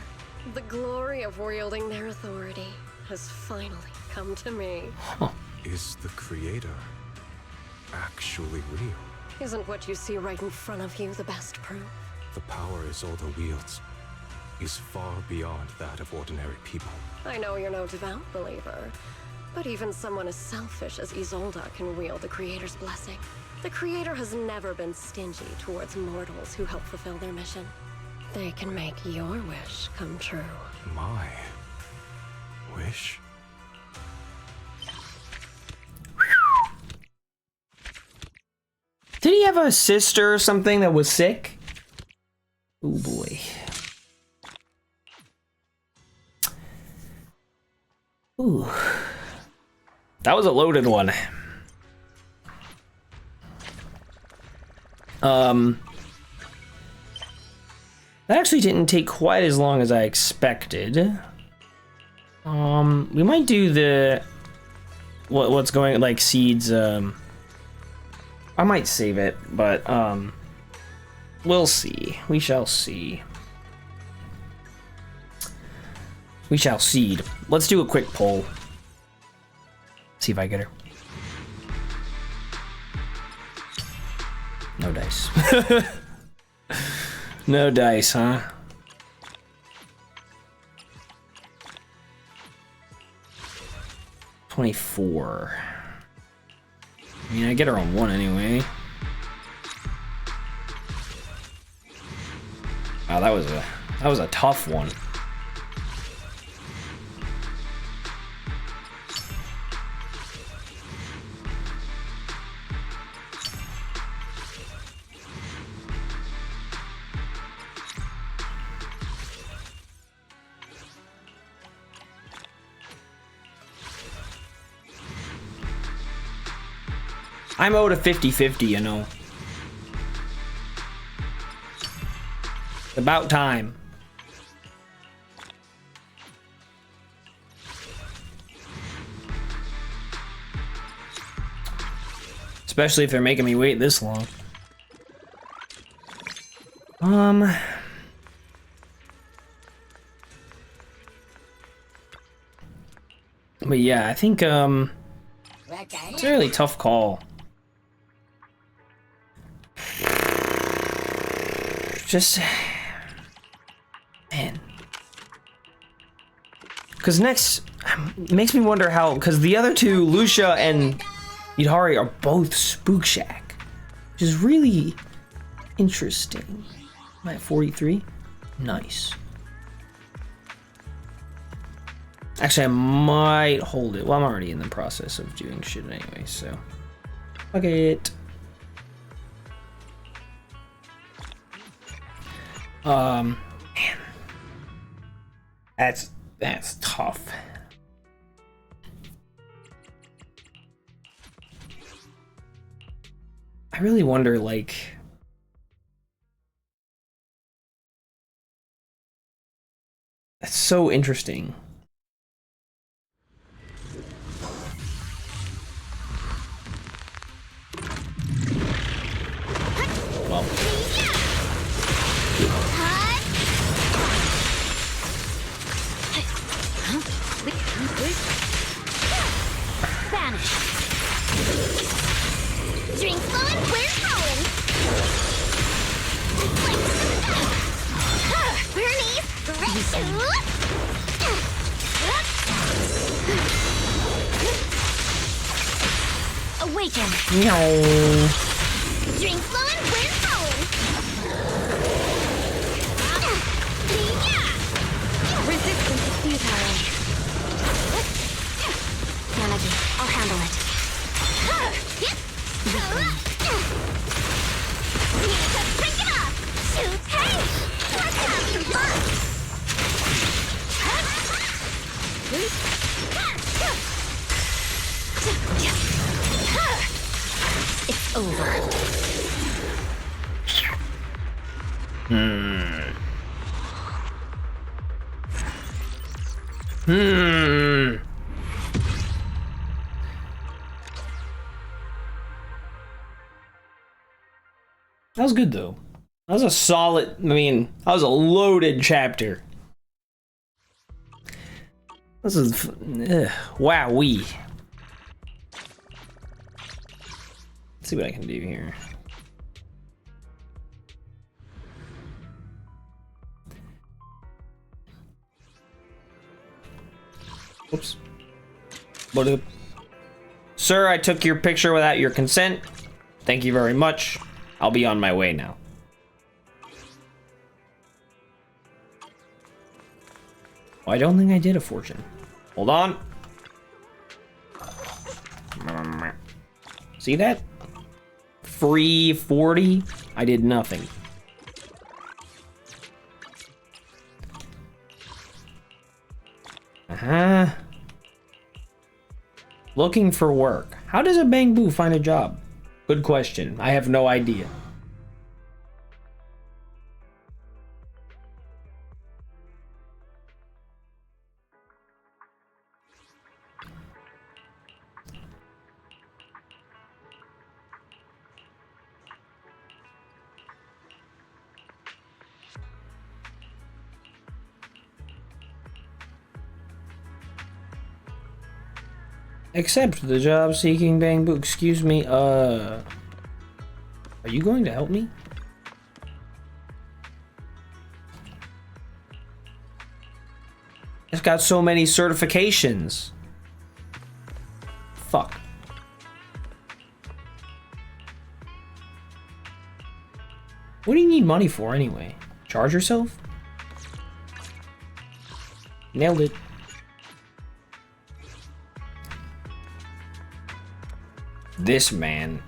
The glory of wielding their authority has finally come to me. Is the Creator actually real? Isn't what you see right in front of you the best proof? The power Isolde wields is far beyond that of ordinary people. I know you're no devout believer, but even someone as selfish as Isolde can wield the Creator's blessing. The Creator has never been stingy towards mortals who help fulfill their mission. They can make your wish come true. My wish? Did he have a sister or something that was sick? Oh boy. Ooh. That was a loaded one. That actually didn't take quite as long as I expected. We might do the what's going like seeds. I might save it, but we'll see. We shall see. We shall seed. Let's do a quick poll. See if I get her. No dice. No dice, huh? $24. I mean, I get her on one anyway. Wow, that was a tough one. I'm owed a 50-50, you know. About time. Especially if they're making me wait this long. But yeah, I think, it's a really tough call. Just, man. Because next, it makes me wonder how, because the other two, Lucia and Yidhari, are both Spook Shack, which is really interesting. I'm at 43. Nice. Actually, I might hold it. Well, I'm already in the process of doing shit anyway, so. Fuck it. Man. That's tough. I really wonder, like, that's so interesting. Well. Vanish. Drink flowing, we're flowing. Bernie, awaken. No. Drink flowing, we're flowing. Resistance is futile. Yanagi, I'll handle it. Break it up! Shoot! Hey! Let's have some fun! It's over. That was good though. That was a solid, I mean, that was a loaded chapter. This is, wowee. Let's see what I can do here. Oops. What up? Sir, I took your picture without your consent. Thank you very much. I'll be on my way now. Oh, I don't think I did a fortune. Hold on. See that? Free 40. I did nothing. Looking for work. How does a Bangbu find a job? Good question. I have no idea. Accept the job-seeking Bangbu. Excuse me, are you going to help me? It's got so many certifications. Fuck. What do you need money for anyway? Charge yourself? Nailed it. This man.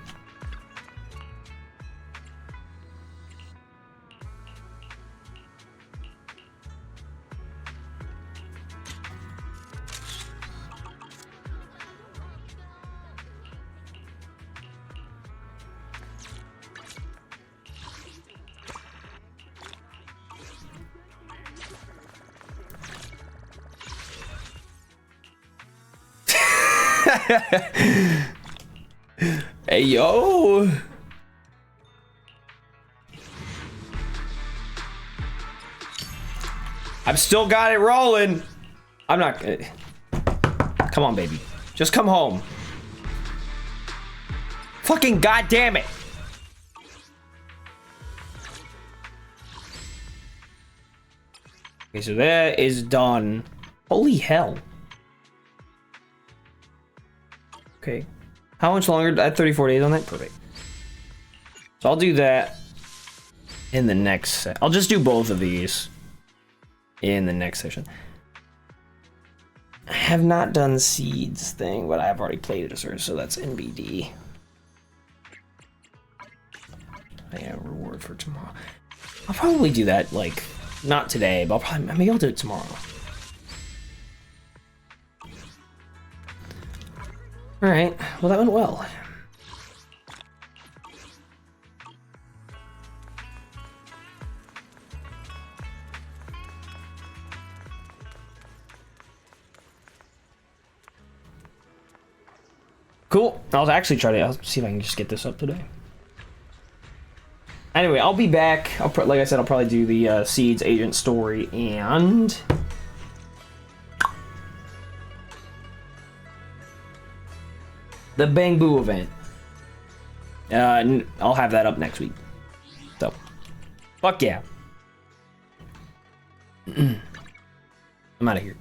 Hey, yo! I've still got it rolling. I'm not... Come on, baby. Just come home. Fucking goddamn it! Okay, so that is done. Holy hell. Okay. How much longer? I had 34 days on that? Perfect. So I'll do that in the next set. I'll just do both of these in the next session. I have not done Seeds thing, but I've already played it a certain, so that's NBD. I have a reward for tomorrow. I'll probably do that, like, not today, but maybe I'll do it tomorrow. Alright, well that went well. Cool. I'll see if I can just get this up today. Anyway, I'll be back. Like I said, I'll probably do the Seeds agent story and the Bang Boo event. I'll have that up next week. So, fuck yeah. I'm out of here.